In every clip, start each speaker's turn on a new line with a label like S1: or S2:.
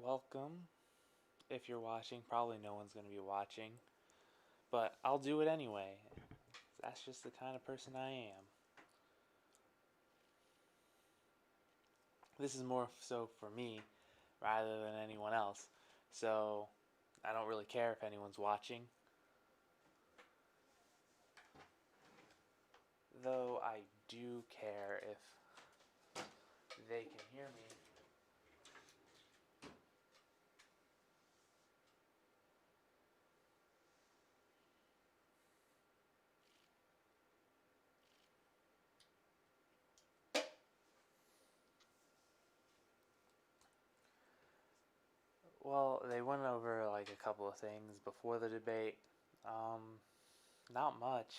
S1: welcome. If you're watching, probably no one's going to be watching, but I'll do it anyway. That's just the kind of person I am. This is more so for me rather than anyone else, so I don't really care if anyone's watching. Though I do care if they can hear me. Well, they went over like a couple of things before the debate. Not much,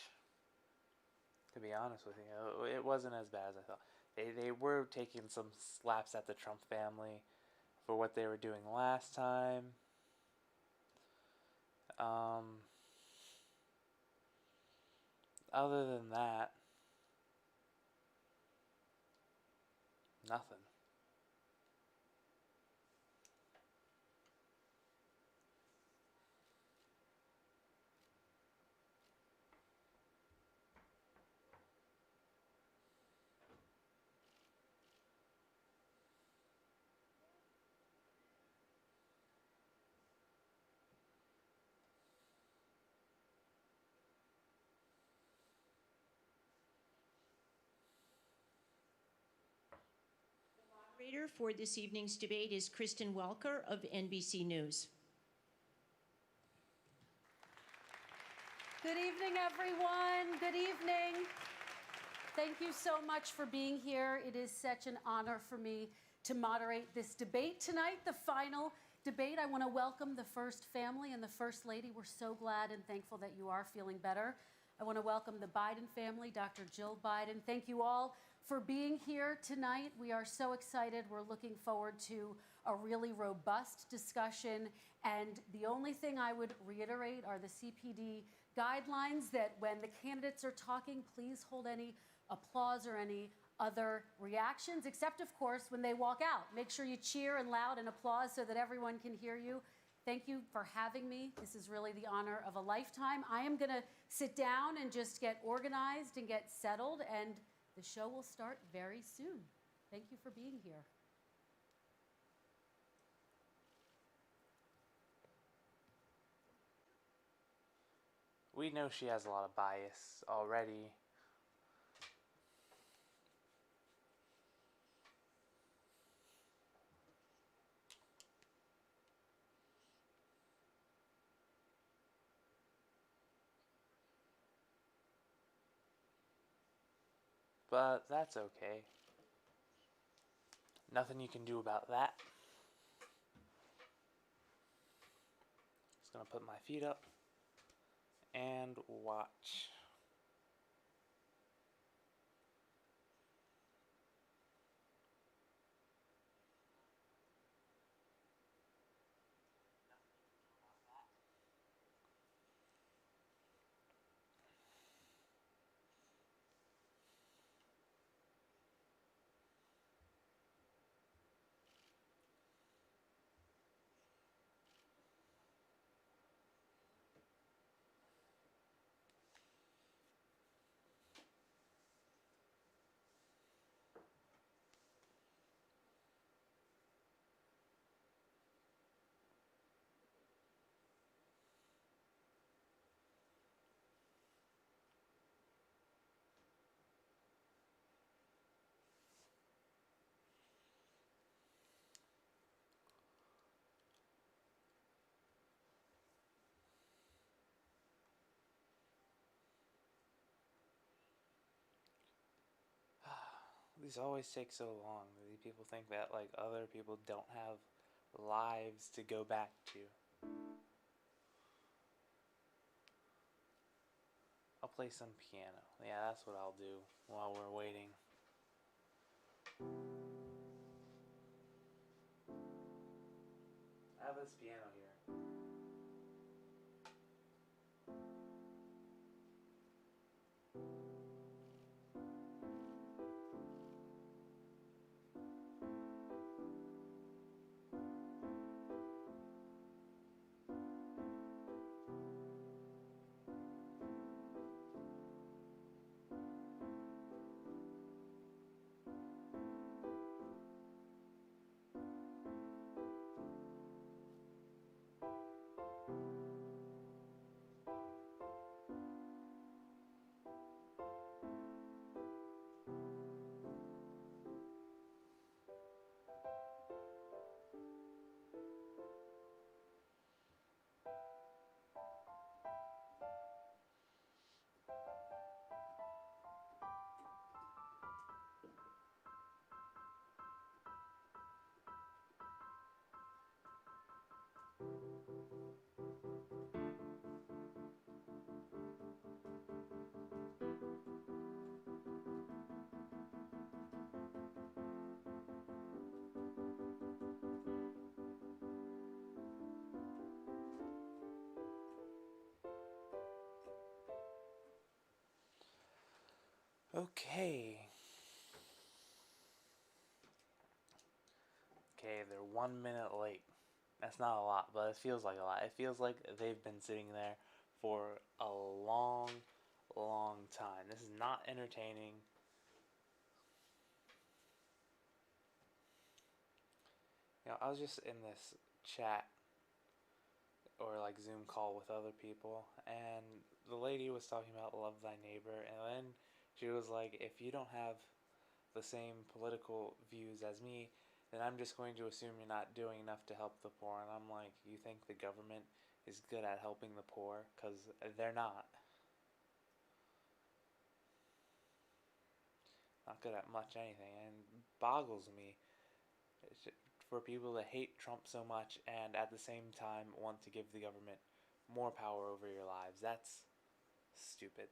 S1: to be honest with you. It wasn't as bad as I thought. They were taking some slaps at the Trump family for what they were doing last time. Um, Other than that, nothing.
S2: Moderator for this evening's debate is Kristen Welker of NBC News.
S3: Good evening, everyone. Good evening. Thank you so much for being here. It is such an honor for me to moderate this debate tonight, the final debate. I want to welcome the First Family and the First Lady. We're so glad and thankful that you are feeling better. I want to welcome the Biden family, Dr. Jill Biden. Thank you all for being here tonight. We are so excited. We're looking forward to a really robust discussion. And the only thing I would reiterate are the CPD guidelines that when the candidates are talking, please hold any applause or any other reactions, except, of course, when they walk out. Make sure you cheer and loud and applause so that everyone can hear you. Thank you for having me. This is really the honor of a lifetime. I am going to sit down and just get organized and get settled, and the show will start very soon. Thank you for being here.
S1: We know she has a lot of bias already. But that's okay. Nothing you can do about that. Just gonna put my feet up and watch. These always take so long. These people think that like other people don't have lives to go back to. I'll play some piano. Yeah, that's what I'll do while we're waiting. I have this piano here. Okay. Okay, they're 1 minute late. That's not a lot, but it feels like a lot. It feels like they've been sitting there for a long, long time. This is not entertaining. I was just in this chat or like Zoom call with other people, and the lady was talking about love thy neighbor, and then she was like, if you don't have the same political views as me, then I'm just going to assume you're not doing enough to help the poor. And I'm like, you think the government is good at helping the poor? Because they're not. Not good at much anything. And boggles me for people to hate Trump so much and at the same time want to give the government more power over your lives. That's stupid.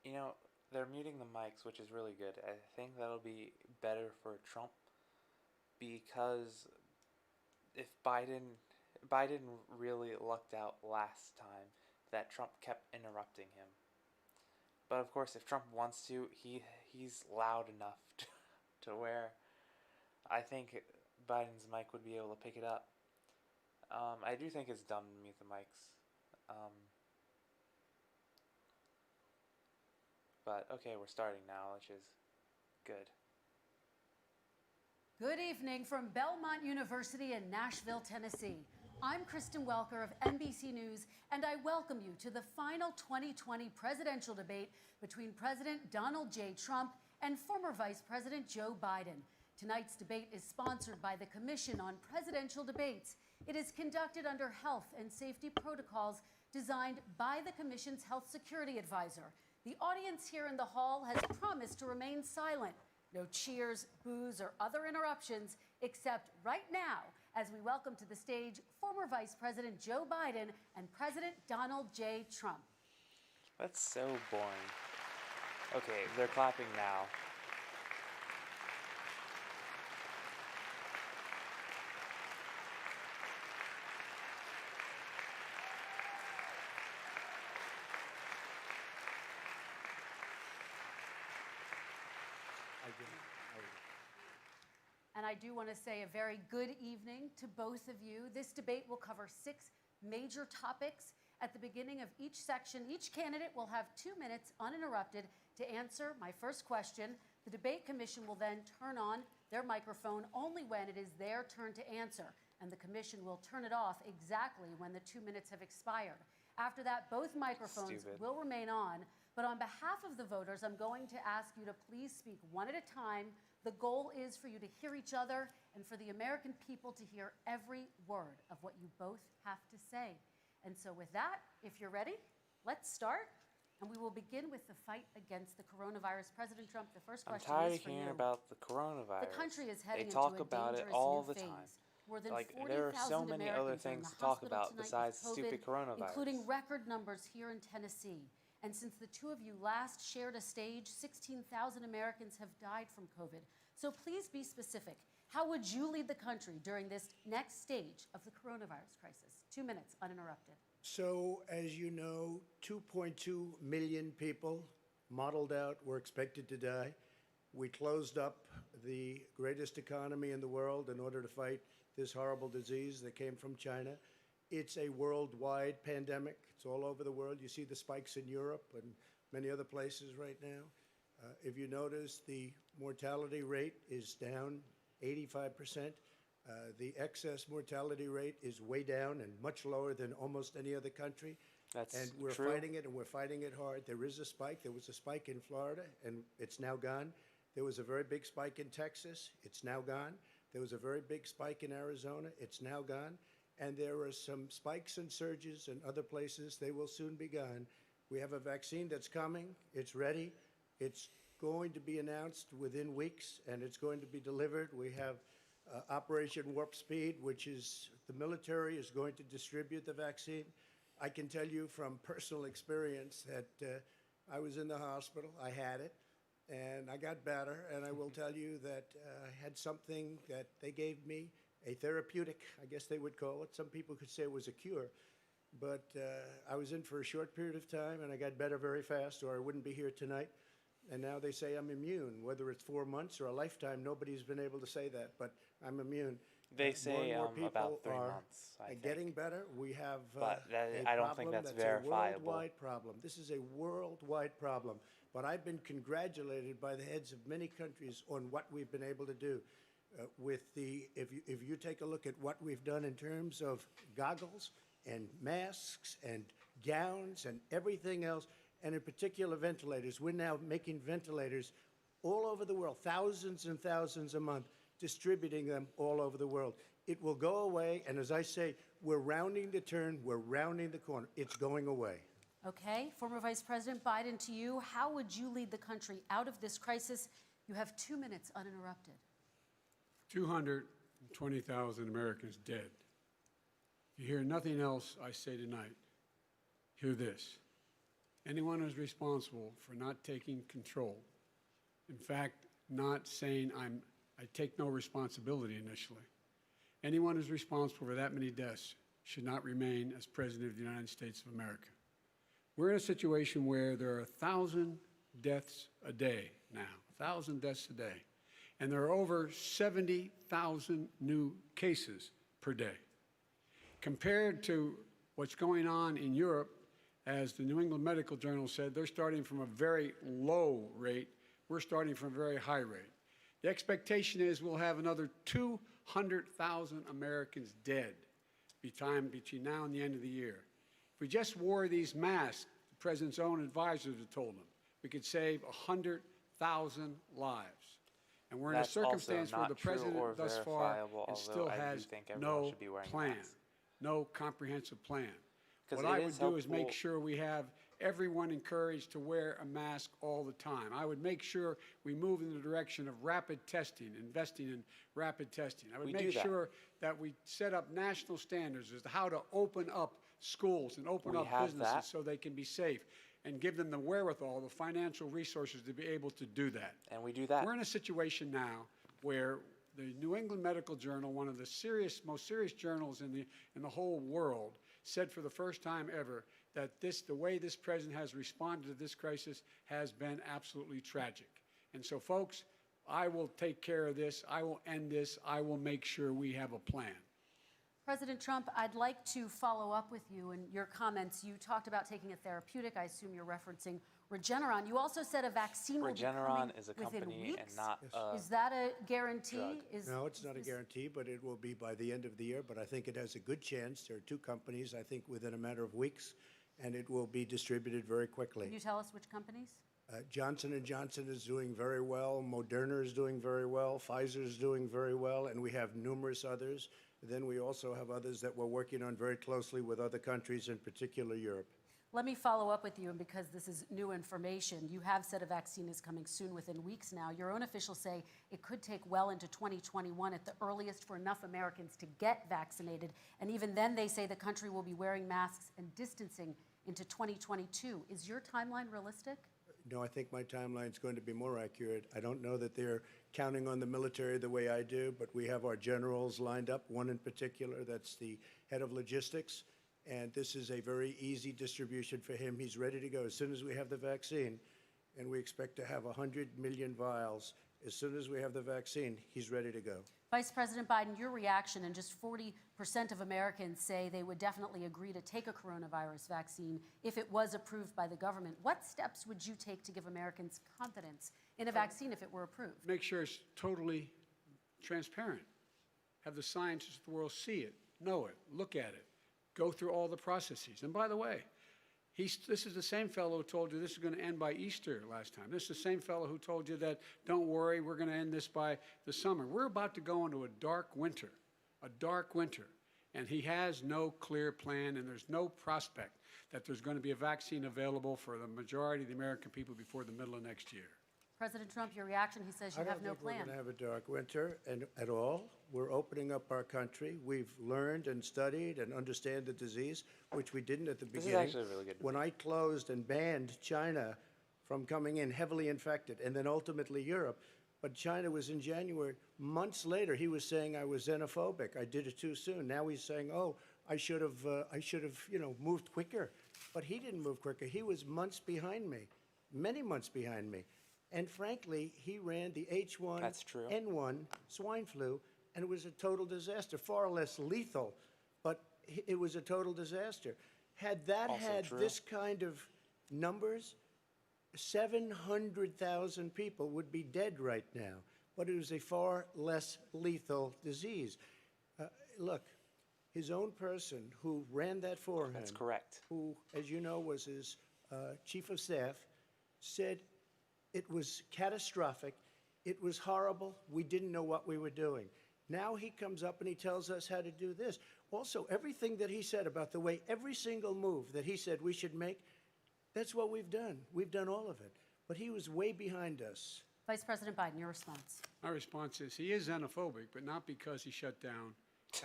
S1: You know, they're muting the mics, which is really good. I think that'll be better for Trump because if Biden really lucked out last time that Trump kept interrupting him. But of course, if Trump wants to, he's loud enough to where I think Biden's mic would be able to pick it up. I do think it's dumb to mute the mics. But okay, we're starting now, which is good.
S3: Good evening from Belmont University in Nashville, Tennessee. I'm Kristen Welker of NBC News, and I welcome you to the final 2020 presidential debate between President Donald J. Trump and former Vice President Joe Biden. Tonight's debate is sponsored by the Commission on Presidential Debates. It is conducted under health and safety protocols designed by the Commission's health security advisor. The audience here in the hall has promised to remain silent. No cheers, boos, or other interruptions, except right now as we welcome to the stage former Vice President Joe Biden and President Donald J. Trump.
S1: That's so boring. Okay, they're clapping now.
S3: And I do want to say a very good evening to both of you. This debate will cover 6 major topics. At the beginning of each section, each candidate will have 2 minutes uninterrupted to answer my first question. The debate commission will then turn on their microphone only when it is their turn to answer, and the commission will turn it off exactly when the 2 minutes have expired. After that, both microphones will remain on, but on behalf of the voters, I'm going to ask you to please speak one at a time. The goal is for you to hear each other and for the American people to hear every word of what you both have to say. And so with that, if you're ready, let's start. And we will begin with the fight against the coronavirus. President Trump, the first question is for you.
S1: I'm tired of hearing about the coronavirus.
S3: The country is heading
S1: They talk
S3: into a
S1: about it
S3: dangerous
S1: all
S3: new
S1: the time.
S3: phase. More than
S1: Like,
S3: 40,000
S1: there are so many other
S3: Americans are in
S1: things
S3: the
S1: to talk
S3: hospital
S1: about
S3: tonight
S1: besides
S3: with
S1: stupid
S3: COVID,
S1: coronavirus.
S3: including record numbers here in Tennessee. And since the two of you last shared a stage, 16,000 Americans have died from COVID. So please be specific. How would you lead the country during this next stage of the coronavirus crisis? 2 minutes, uninterrupted.
S4: So, as you know, 2.2 million people modeled out were expected to die. We closed up the greatest economy in the world in order to fight this horrible disease that came from China. It's a worldwide pandemic. It's all over the world. You see the spikes in Europe and many other places right now. If you notice, the mortality rate is down 85%. The excess mortality rate is way down and much lower than almost any other country.
S1: That's
S4: and we're
S1: true.
S4: fighting it, and we're fighting it hard. There is a spike. There was a spike in Florida, and it's now gone. There was a very big spike in Texas. It's now gone. There was a very big spike in Arizona. It's now gone. and there are some spikes and surges in other places. They will soon be gone. We have a vaccine that's coming. It's ready. It's going to be announced within weeks, and it's going to be delivered. We have Operation Warp Speed, which is the military is going to distribute the vaccine. I can tell you from personal experience that I was in the hospital. I had it, and I got better. And I will tell you that I had something that they gave me, a therapeutic, I guess they would call it. Some people could say it was a cure. But I was in for a short period of time, and I got better very fast, or I wouldn't be here tonight. And now they say I'm immune. Whether it's 4 months or a lifetime, nobody's been able to say that, but I'm immune.
S1: They
S4: More
S1: say
S4: and more people
S1: about 3
S4: are
S1: months, I think.
S4: getting better. We have
S1: But
S4: a
S1: I don't think
S4: problem
S1: that's
S4: a
S1: verifiable.
S4: worldwide problem. This is a worldwide problem. But I've been congratulated by the heads of many countries on what we've been able to do. If you take a look at what we've done in terms of goggles and masks and gowns and everything else, and in particular ventilators. We're now making ventilators all over the world, thousands and thousands a month, distributing them all over the world. It will go away, and as I say, we're rounding the turn, we're rounding the corner. It's going away.
S3: Okay, former Vice President Biden, to you, how would you lead the country out of this crisis? You have 2 minutes uninterrupted.
S5: 220,000 Americans dead. If you hear nothing else I say tonight, hear this. Anyone who's responsible for not taking control, in fact, not saying I take no responsibility initially, anyone who's responsible for that many deaths should not remain as President of the United States of America. We're in a situation where there are 1,000 deaths a day now, 1,000 deaths a day, and there are over 70,000 new cases per day. Compared to what's going on in Europe, as the New England Medical Journal said, they're starting from a very low rate. We're starting from a very high rate. The expectation is we'll have another 200,000 Americans dead between now and the end of the year. If we just wore these masks, the President's own advisors have told him, we could save 100,000 lives. And we're in a circumstance where the President thus far still has no plan, no comprehensive plan. What I would do is make sure we have everyone encouraged to wear a mask all the time. I would make sure we move in the direction of rapid testing, investing in rapid testing. I would make sure that we set up national standards as to how to open up schools and open up businesses so they can be safe, and give them the wherewithal, the financial resources to be able to do that.
S1: And we do that.
S5: We're in a situation now where the New England Medical Journal, one of the most serious journals in the whole world, said for the first time ever that the way this president has responded to this crisis has been absolutely tragic. And so, folks, I will take care of this. I will end this. I will make sure we have a plan.
S3: President Trump, I'd like to follow up with you in your comments. You talked about taking a therapeutic. I assume you're referencing Regeneron. You also said a vaccine will be coming
S1: is a
S3: within
S1: company
S3: weeks.
S1: and not a
S3: Is that a guarantee?
S4: No, it's not a guarantee, but it will be by the end of the year. But I think it has a good chance. There are 2 companies, I think, within a matter of weeks, and it will be distributed very quickly.
S3: Can you tell us which companies?
S4: Johnson & Johnson is doing very well. Moderna is doing very well. Pfizer is doing very well, and we have numerous others. Then we also have others that we're working on very closely with other countries, in particular Europe.
S3: Let me follow up with you, and because this is new information, you have said a vaccine is coming soon, within weeks now. Your own officials say it could take well into 2021 at the earliest for enough Americans to get vaccinated. And even then, they say the country will be wearing masks and distancing into 2022. Is your timeline realistic?
S4: No, I think my timeline is going to be more accurate. I don't know that they're counting on the military the way I do, but we have our generals lined up, one in particular that's the head of logistics, and this is a very easy distribution for him. He's ready to go as soon as we have the vaccine, and we expect to have 100 million vials. As soon as we have the vaccine, he's ready to go.
S3: Vice President Biden, your reaction, and just 40% of Americans say they would definitely agree to take a coronavirus vaccine if it was approved by the government. What steps would you take to give Americans confidence in a vaccine if it were approved?
S5: Make sure it's totally transparent. Have the scientists of the world see it, know it, look at it, go through all the processes. And by the way, this is the same fellow who told you this is going to end by Easter last time. This is the same fellow who told you that, don't worry, we're going to end this by the summer. We're about to go into a dark winter, And he has no clear plan, and there's no prospect that there's going to be a vaccine available for the majority of the American people before the middle of next year.
S3: President Trump, your reaction, he says you have no
S4: I don't think we're
S3: plan.
S4: going to have a dark winter at all. We're opening up our country. We've learned and studied and understand the disease, which we didn't at the
S1: This
S4: beginning.
S1: is actually really good.
S4: When I closed and banned China from coming in heavily infected, and then ultimately Europe, but China was in January. Months later, he was saying I was xenophobic. I did it too soon. Now he's saying, oh, I should have, moved quicker. But he didn't move quicker. He was months behind me, many months behind me. And frankly, he ran the
S1: That's true.
S4: H1N1 swine flu, and it was a total disaster, far less lethal, but it was a total disaster. Had that
S1: Also
S4: had
S1: true.
S4: this kind of numbers, 700,000 people would be dead right now, but it was a far less lethal disease. Look, his own person who ran that for him,
S1: That's correct.
S4: who, as you know, was his chief of staff, said it was catastrophic, it was horrible, we didn't know what we were doing. Now he comes up and he tells us how to do this. Also, everything that he said about the way every single move that he said we should make, that's what we've done. We've done all of it. But he was way behind us.
S3: Vice President Biden, your response.
S5: My response is he is xenophobic, but not because he shut down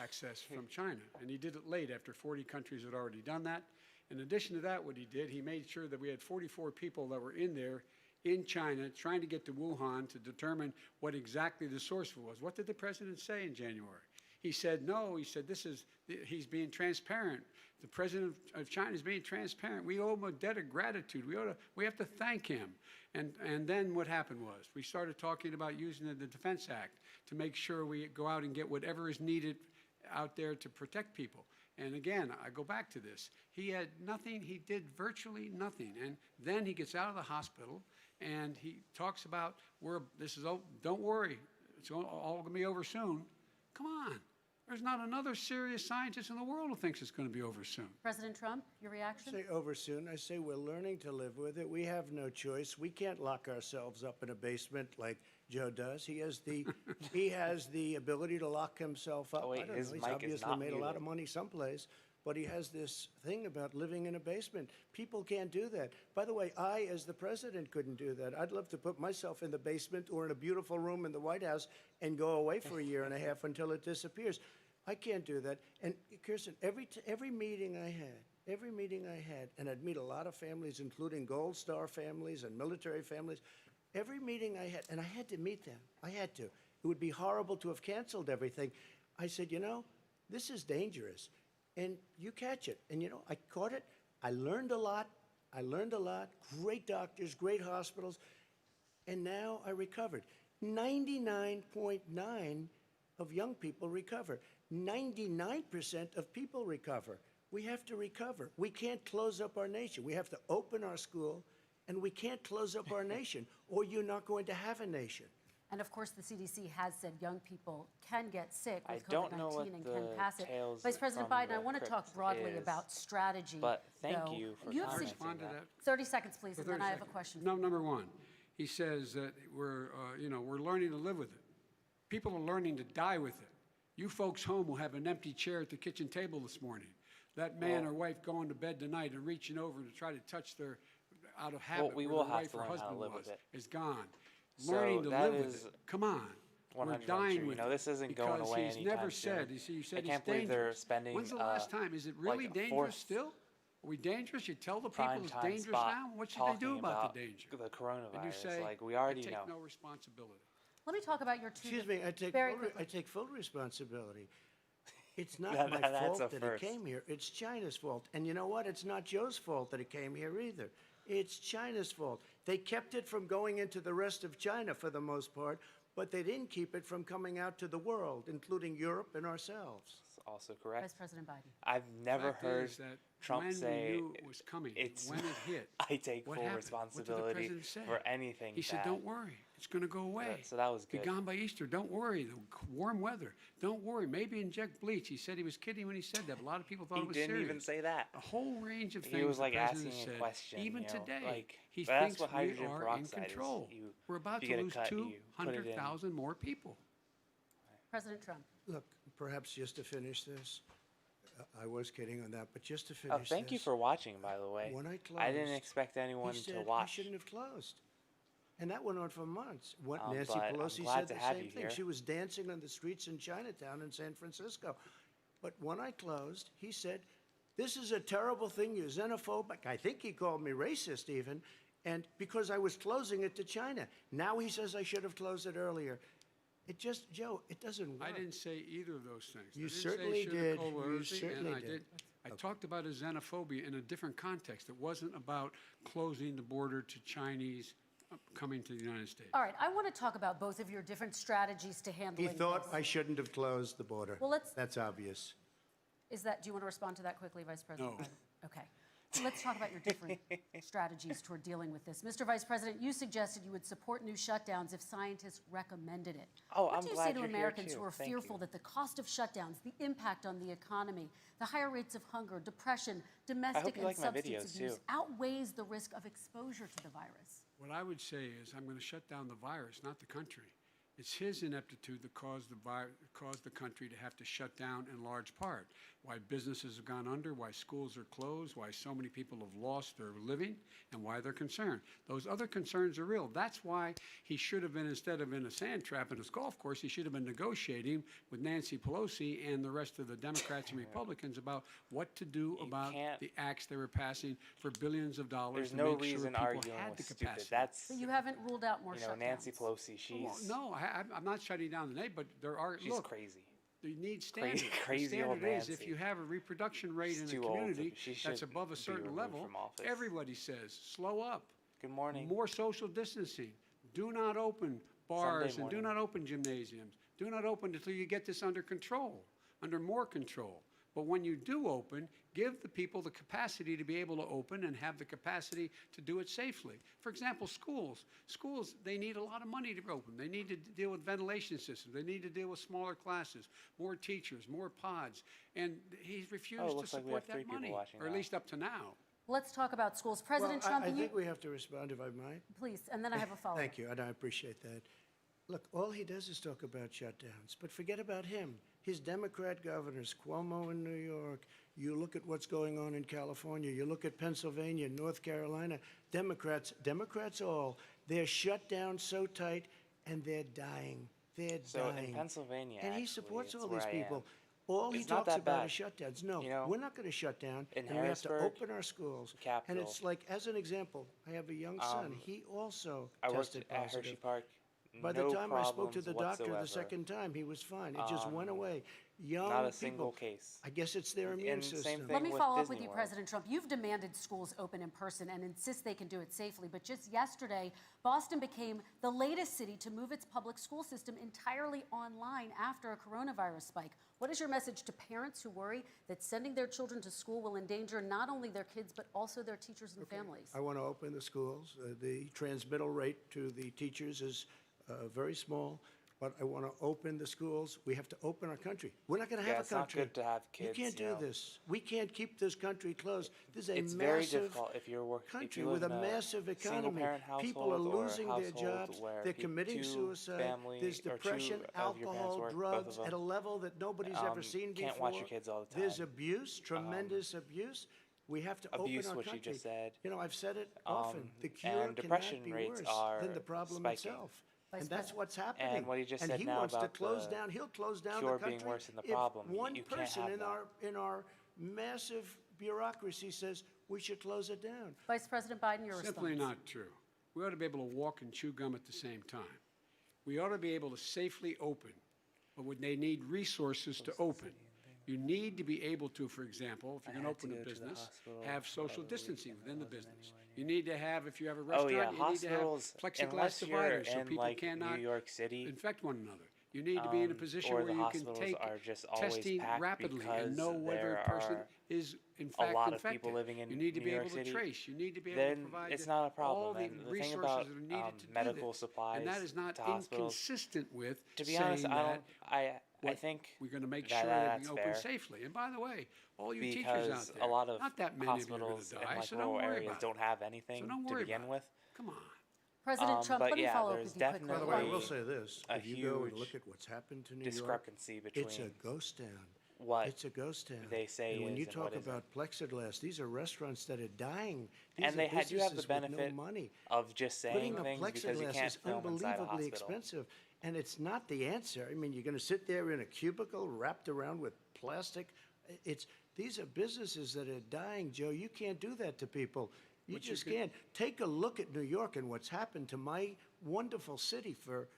S5: access from China. And he did it late after 40 countries had already done that. In addition to that, what he did, he made sure that we had 44 people that were in there in China trying to get to Wuhan to determine what exactly the source was. What did the president say in January? He said, no, he said, he's being transparent. The president of China is being transparent. We owe him a debt of gratitude. We have to thank him. And then what happened was we started talking about using the Defense Act to make sure we go out and get whatever is needed out there to protect people. And again, I go back to this. He had nothing. He did virtually nothing. And then he gets out of the hospital and he talks about, don't worry, it's all going to be over soon. Come on. There's not another serious scientist in the world who thinks it's going to be over soon.
S3: President Trump, your reaction?
S4: I say over soon. I say we're learning to live with it. We have no choice. We can't lock ourselves up in a basement like Joe does. He has the ability to lock himself up.
S1: Oh, wait,
S4: I don't
S1: his
S4: know. He's
S1: mic is
S4: obviously
S1: not
S4: made a lot of
S1: muted.
S4: money someplace, but he has this thing about living in a basement. People can't do that. By the way, I, as the president, couldn't do that. I'd love to put myself in the basement or in a beautiful room in the White House and go away for a year and a half until it disappears. I can't do that. And Kirsten, every meeting I had, and I'd meet a lot of families, including Gold Star families and military families, every meeting I had, and I had to meet them. I had to. It would be horrible to have canceled everything. I said, this is dangerous. And you catch it. And, I caught it. I learned a lot. Great doctors, great hospitals. And now I recovered. 99.9 of young people recover. 99% of people recover. We have to recover. We can't close up our nation. We have to open our school, and we can't close up our nation, or you're not going to have a nation.
S3: And of course, the CDC has said young people can get sick
S1: I
S3: with
S1: don't know
S3: COVID-19
S1: what
S3: and
S1: the
S3: can pass it.
S1: tales
S3: Vice President
S1: from
S3: Biden, I
S1: the
S3: want to talk
S1: crypt
S3: broadly
S1: is,
S3: about strategy.
S1: but thank
S3: though.
S1: you for
S3: You have
S1: commenting
S5: Respond to
S1: that.
S5: that.
S3: 30 seconds, please,
S5: For
S3: and then
S5: 30
S3: I have a
S5: seconds.
S3: question.
S5: No, number one, he says that we're learning to live with it. People are learning to die with it. You folks home will have an empty chair at the kitchen table this morning. That man or wife going to bed tonight and reaching over to try to touch their, out of habit,
S1: we
S5: where
S1: will
S5: their
S1: have
S5: wife
S1: to
S5: or
S1: learn how to
S5: husband
S1: live
S5: was,
S1: with it.
S5: is gone.
S1: So
S5: Learning to
S1: that
S5: live with
S1: is
S5: it. Come on. We're
S1: 100%
S5: dying
S1: true.
S5: with
S1: You know,
S5: it.
S1: this isn't going
S5: because
S1: away
S5: he's
S1: anytime
S5: never
S1: soon.
S5: said, you said
S1: I can't
S5: he's
S1: believe they're
S5: dangerous.
S1: spending,
S5: When's the last time? Is it really
S1: like a
S5: dangerous
S1: fourth
S5: still? Are we dangerous? You tell the people
S1: prime
S5: it's
S1: time
S5: dangerous
S1: spot
S5: now? What should they do
S1: talking
S5: about the danger?
S1: the coronavirus.
S5: And you say,
S1: Like, we already
S5: I take
S1: know.
S5: no responsibility.
S3: Let me talk about your two.
S4: Excuse me, I take full responsibility. It's not my
S1: That's
S4: fault
S1: a
S4: that
S1: first.
S4: it came here. It's China's fault. And you know what? It's not Joe's fault that it came here either. It's China's fault. They kept it from going into the rest of China for the most part, but they didn't keep it from coming out to the world, including Europe and ourselves.
S1: It's also correct.
S3: Vice President Biden.
S1: I've never
S5: Fact
S1: heard
S5: is that
S1: Trump
S5: when
S1: say
S5: we knew it was coming,
S1: it's
S5: when it hit,
S1: I take
S5: what
S1: full
S5: happened? What did the
S1: responsibility
S5: president say?
S1: for anything
S5: He said,
S1: bad.
S5: don't worry, it's going to go away.
S1: So that was
S5: Be
S1: good.
S5: gone by Easter. Don't worry, the warm weather. Don't worry, maybe inject bleach. He said he was kidding when he said that, but a lot of people thought
S1: He
S5: it was
S1: didn't
S5: serious.
S1: even say that.
S5: A whole range of
S1: He
S5: things
S1: was, like,
S5: the president
S1: asking a
S5: said.
S1: question,
S5: Even
S1: you know,
S5: today,
S1: like,
S5: he
S1: that's
S5: thinks
S1: what
S5: we
S1: hydrogen
S5: are in
S1: peroxide is.
S5: control.
S1: You-
S5: We're about
S1: you
S5: to
S1: get a
S5: lose
S1: cut, you put it in.
S5: 200,000 more people.
S3: President Trump.
S4: Look, perhaps just to finish this, I was kidding on that, but just to
S1: Oh,
S4: finish
S1: thank you
S4: this,
S1: for watching, by the way.
S4: when I
S1: I didn't
S4: closed,
S1: expect anyone
S4: he
S1: to
S4: said
S1: watch.
S4: I shouldn't have closed. And that went on for months.
S1: But
S4: Nancy
S1: I'm
S4: Pelosi
S1: glad
S4: said
S1: to
S4: the
S1: have
S4: same
S1: you
S4: thing.
S1: here.
S4: She was dancing on the streets in Chinatown in San Francisco. But when I closed, he said, this is a terrible thing. You're xenophobic. I think he called me racist even. And because I was closing it to China. Now he says I should have closed it earlier. It just, Joe, it doesn't work.
S5: I didn't say either of those things.
S4: You
S5: I didn't
S4: certainly
S5: say should
S4: did.
S5: have called
S4: You
S5: early,
S4: certainly
S5: and I
S4: did.
S5: I talked about a xenophobia in a different context. It wasn't about closing the border to Chinese coming to the United States.
S3: All right, I want to talk about both of your different strategies to
S4: He
S3: handling
S4: thought
S3: this.
S4: I shouldn't have closed the border.
S3: Well,
S4: That's obvious.
S3: Do you want to respond to that quickly, Vice President?
S5: No.
S3: Biden? Okay. So let's talk about your different strategies toward dealing with this. Mr. Vice President, you suggested you would support new shutdowns if scientists recommended it.
S1: Oh,
S3: what
S1: I'm
S3: do you
S1: glad
S3: say to
S1: you're here,
S3: Americans
S1: too.
S3: who are
S1: Thank
S3: fearful
S1: you.
S3: that the cost of shutdowns, the impact on the economy, the higher rates of hunger, depression, domestic
S1: you
S3: and
S1: like my
S3: substance
S1: videos,
S3: abuse
S1: too.
S3: outweighs the risk of exposure to the virus?
S5: What I would say is I'm going to shut down the virus, not the country. It's his ineptitude that caused the country to have to shut down in large part. Why businesses have gone under, why schools are closed, why so many people have lost their living, and why they're concerned. Those other concerns are real. That's why he should have been, instead of in a sand trap in his golf course, he should have been negotiating with Nancy Pelosi and the rest of the Democrats and Republicans about what to do about
S1: can't-
S5: the acts they were passing for billions of dollars
S1: There's
S5: to
S1: no
S5: make sure
S1: reason
S5: people
S1: arguing
S5: had
S1: with
S5: the
S1: stupid.
S5: capacity.
S1: That's
S3: But you haven't ruled out more shutdowns.
S1: Nancy Pelosi.
S5: Well,
S1: She's
S5: no, I'm not shutting down the name, but there are.
S1: she's
S5: look,
S1: crazy.
S5: you need standards. The
S1: crazy old
S5: standard is if
S1: Nancy.
S5: you have a reproduction rate
S1: She's
S5: in a
S1: too old to-
S5: community
S1: she
S5: that's
S1: should
S5: above a
S1: be
S5: certain
S1: removed
S5: level,
S1: from office.
S5: everybody says slow up.
S1: Good morning.
S5: More social distancing. Do not open bars and do
S1: morning.
S5: not open gymnasiums. Do not open until you get this under control, under more control. But when you do open, give the people the capacity to be able to open and have the capacity to do it safely. For example, schools. Schools, they need a lot of money to open. They need to deal with ventilation systems. They need to deal with smaller classes, more teachers, more pods. And he's refused
S1: Oh, it
S5: to
S1: looks like we
S5: support
S1: have 3
S5: that
S1: people
S5: money,
S1: watching
S5: or at
S1: now.
S5: least up to now.
S3: Let's talk about schools. President
S4: Well,
S3: Trump,
S4: I
S3: you,
S4: think we have to respond, if I might.
S3: please, and then I have a follow-up.
S4: Thank you, and I appreciate that. Look, all he does is talk about shutdowns, but forget about him. His Democrat governors, Cuomo in New York, you look at what's going on in California, you look at Pennsylvania, North Carolina, Democrats all, they're shut down so tight and they're dying. They're
S1: So
S4: dying.
S1: in Pennsylvania,
S4: and he
S1: actually,
S4: supports
S1: it's
S4: all
S1: where
S4: these
S1: I am.
S4: people. All he
S1: It's not
S4: talks
S1: that
S4: about
S1: bad.
S4: is shutdowns. No,
S1: You know,
S4: we're not going to shut down,
S1: in
S4: and we have to
S1: Harrisburg,
S4: open our schools.
S1: the capital,
S4: And it's like, as an example, I have a young son. He also
S1: I worked
S4: tested
S1: at
S4: positive.
S1: Hershey Park.
S4: By the
S1: No
S4: time I spoke to
S1: problems
S4: the doctor the
S1: whatsoever.
S4: second time, he was fine. It just went away. Young
S1: Not a
S4: people,
S1: single case.
S4: I guess it's their immune
S1: And same
S4: system.
S1: thing
S3: Let me
S1: with
S3: follow up
S1: Disney
S3: with you,
S1: World.
S3: President Trump. You've demanded schools open in person and insist they can do it safely. But just yesterday, Boston became the latest city to move its public school system entirely online after a coronavirus spike. What is your message to parents who worry that sending their children to school will endanger not only their kids, but also their teachers and families?
S4: I want to open the schools. The transmittal rate to the teachers is very small, but I want to open the schools. We have to open our country. We're not going to have
S1: Yeah,
S4: a
S1: it's not
S4: country.
S1: good to have kids,
S4: You can't
S1: you
S4: do
S1: know.
S4: this. We can't keep this country closed. This is a
S1: It's very
S4: massive
S1: difficult if you're working
S4: country
S1: if you live
S4: with a
S1: in
S4: massive economy.
S1: single-parent
S4: People are
S1: household or a
S4: losing their
S1: household
S4: jobs.
S1: where
S4: They're
S1: pe-
S4: committing
S1: two
S4: suicide.
S1: family
S4: There's
S1: or two
S4: depression,
S1: of your parents
S4: alcohol,
S1: work, both
S4: drugs
S1: of
S4: at a
S1: them.
S4: level that nobody's ever seen before.
S1: Can't watch your kids all the
S4: There's
S1: time.
S4: abuse, tremendous abuse. We have to
S1: Abuse,
S4: open our
S1: what you
S4: country.
S1: just said.
S4: You know, I've said it often. The cure
S1: and depression
S4: cannot be
S1: rates
S4: worse
S1: are
S4: than the problem
S1: spiking.
S4: itself.
S3: Vice
S4: And that's
S3: President.
S4: what's happening.
S1: And what he just
S4: and
S1: said
S4: he
S1: now
S4: wants to
S1: about
S4: close
S1: the
S4: down. He'll close down
S1: cure
S4: the country
S1: being worse than the
S4: if
S1: problem.
S4: one
S1: You can't
S4: person
S1: have
S4: in
S1: that.
S4: our massive bureaucracy says we should close it down.
S3: Vice President Biden, your
S5: Simply
S3: response.
S5: not true. We ought to be able to walk and chew gum at the same time. We ought to be able to safely open, but would they need resources to open? You need to be able to, for example, if you're going to
S1: had to
S5: open a
S1: go to the
S5: business,
S1: hospital
S5: have social
S1: every
S5: distancing
S1: week,
S5: within the
S1: that wasn't
S5: business.
S1: anywhere
S5: You need to have, if you have a
S1: Oh
S5: restaurant,
S1: yeah,
S5: you need to have
S1: hospitals.
S5: plexiglass
S1: Unless you're
S5: dividers so
S1: in
S5: people
S1: like
S5: cannot
S1: New York City,
S5: infect one another. You need to be in a position
S1: or
S5: where
S1: the
S5: you can
S1: hospitals
S5: take
S1: are just always
S5: testing
S1: packed
S5: rapidly
S1: because
S5: and know whether
S1: there
S5: a person
S1: are
S5: is in
S1: a
S5: fact
S1: lot of
S5: infected.
S1: people living in
S5: you need to
S1: New
S5: be
S1: York
S5: able
S1: City,
S5: to trace. You need to be able
S1: then
S5: to provide
S1: it's not a problem.
S5: all the
S1: And the thing
S5: resources
S1: about
S5: that are needed to do
S1: medical
S5: this.
S1: supplies
S5: And that is not
S1: to hospitals,
S5: inconsistent with
S1: to be
S5: saying
S1: honest,
S5: that
S1: I
S5: what
S1: think
S5: we're going to make
S1: that
S5: sure that we
S1: that's
S5: can open
S1: fair.
S5: safely. And by the way, all you teachers
S1: Because
S5: out there,
S1: a lot of
S5: not that many of you are going
S1: hospitals
S5: to
S1: in
S5: die,
S1: like
S5: so don't
S1: rural
S5: worry
S1: areas
S5: about
S1: don't
S5: it.
S1: have anything
S5: So don't
S1: to
S5: worry
S1: begin
S5: about
S1: with.
S5: it. Come on.
S3: President Trump,
S1: but
S3: let me
S1: yeah,
S3: follow up
S1: there's
S3: with you quickly.
S1: definitely
S4: By the way, I will say this.
S1: a
S4: If you go and
S1: huge
S4: look at what's happened to New York,
S1: discrepancy between
S4: it's a ghost town.
S1: what
S4: It's a ghost town.
S1: they say
S4: and when
S1: is
S4: you
S1: and
S4: talk
S1: what isn't.
S4: about plexiglass, these are restaurants that are dying. These
S1: And
S4: are
S1: they do have the
S4: businesses with
S1: benefit
S4: no money.
S1: of just saying
S4: Putting up
S1: things because you
S4: plexiglass
S1: can't
S4: is
S1: film inside a
S4: unbelievably
S1: hospital.
S4: expensive, and it's not the answer. I mean, you're going to sit there in a cubicle wrapped around with plastic. These are businesses that are dying, Joe. You can't do that to people. You just can't. Take a look at New York and what's happened to my wonderful city for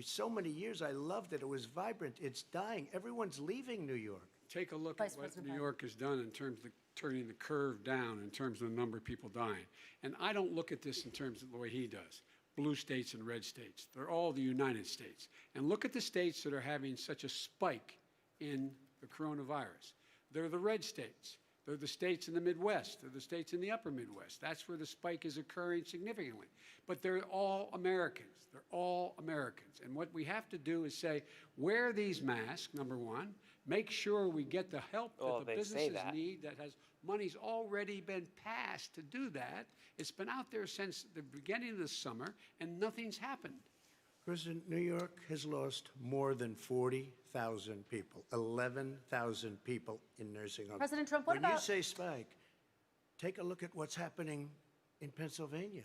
S4: so many years. I loved it. It was vibrant. It's dying. Everyone's leaving New York.
S5: Take a look
S3: Vice
S5: at what
S3: President
S5: New
S3: Biden.
S5: York has done in terms of turning the curve down in terms of the number of people dying. And I don't look at this in terms of the way he does. Blue states and red states. They're all the United States. And look at the states that are having such a spike in the coronavirus. They're the red states. They're the states in the Midwest. They're the states in the upper Midwest. That's where the spike is occurring significantly. But they're all Americans. They're all Americans. And what we have to do is say, wear these masks, number one. Make sure we get the help
S1: Well,
S5: that the
S1: they say
S5: businesses
S1: that.
S5: need, that has money's already been passed to do that. It's been out there since the beginning of the summer, and nothing's happened.
S4: President, New York has lost more than 40,000 people, 11,000 people in nursing homes.
S3: President Trump, what
S4: when you
S3: about-
S4: say spike, take a look at what's happening in Pennsylvania,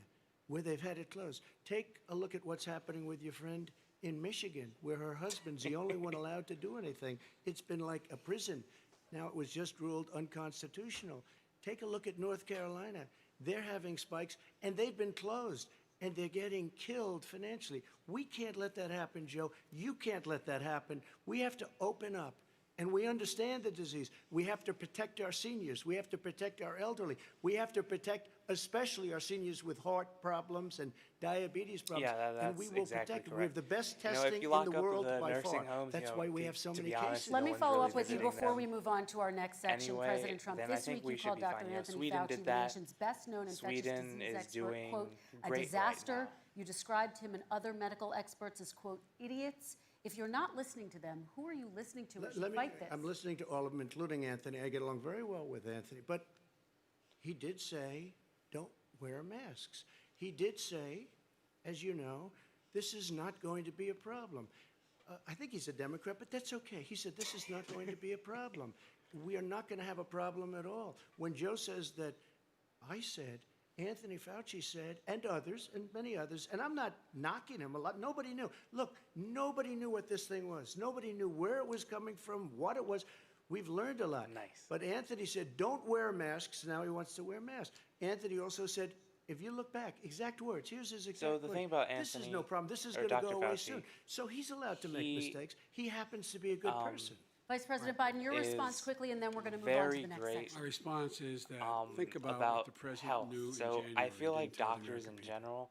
S4: where they've had it closed. Take a look at what's happening with your friend in Michigan, where her husband's the only one allowed to do anything. It's been like a prison. Now it was just ruled unconstitutional. Take a look at North Carolina. They're having spikes, and they've been closed, and they're getting killed financially. We can't let that happen, Joe. You can't let that happen. We have to open up, and we understand the disease. We have to protect our seniors. We have to protect our elderly. We have to protect especially our seniors with heart problems and diabetes problems.
S1: Yeah,
S4: and we
S1: that's
S4: will
S1: exactly
S4: protect them. We have the
S1: correct.
S4: best
S1: You know, if
S4: testing
S1: you
S4: in
S1: lock
S4: the
S1: up
S4: world
S1: the
S4: by
S1: nursing
S4: far.
S1: homes,
S4: That's
S1: you know,
S4: why we have so
S1: to
S4: many
S1: be honest,
S4: cases.
S1: no
S3: Let me
S1: one's
S3: follow
S1: really
S3: up with you
S1: visiting
S3: before
S1: them.
S3: we move on to our next section.
S1: Anyway,
S3: President Trump,
S1: then I
S3: this
S1: think
S3: week
S1: we
S3: you
S1: should
S3: called
S1: be
S3: Dr.
S1: fine. You know,
S3: Anthony
S1: Sweden
S3: Fauci,
S1: did
S3: the
S1: that.
S3: nation's best-known infectious
S1: Sweden
S3: disease
S1: is
S3: expert,
S1: doing
S3: quote, a
S1: great right
S3: disaster.
S1: now.
S3: You described him and other medical experts as, quote, idiots. If you're not listening to them, who are you listening to as you fight this?
S4: I'm listening to all of them, including Anthony. I get along very well with Anthony, but he did say, don't wear masks. He did say, as you know, this is not going to be a problem. I think he's a Democrat, but that's okay. He said, this is not going to be a problem. We are not going to have a problem at all. When Joe says that, I said, Anthony Fauci said, and others, and many others, and I'm not knocking him a lot. Nobody knew. Look, nobody knew what this thing was. Nobody knew where it was coming from, what it was. We've learned a lot.
S1: Nice.
S4: But Anthony said, don't wear masks. Now he wants to wear masks. Anthony also said, if you look back, exact words. Here's his exact words.
S1: So the thing about
S4: this is
S1: Anthony,
S4: no problem. This is
S1: or
S4: going to go
S1: Dr.
S4: away
S1: Fauci,
S4: soon. So he's allowed to make
S1: he,
S4: mistakes. He happens to be a good person.
S3: Vice President Biden, your response
S1: is
S3: quickly, and then we're going to move on to
S1: very
S3: the next
S1: great.
S3: section.
S5: My response is that think about what the president
S1: health.
S5: knew in
S1: So
S5: January.
S1: I feel
S5: and
S1: like
S5: didn't tell the
S1: doctors
S5: American
S1: in
S5: people.
S1: general,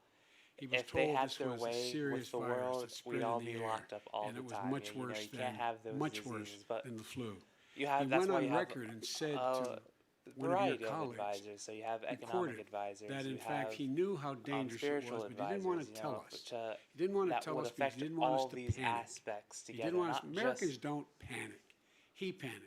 S5: He was
S1: if they
S5: told
S1: had
S5: this
S1: their
S5: was a
S1: way
S5: serious
S1: with the
S5: virus
S1: world,
S5: that spread
S1: we'd all
S5: in the
S1: be
S5: air,
S1: locked up all
S5: and
S1: the
S5: it was
S1: time.
S5: much
S1: You know,
S5: worse
S1: you
S5: than
S1: can't have those
S5: much worse
S1: diseases, but
S5: than the flu.
S1: you have.
S5: He
S1: That's
S5: went
S1: why
S5: on
S1: you have
S5: record and said to
S1: a
S5: one of
S1: variety
S5: your
S1: of
S5: colleagues,
S1: advisors. So you have economic
S5: recorded
S1: advisors.
S5: that in
S1: you
S5: fact
S1: have,
S5: he knew how dangerous it
S1: spiritual
S5: was, but he didn't want to
S1: advisors,
S5: tell
S1: you
S5: us.
S1: know,
S5: He didn't want to
S1: that
S5: tell
S1: would
S5: us because
S1: affect
S5: he didn't want us
S1: all
S5: to
S1: these
S5: panic.
S1: aspects
S5: He
S1: together.
S5: didn't want us.
S1: not
S5: Americans
S1: just,
S5: don't panic. He panicked.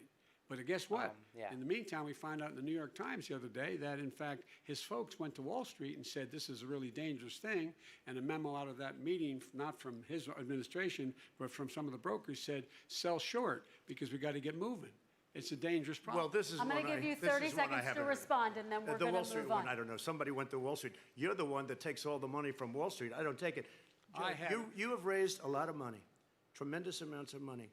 S5: But guess what?
S1: yeah.
S5: In the meantime, we find out in the New York Times the other day that, in fact, his folks went to Wall Street and said this is a really dangerous thing. And a memo out of that meeting, not from his administration, but from some of the brokers, said sell short because we got to get moving. It's a dangerous problem.
S4: Well, this is
S3: I'm going
S4: one
S3: to give
S4: I-
S3: you
S4: this
S3: 30
S4: is one I
S3: seconds to
S4: haven't heard.
S3: respond, and then we're
S4: The
S3: going
S4: Wall
S3: to
S4: Street
S3: move
S4: one,
S3: on.
S4: I don't know. Somebody went to Wall Street. You're the one that takes all the money from Wall Street. I don't take it. Joe,
S5: I haven't.
S4: you have raised a lot of money, tremendous amounts of money.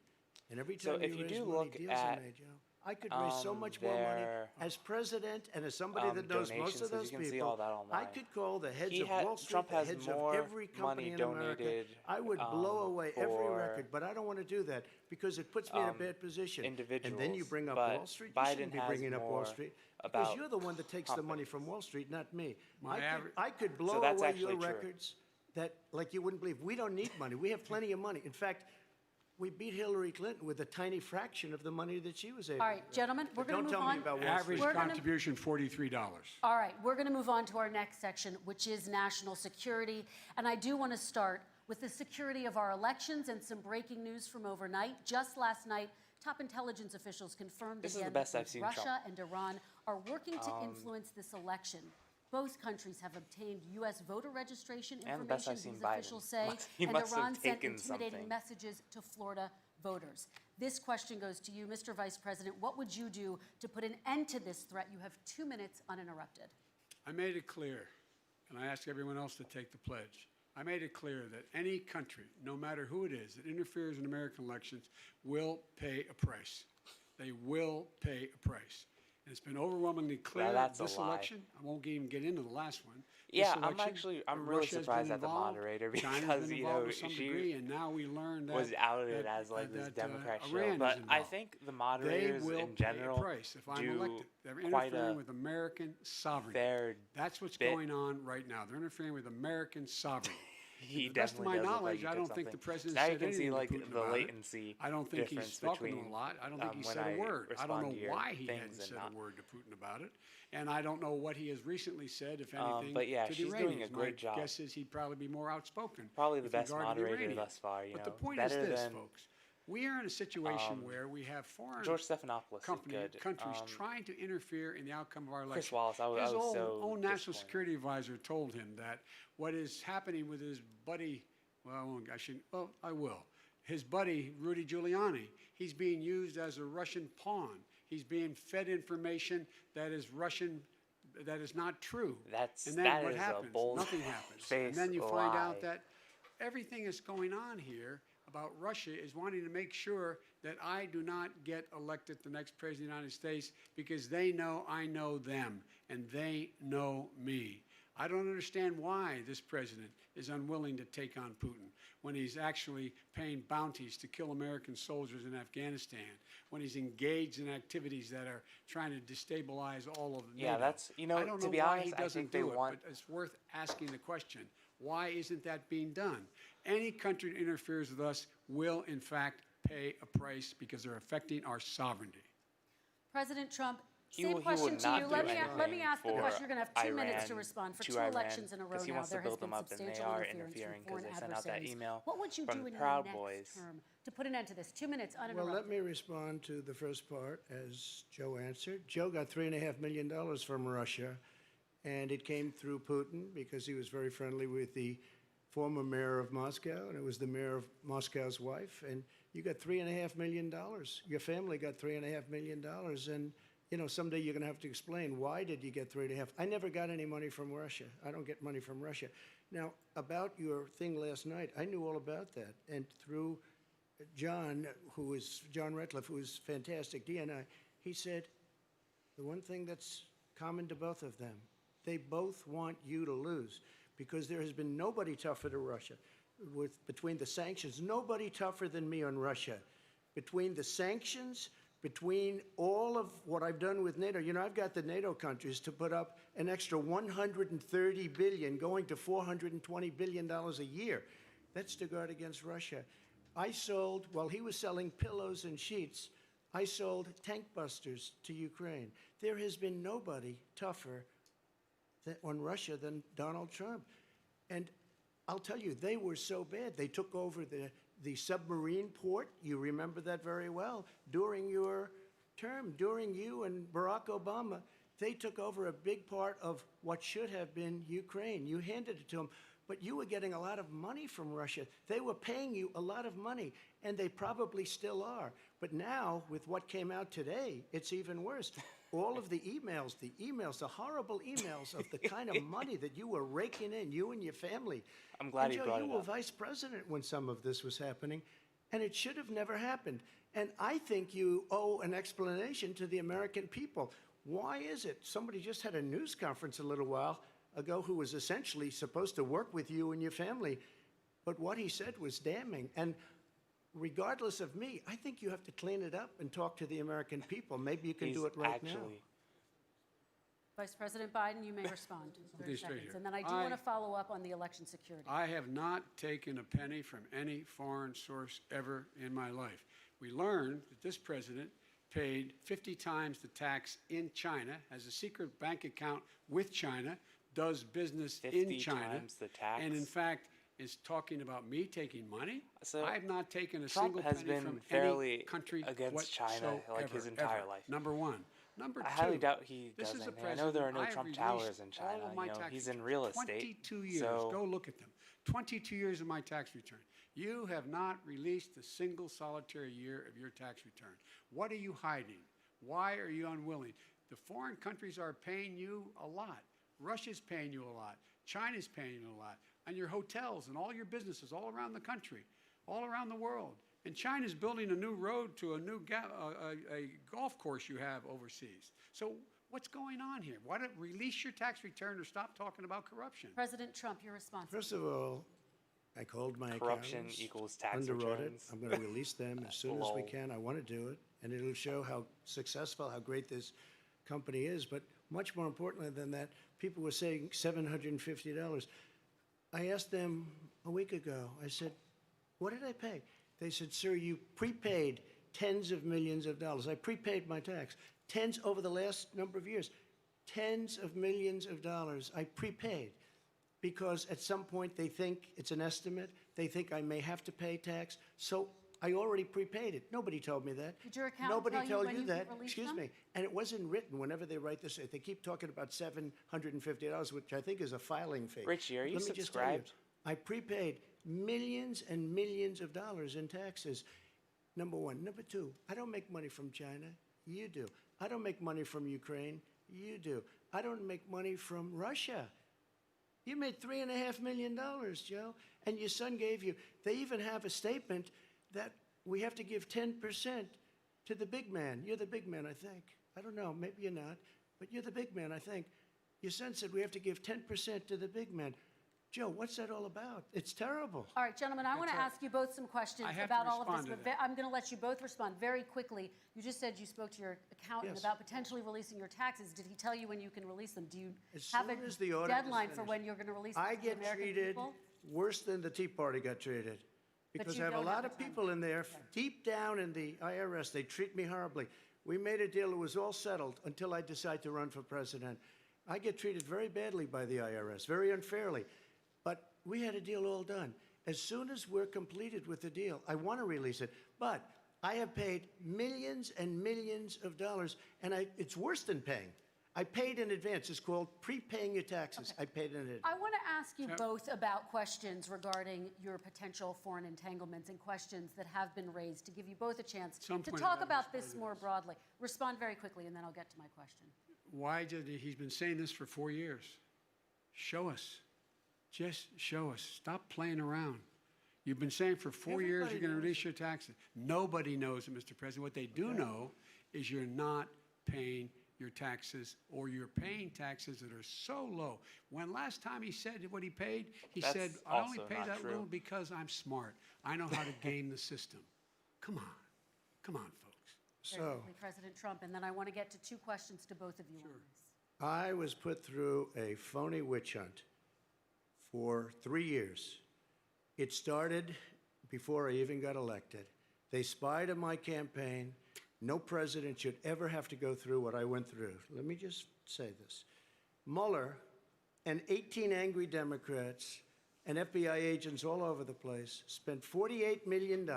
S4: And every
S1: So
S4: time
S1: if you
S4: raise
S1: do
S4: money,
S1: look
S4: deals
S1: at,
S4: are made, Joe. I could raise so much more money
S1: their,
S4: as president and as somebody that knows most
S1: donations,
S4: of
S1: 'cause
S4: those
S1: you can see
S4: people.
S1: all that
S4: I
S1: online.
S4: could call the heads
S1: He
S4: of
S1: had-
S4: Wall Street,
S1: Trump
S4: the
S1: has
S4: heads
S1: more
S4: of every company
S1: money
S4: in America.
S1: donated,
S4: I would blow away every
S1: for
S4: record, but I don't want to do that because it puts me in a bad position. And then you
S1: individuals,
S4: bring up
S1: but
S4: Wall Street. You
S1: Biden
S4: shouldn't be
S1: has
S4: bringing up Wall
S1: more
S4: Street because
S1: about
S4: you're the one that takes the money
S1: companies.
S4: from Wall Street, not me.
S5: My average-
S4: I could blow
S1: that's
S4: away your
S1: actually true.
S4: records that like you wouldn't believe. We don't need money. We have plenty of money. In fact, we beat Hillary Clinton with a tiny fraction of the money that she was able
S3: All
S4: to
S3: right,
S4: get.
S3: gentlemen, we're
S4: But
S3: going to
S4: don't
S3: move
S4: tell me
S3: on.
S4: about Wall
S5: Average
S4: Street.
S3: We're gonna-
S5: contribution, $43.
S3: All right, we're going to move on to our next section, which is national security. And I do want to start with the security of our elections and some breaking news from overnight. Just last night, top intelligence officials confirmed
S1: This is the
S3: again
S1: best
S3: that
S1: I've
S3: both
S1: seen
S3: Russia
S1: Trump.
S3: and Iran are working to influence this election. Both countries have obtained U.S. voter registration
S1: And the best
S3: information,
S1: I've seen
S3: these
S1: Biden.
S3: officials say,
S1: He
S3: and
S1: must have
S3: Iran sent
S1: taken
S3: intimidating
S1: something.
S3: messages to Florida voters. This question goes to you, Mr. Vice President. What would you do to put an end to this threat? You have 2 minutes uninterrupted.
S5: I made it clear, and I ask everyone else to take the pledge. I made it clear that any country, no matter who it is, that interferes in American elections will pay a price. They will pay a price. And it's been overwhelmingly clear
S1: that's a
S5: this
S1: lie.
S5: election. I won't even get into the last one.
S1: Yeah,
S5: This election,
S1: I'm really
S5: Russia's
S1: surprised
S5: been
S1: at the
S5: involved,
S1: moderator
S5: China's
S1: because,
S5: been
S1: you
S5: involved
S1: know,
S5: to some
S1: she
S5: degree, and now we learned that
S1: was outed
S5: that,
S1: as like this
S5: that,
S1: Democrat show.
S5: Iran is
S1: But I
S5: involved.
S1: think the
S5: They
S1: moderators
S5: will
S1: in
S5: pay a
S1: general
S5: price if I'm
S1: do
S5: elected. They're
S1: quite
S5: interfering
S1: a
S5: with American sovereignty.
S1: fair.
S5: That's what's
S1: bit.
S5: going on right now. They're interfering with American sovereignty.
S1: He
S5: To the best of
S1: definitely
S5: my
S1: does look like
S5: knowledge,
S1: he
S5: I
S1: took
S5: don't think the
S1: something.
S5: president
S1: Now
S5: said
S1: you can see
S5: anything to
S1: like
S5: Putin
S1: the
S5: about it.
S1: latency.
S5: I don't think he's
S1: difference
S5: spoken to
S1: between,
S5: him a lot. I don't think he
S1: when
S5: said
S1: I
S5: a word. I
S1: respond
S5: don't
S1: to
S5: know
S1: your
S5: why he
S1: things
S5: hadn't
S1: and
S5: said
S1: not.
S5: a word to Putin about it. And I don't know what he has recently said, if anything,
S1: but yeah,
S5: to the
S1: she's
S5: Iranians.
S1: doing a great
S5: My
S1: job.
S5: guess is he'd probably be more outspoken.
S1: Probably the
S5: with
S1: best
S5: regard to the
S1: moderator
S5: Iranians.
S1: thus far. You
S5: But
S1: know,
S5: the point
S1: better
S5: is this,
S1: than
S5: folks. We are in a situation where we have foreign
S1: George Stephanopoulos.
S5: countries
S1: is good.
S5: trying to interfere in the outcome of our election.
S1: Chris Wallace, I was
S5: His own,
S1: so
S5: own national
S1: disappointed.
S5: security advisor told him that what is happening with his buddy, well, I won't, I shouldn't, well, I will. His buddy, Rudy Giuliani, he's being used as a Russian pawn. He's being fed information that is Russian, that is not true. And then
S1: that
S5: what
S1: is a
S5: happens?
S1: bold
S5: Nothing happens.
S1: face
S5: And then you find
S1: lie.
S5: out that everything that's going on here about Russia is wanting to make sure that I do not get elected the next president of the United States because they know I know them and they know me. I don't understand why this president is unwilling to take on Putin when he's actually paying bounties to kill American soldiers in Afghanistan, when he's engaged in activities that are trying to destabilize all of NATO.
S1: Yeah, that's, you know,
S5: I don't
S1: to
S5: know
S1: be
S5: why
S1: honest,
S5: he
S1: I
S5: doesn't
S1: think they
S5: do it,
S1: want.
S5: but it's worth asking the question. Why isn't that being done? Any country that interferes with us will, in fact, pay a price because they're affecting our sovereignty.
S3: President Trump,
S1: He
S3: same
S1: would
S3: question to
S1: not
S3: you.
S1: do
S3: Let me
S1: anything
S3: ask the
S1: for
S3: question. You're going to have 2 minutes to
S1: Iran,
S3: respond. For
S1: to
S3: two
S1: Iran,
S3: elections in a row
S1: 'cause he
S3: now,
S1: wants to
S3: there has
S1: build
S3: been
S1: them up, and they
S3: substantial
S1: are
S3: interference
S1: interfering
S3: from
S1: 'cause
S3: foreign
S1: they sent out that
S3: adversaries.
S1: email
S3: What would you
S1: from
S3: do
S1: the
S3: in
S1: Proud
S3: your
S1: Boys.
S3: next term to put an end to this? 2 minutes uninterrupted.
S4: Well, let me respond to the first part as Joe answered. Joe got $3.5 million from Russia, and it came through Putin because he was very friendly with the former mayor of Moscow, and it was the mayor of Moscow's wife. And you got $3.5 million. Your family got $3.5 million, and you know someday you're going to have to explain why did you get 3.5. I never got any money from Russia. I don't get money from Russia. Now about your thing last night, I knew all about that, and through John Ratcliffe, who is fantastic, DNI, he said the one thing that's common to both of them, they both want you to lose because there has been nobody tougher to Russia. Between the sanctions, nobody tougher than me on Russia. Between the sanctions, between all of what I've done with NATO, you know, I've got the NATO countries to put up an extra $130 billion, going to $420 billion a year. That's to guard against Russia. I sold, while he was selling pillows and sheets, I sold tank busters to Ukraine. There has been nobody tougher on Russia than Donald Trump. And I'll tell you, they were so bad. They took over the submarine port. You remember that very well. During your term, during you and Barack Obama, they took over a big part of what should have been Ukraine. You handed it to them. But you were getting a lot of money from Russia. They were paying you a lot of money, and they probably still are. But now, with what came out today, it's even worse. All of the emails, the horrible emails of the kind of money that you were raking in, you and your family.
S1: I'm glad
S4: and
S1: you
S4: Joe,
S1: brought
S4: you
S1: it
S4: were
S1: up.
S4: vice president when some of this was happening, and it should have never happened. And I think you owe an explanation to the American people. Why is it? Somebody just had a news conference a little while ago who was essentially supposed to work with you and your family, but what he said was damning. And regardless of me, I think you have to clean it up and talk to the American people. Maybe you can do it right now.
S3: Vice President Biden, you may respond. 30
S5: straight
S3: seconds.
S5: here.
S3: And then I do want to follow up on the election security.
S5: I have not taken a penny from any foreign source ever in my life. We learned that this president paid 50 times the tax in China, has a secret bank account with China, does business in China,
S1: times the tax.
S5: and in fact is talking about me taking money.
S1: So
S5: I have not taken a
S1: Trump
S5: single
S1: has
S5: penny
S1: been
S5: from
S1: fairly
S5: any country
S1: against China,
S5: whatsoever,
S1: like, his entire
S5: ever.
S1: life.
S5: Number one. Number two,
S1: I highly doubt he
S5: this
S1: does
S5: is a
S1: anything. I know there are no
S5: president, I
S1: Trump
S5: have
S1: towers
S5: released
S1: in China.
S5: all of my
S1: You know,
S5: tax
S1: he's in
S5: returns.
S1: real estate.
S5: 22 years.
S1: So
S5: Go look at them. 22 years of my tax return. You have not released a single solitary year of your tax return. What are you hiding? Why are you unwilling? The foreign countries are paying you a lot. Russia's paying you a lot. China's paying you a lot. And your hotels and all your businesses all around the country, all around the world. And China's building a new road to a new a golf course you have overseas. So what's going on here? Why don't release your tax return or stop talking about corruption?
S3: President Trump, your response.
S4: First of all, I called my
S1: Corruption
S4: accountants
S1: equals tax
S4: under audit.
S1: returns.
S4: I'm going to release them as soon as we
S1: Lol.
S4: can. I want to do it, and it'll show how successful, how great this company is. But much more importantly than that, people were saying $750. I asked them a week ago, I said, what did I pay? They said, sir, you prepaid tens of millions of dollars. I prepaid my tax. Tens over the last number of years. Tens of millions of dollars I prepaid because at some point they think it's an estimate. They think I may have to pay tax. So I already prepaid it. Nobody told me that.
S3: Did your accountant
S4: Nobody
S3: tell you
S4: told
S3: when
S4: you
S3: you
S4: that.
S3: could release
S4: Excuse
S3: them?
S4: me. And it wasn't written whenever they write this. They keep talking about $750, which I think is a filing fee.
S1: Richie, are you
S4: Let me just tell you,
S1: subscribed?
S4: I prepaid millions and millions of dollars in taxes. Number one. Number two, I don't make money from China. You do. I don't make money from Ukraine. You do. I don't make money from Russia. You made $3.5 million, Joe, and your son gave you. They even have a statement that we have to give 10% to the big man. You're the big man, I think. I don't know, maybe you're not, but you're the big man, I think. Your son said we have to give 10% to the big man. Joe, what's that all about? It's terrible.
S3: All right, gentlemen, I want to ask you both some questions
S5: I have
S3: about
S5: to
S3: all of this.
S5: respond to
S3: But I'm going to let you both respond very quickly. You just said you spoke to your accountant
S4: Yes.
S3: about potentially releasing your taxes. Did he tell you when you can release them? Do you
S4: As
S3: have
S4: soon
S3: a
S4: as the audit is
S3: deadline for
S4: finished.
S3: when you're going to release them
S4: I
S3: to the
S4: get
S3: American
S4: treated
S3: people?
S4: worse than the Tea Party got treated. Because
S3: you
S4: I have a
S3: don't
S4: lot
S3: have
S4: of
S3: a time.
S4: people in there, deep down in the IRS, they treat me horribly. We made a deal, it was all settled until I decide to run for president. I get treated very badly by the IRS, very unfairly. But we had a deal all done. As soon as we're completed with the deal, I want to release it. But I have paid millions and millions of dollars, and it's worse than paying. I paid in advance. It's called prepaying your taxes. I paid in advance.
S3: I want to ask you both about questions regarding your potential foreign entanglements and questions that have been raised to give you both a chance
S5: Some
S3: to
S5: point
S3: talk
S5: I'll
S3: about
S5: respond
S3: this
S5: to
S3: more
S5: this.
S3: broadly. Respond very quickly, and then I'll get to my question.
S5: Why did he's been saying this for 4 years? Show us. Just show us. Stop playing around. You've been saying for 4 years
S4: Everybody
S5: you're going to
S4: knows
S5: release your taxes. Nobody knows it, Mr. President. What they do know is you're not paying your taxes, or you're paying taxes that are so low. When last time he said what he paid, he
S1: That's
S5: said, I only
S1: also
S5: pay
S1: not
S5: that
S1: true.
S5: little because I'm smart. I know how to game the system. Come on. Come on, folks.
S3: Very
S4: So
S3: quickly, President Trump, and then I want to get to two questions to both of you on this.
S4: I was put through a phony witch hunt for 3 years. It started before I even got elected. They spied on my campaign. No president should ever have to go through what I went through. Let me just say this. Mueller and 18 angry Democrats and FBI agents all over the place spent $48 million.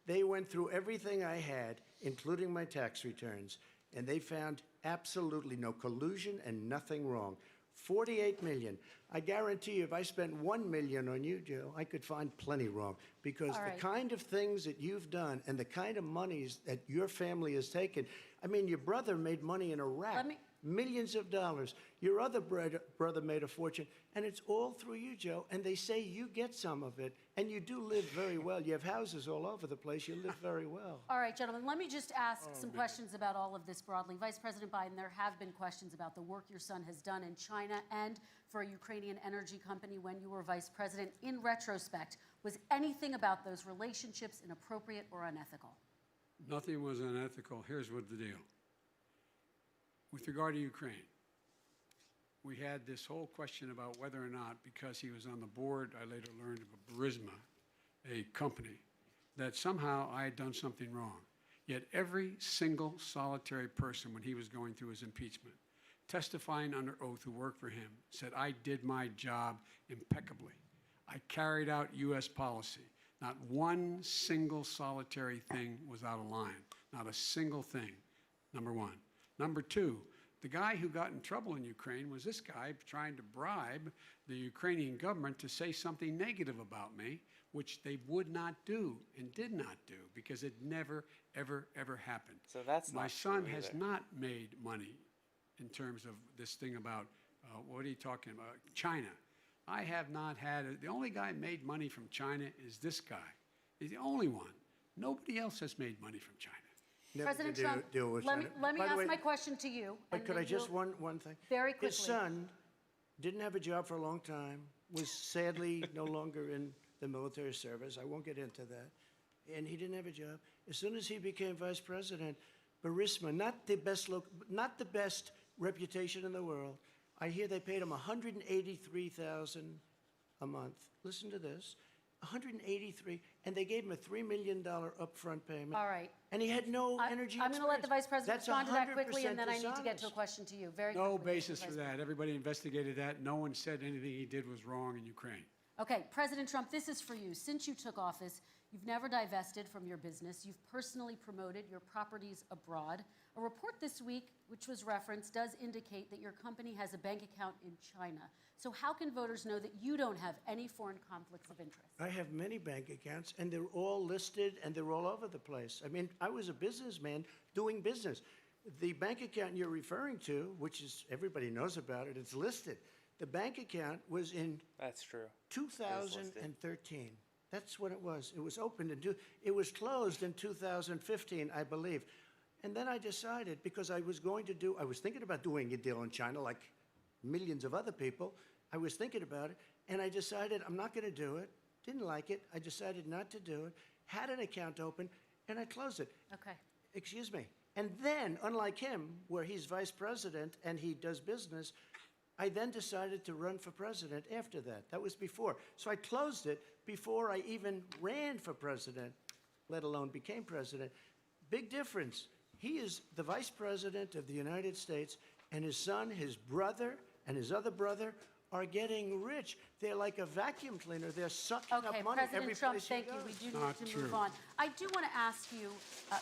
S4: They went through everything I had, including my tax returns, and they found absolutely no collusion and nothing wrong. 48 million. I guarantee you, if I spent 1 million on you, Joe, I could find plenty wrong. Because
S3: All right.
S4: the kind of things that you've done and the kind of monies that your family has taken, I mean, your brother made money in Iraq.
S3: Let me-
S4: Millions of dollars. Your other brother made a fortune, and it's all through you, Joe. And they say you get some of it, and you do live very well. You have houses all over the place. You live very well.
S3: All right, gentlemen, let me just ask some questions about all of this broadly. Vice President Biden, there have been questions about the work your son has done in China and for a Ukrainian energy company when you were vice president. In retrospect, was anything about those relationships inappropriate or unethical?
S5: Nothing was unethical. Here's what the deal. With regard to Ukraine, we had this whole question about whether or not, because he was on the board, I later learned of Burisma, a company, that somehow I had done something wrong. Yet every single solitary person, when he was going through his impeachment, testifying under oath who worked for him, said, I did my job impeccably. I carried out U.S. policy. Not one single solitary thing was out of line. Not a single thing, number one. Number two, The guy who got in trouble in Ukraine was this guy trying to bribe the Ukrainian government to say something negative about me, which they would not do and did not do because it never, ever, ever happened.
S1: So that's
S5: My
S1: not
S5: son
S1: true
S5: has
S1: either.
S5: not made money in terms of this thing about, what are you talking about? China. I have not had it. The only guy made money from China is this guy. He's the only one. Nobody else has made money from China.
S4: Never
S3: President
S4: to
S3: Trump,
S4: deal with
S3: let me,
S4: China.
S3: let me
S4: By the
S3: ask
S4: way,
S3: my question to you.
S4: But
S3: and
S4: could I
S3: then
S4: just,
S3: you'll-
S4: one thing?
S3: Very
S4: His
S3: quickly.
S4: son didn't have a job for a long time, was sadly no longer in the military service. I won't get into that. And he didn't have a job. As soon as he became vice president, Burisma, not the best reputation in the world, I hear they paid him $183,000 a month. Listen to this. 183, and they gave him a $3 million upfront payment.
S3: All right.
S4: And he had no energy
S3: I'm going to let the Vice President
S4: That's
S3: respond to that quickly, and then I
S4: 100%
S3: need to get to a
S4: dishonest.
S3: question to you. Very
S5: No
S3: quickly, Mr.
S5: basis
S3: Vice
S5: for
S3: President.
S5: that. Everybody investigated that. No one said anything he did was wrong in Ukraine.
S3: Okay, President Trump, this is for you. Since you took office, you've never divested from your business. You've personally promoted your properties abroad. A report this week, which was referenced, does indicate that your company has a bank account in China. So how can voters know that you don't have any foreign conflicts of interest?
S4: I have many bank accounts, and they're all listed, and they're all over the place. I mean, I was a businessman doing business. The bank account you're referring to, which is, everybody knows about it, it's listed. The bank account was in
S1: That's true.
S4: 2013. That's when it was. It was opened it was closed in 2015, I believe. And then I decided, because I was thinking about doing a deal in China like millions of other people. I was thinking about it, and I decided I'm not going to do it. Didn't like it. I decided not to do it. Had an account open, and I closed it.
S3: Okay.
S4: Excuse me. And then, unlike him, where he's vice president and he does business, I then decided to run for president after that. That was before. So I closed it before I even ran for president, let alone became president. Big difference. He is the vice president of the United States, and his son, his brother, and his other brother are getting rich. They're like a vacuum cleaner. They're sucking
S3: Okay,
S4: up money every
S3: President Trump,
S4: place he
S3: thank you.
S4: goes.
S3: We do
S5: Not
S3: need to move
S5: true.
S3: on. I do want to ask you,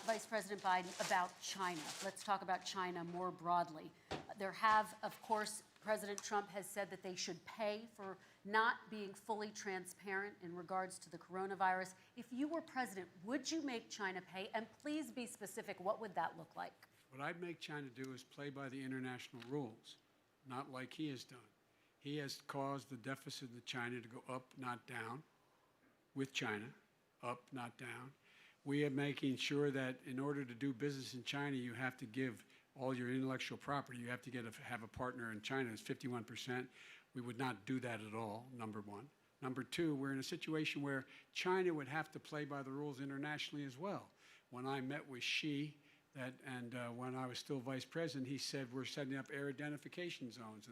S3: Vice President Biden, about China. Let's talk about China more broadly. There have, of course, President Trump has said that they should pay for not being fully transparent in regards to the coronavirus. If you were president, would you make China pay? And please be specific, what would that look like?
S5: What I'd make China do is play by the international rules, not like he has done. He has caused the deficit of China to go up, not down, with China, up, not down. We are making sure that in order to do business in China, you have to give all your intellectual property. You have to have a partner in China. It's 51%. We would not do that at all, number one. Number two, we're in a situation where China would have to play by the rules internationally as well. When I met with Xi, when I was still vice president, he said we're setting up air identification zones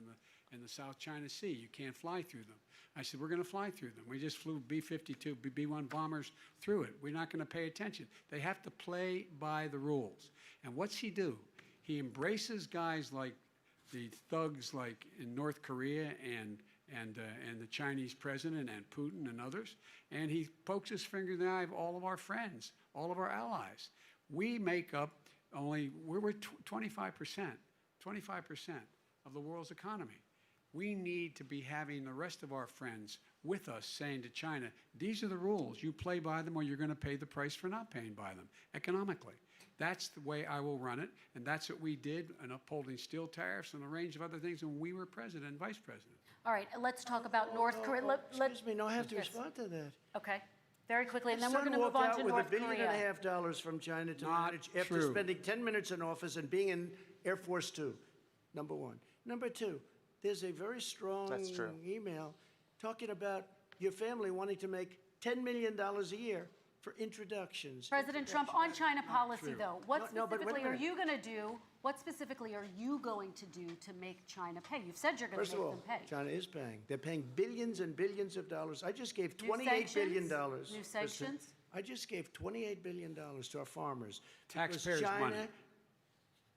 S5: in the South China Sea. You can't fly through them. I said, we're going to fly through them. We just flew B-52, B-1 bombers through it. We're not going to pay attention. They have to play by the rules. And what's he do? He embraces guys like the thugs like in North Korea and the Chinese president and Putin and others, and he pokes his finger in the eye of all of our friends, all of our allies. We make up we're 25% of the world's economy. We need to be having the rest of our friends with us saying to China, these are the rules. You play by them or you're going to pay the price for not paying by them economically. That's the way I will run it, and that's what we did in upholding steel tariffs and a range of other things when we were president and vice president.
S3: All right, let's talk about North Korea.
S4: Excuse me, no, I have to
S3: Yes.
S4: respond to that.
S3: Okay, very quickly, and
S4: His
S3: then we're
S4: son
S3: going to move
S4: walked
S3: on
S4: out
S3: to
S4: with
S3: North
S4: $1.5
S3: Korea.
S4: billion from China to
S5: Not
S4: manage after
S5: true.
S4: spending 10 minutes in office and being in Air Force Two, number one. Number two, there's a very strong
S1: That's true.
S4: email talking about your family wanting to make $10 million a year for introductions.
S3: President Trump, on China policy, though, what
S4: No, but wait a
S3: specifically are
S4: minute.
S3: you going to do? What specifically are you going to do to make China pay? You've said you're going
S4: First
S3: to
S4: of
S3: make
S4: all,
S3: them pay.
S4: China is paying. They're paying billions and billions of dollars. I just gave
S3: New
S4: $28 billion.
S3: sanctions? New
S4: Listen,
S3: sanctions?
S4: I just gave $28 billion to our farmers. because
S5: Taxpayers'
S4: China,
S5: money.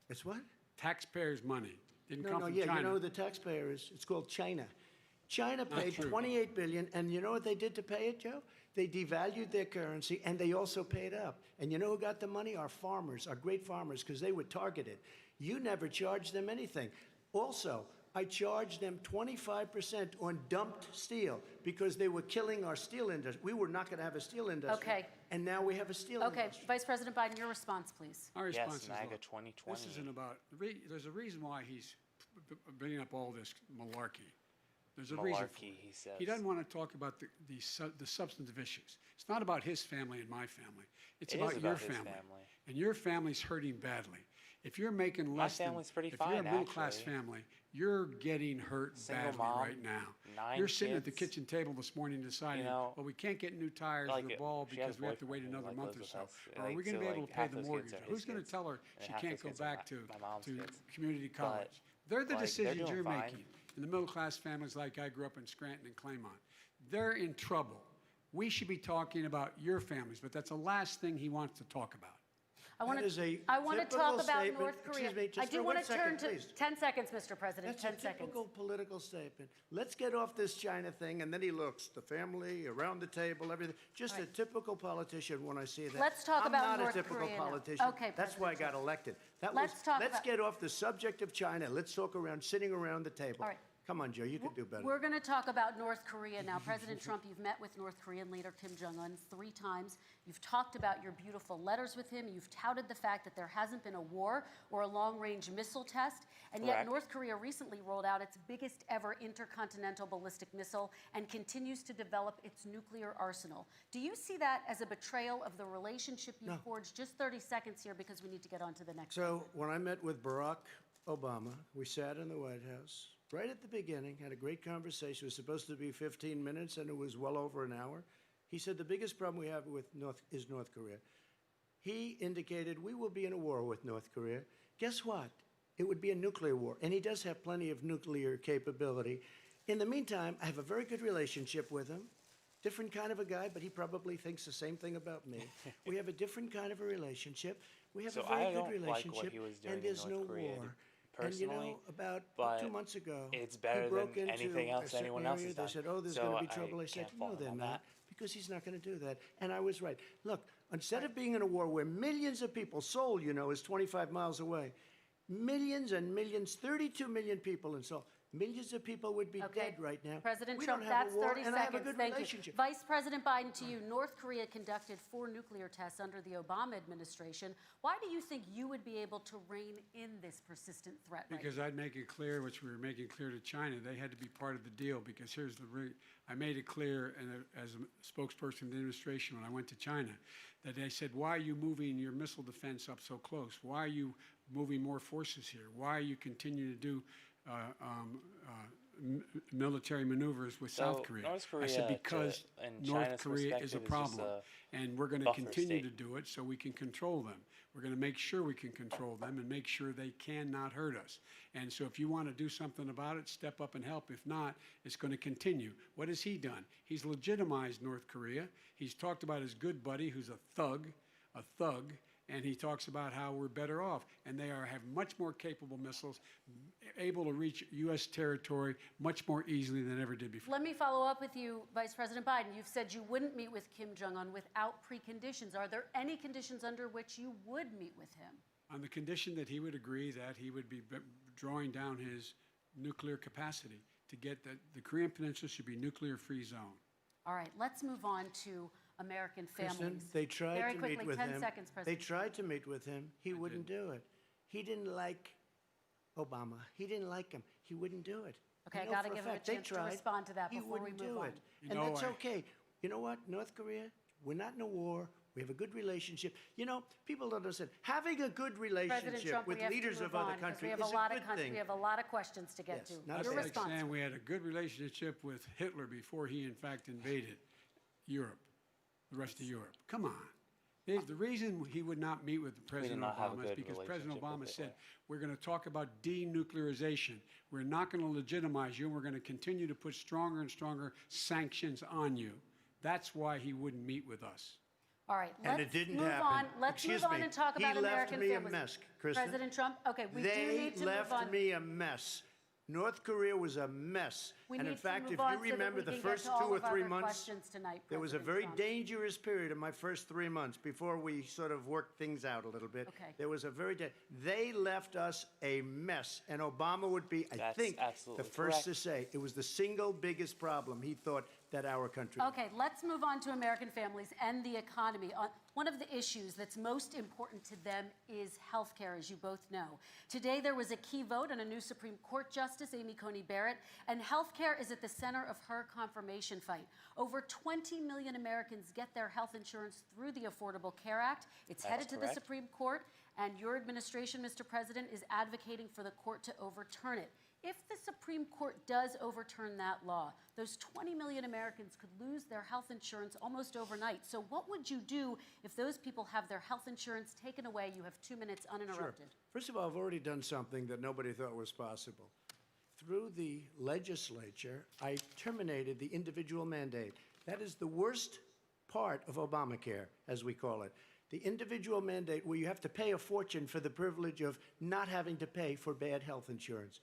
S4: It's what?
S5: Taxpayers' money. Didn't
S4: No,
S5: come
S4: no,
S5: from
S4: yeah,
S5: China.
S4: you know who the taxpayer is? It's called China. China paid
S5: true.
S4: $28 billion, and you know what they did to pay it, Joe? They devalued their currency, and they also paid up. And you know who got the money? Our farmers, our great farmers, because they were targeted. You never charged them anything. Also, I charged them 25% on dumped steel because they were killing our steel industry. We were not going to have a steel industry.
S3: Okay.
S4: And now we have a steel
S3: Okay,
S4: industry.
S3: Vice President Biden, your response, please.
S5: Our response is,
S1: MAGA
S5: look,
S1: 2020.
S5: this isn't about, there's a reason why he's bringing up all this malarkey. There's a reason for
S1: Malarkey,
S5: it.
S1: he says.
S5: He doesn't want to talk about the substantive issues. It's not about his family and my family. It's
S1: It
S5: about
S1: is
S5: your
S1: about his
S5: family.
S1: family.
S5: And your family's hurting badly. If you're making less than,
S1: family's pretty
S5: if you're a
S1: fine,
S5: middle-class
S1: actually.
S5: family, you're getting hurt
S1: Single
S5: badly
S1: mom,
S5: right now.
S1: 9
S5: You're sitting at the
S1: kids.
S5: kitchen table this morning deciding,
S1: know,
S5: well, we can't get new tires
S1: like
S5: for the
S1: it-
S5: ball
S1: she has
S5: because we have to wait
S1: boyfriend who,
S5: another
S1: like,
S5: month or
S1: lives
S5: so.
S1: with us.
S5: Or are we
S1: Like,
S5: going to
S1: so,
S5: be able
S1: like,
S5: to pay
S1: half
S5: the
S1: those kids
S5: mortgage?
S1: are
S5: Who's
S1: his
S5: going to
S1: kids,
S5: tell her
S1: and
S5: she
S1: half
S5: can't
S1: those
S5: go
S1: kids are
S5: back
S1: my mom's
S5: to
S1: kids.
S5: community
S1: But,
S5: college? They're the
S1: like, they're
S5: decisions
S1: doing
S5: you're
S1: fine.
S5: making. In the middle-class families like I grew up in Scranton and Claymont, they're in trouble. We should be talking about your families, but that's the last thing he wants to talk about.
S3: I want
S4: That is a
S3: to talk
S4: typical
S3: about
S4: statement.
S3: North Korea.
S4: Excuse me, just
S3: I do
S4: for
S3: want
S4: one
S3: to
S4: second,
S3: turn to
S4: please.
S3: 10 seconds, Mr. President.
S4: That's
S3: 10
S4: a
S3: seconds.
S4: typical political statement. Let's get off this China thing, and then he looks, the family, around the table, everything. Just a typical politician when I see that.
S3: Let's talk
S4: I'm
S3: about
S4: not
S3: North
S4: a typical
S3: Korea now.
S4: politician.
S3: Okay,
S4: That's why I
S3: President
S4: got elected.
S3: Let's talk
S4: let's
S3: about-
S4: get off the subject of China. Let's talk around, sitting around the table.
S3: All right.
S4: Come on, Joe, you can do better.
S3: We're going to talk about North Korea now. President Trump, you've met with North Korean leader Kim Jong-un 3 times. You've talked about your beautiful letters with him. You've touted the fact that there hasn't been a war or a long-range missile test. And yet
S1: Correct.
S3: North Korea recently rolled out its biggest ever intercontinental ballistic missile and continues to develop its nuclear arsenal. Do you see that as a betrayal of the relationship you forged? Just 30 seconds here because we need to get on to the next.
S4: So when I met with Barack Obama, we sat in the White House right at the beginning, had a great conversation. It was supposed to be 15 minutes, and it was well over an hour. He said the biggest problem we have with North Korea. He indicated we will be in a war with North Korea. Guess what? It would be a nuclear war, and he does have plenty of nuclear capability. In the meantime, I have a very good relationship with him. Different kind of a guy, but he probably thinks the same thing about me. We have a different kind of a relationship. We have
S1: So
S4: a very
S1: I
S4: good
S1: don't like what
S4: relationship,
S1: he was doing
S4: and
S1: in
S4: there's no
S1: North Korea,
S4: war. And you know,
S1: personally,
S4: about
S1: but
S4: 2 months ago,
S1: it's
S4: he
S1: better
S4: broke
S1: than
S4: into
S1: anything else
S4: a certain
S1: anyone else
S4: area.
S1: has
S4: They
S1: done.
S4: said, "Oh, there's
S1: So
S4: going to be
S1: I
S4: trouble." I said,
S1: can't
S4: "No,
S1: fault him
S4: they're
S1: on
S4: not,
S1: that.
S4: because he's not going to do that." And I was right. Look, instead of being in a war where millions of people, Seoul, you know, is 25 miles away, millions and millions, 32 million people in Seoul. Millions of people would be
S3: Okay.
S4: dead right now.
S3: President
S4: we
S3: Trump,
S4: don't have
S3: that's
S4: a war,
S3: 30
S4: and I have a
S3: seconds.
S4: good
S3: Thank
S4: relationship.
S3: you. Vice President Biden, to you. North Korea conducted 4 nuclear tests under the Obama administration. Why do you think you would be able to rein in this persistent threat right
S5: Because I'd make it clear, which we were making clear to China, they had to be part of the deal. Because here's I made it clear, and as a spokesperson of the administration when I went to China, that they said, "Why are you moving your missile defense up so close? Why are you moving more forces here? Why are you continuing to do military maneuvers with
S1: So,
S5: South Korea?"
S1: North
S5: I said,
S1: Korea,
S5: because
S1: in
S5: North
S1: China's
S5: Korea is a
S1: perspective, is just
S5: problem, and we're going to
S1: buffer
S5: continue
S1: state.
S5: to do it so we can control them. We're going to make sure we can control them and make sure they cannot hurt us. And so if you want to do something about it, step up and help. If not, it's going to continue. What has he done? He's legitimized North Korea. He's talked about his good buddy who's a thug, and he talks about how we're better off. And they have much more capable missiles, able to reach U.S. territory much more easily than ever did before.
S3: Let me follow up with you, Vice President Biden. You've said you wouldn't meet with Kim Jong-un without preconditions. Are there any conditions under which you would meet with him?
S5: On the condition that he would agree that he would be drawing down his nuclear capacity to get the Korean Peninsula should be nuclear-free zone.
S3: All right, let's move on to American families.
S4: Kristen, they tried
S3: Very
S4: to
S3: quickly,
S4: meet with
S3: 10
S4: him.
S3: seconds,
S4: They
S3: President.
S4: tried to meet with him. He wouldn't do it. He didn't like Obama. He didn't like him. He wouldn't do it.
S3: Okay, I
S4: know
S3: gotta
S4: for
S3: give him a
S4: fact, they
S3: chance to
S4: tried.
S3: respond to that
S4: He
S3: before we
S4: wouldn't
S3: move
S4: do
S3: on.
S4: it.
S5: You
S4: And
S5: know,
S4: that's
S5: I-
S4: okay. You know what, North Korea? We're not in a war. We have a good relationship. You know, people don't understand. Having a good
S3: President
S4: relationship
S3: Trump,
S4: with
S3: we have
S4: leaders
S3: to
S4: of
S3: move
S4: other
S3: on because
S4: countries
S3: we have
S4: is
S3: a lot
S4: a
S3: of
S4: good thing.
S3: we have a lot of questions to get
S4: Yes,
S3: to.
S4: not
S5: That's
S3: Your
S5: like
S3: response.
S5: saying we had a good relationship with Hitler before he, in fact, invaded Europe, the rest of Europe. Come on. The reason he would not meet with President
S1: not have a
S5: Obama is
S1: good
S5: because President
S1: relationship
S5: Obama
S1: with
S5: said,
S1: Hitler.
S5: we're going to talk about denuclearization. We're not going to legitimize you, and we're going to continue to put stronger and stronger sanctions on you. That's why he wouldn't meet with us.
S3: All right,
S4: And
S3: let's
S4: it didn't
S3: move
S4: happen.
S3: on. Let's
S4: Excuse
S3: move on
S4: me.
S3: and talk
S4: He
S3: about
S4: left
S3: American
S4: me a
S3: families.
S4: mess, Kristen.
S3: President Trump, okay, we do
S4: They
S3: need to move on.
S4: left me a mess. North Korea was a mess.
S3: We
S4: And in
S3: need to
S4: fact,
S3: move
S4: if
S3: on
S4: you
S3: so that
S4: remember
S3: we
S4: the
S3: can
S4: first
S3: get to all
S4: 2 or
S3: of
S4: 3
S3: our
S4: months,
S3: questions tonight,
S4: there was a
S3: President
S4: very
S3: Trump.
S4: dangerous period in my first 3 months before we sort of worked things out a little bit.
S3: Okay.
S4: There was a they left us a mess. And Obama would be, I
S1: That's
S4: think, the
S1: absolutely
S4: first to
S1: correct.
S4: say it was the single biggest problem he thought that our country
S3: Okay, let's move on to American families and the economy. One of the issues that's most important to them is health care, as you both know. Today, there was a key vote on a new Supreme Court Justice, Amy Coney Barrett, and health care is at the center of her confirmation fight. Over 20 million Americans get their health insurance through the Affordable Care Act. It's
S1: That's
S3: headed to the
S1: correct.
S3: Supreme Court, and your administration, Mr. President, is advocating for the court to overturn it. If the Supreme Court does overturn that law, those 20 million Americans could lose their health insurance almost overnight. So what would you do if those people have their health insurance taken away? You have 2 minutes uninterrupted.
S4: First of all, I've already done something that nobody thought was possible. Through the legislature, I terminated the individual mandate. That is the worst part of Obamacare, as we call it. The individual mandate where you have to pay a fortune for the privilege of not having to pay for bad health insurance.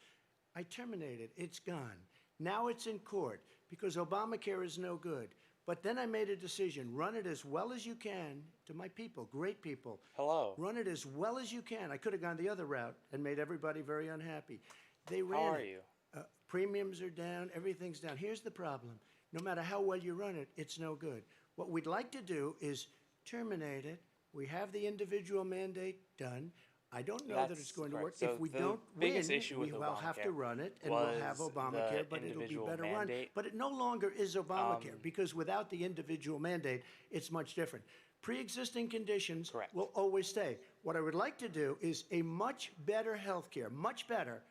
S4: I terminated. It's gone. Now it's in court because Obamacare is no good. But then I made a decision. Run it as well as you can to my people, great people.
S1: Hello.
S4: Run it as well as you can. I could have gone the other route and made everybody very unhappy. They ran
S1: How are
S4: it.
S1: you?
S4: Premiums are down. Everything's down. Here's the problem. No matter how well you run it, it's no good. What we'd like to do is terminate it. We have the individual mandate done. I don't know that
S1: That's
S4: it's going to
S1: correct.
S4: work.
S1: So
S4: if we
S1: the
S4: don't
S1: biggest
S4: win,
S1: issue with
S4: we will have to
S1: Obamacare
S4: run it, and we'll have
S1: was
S4: Obamacare,
S1: the
S4: but it'll be
S1: individual
S4: better run.
S1: mandate.
S4: But it no longer is Obamacare, because without the individual mandate, it's much different. Pre-existing conditions
S1: Correct.
S4: will always stay. What I would like to do is a much better health care, much better,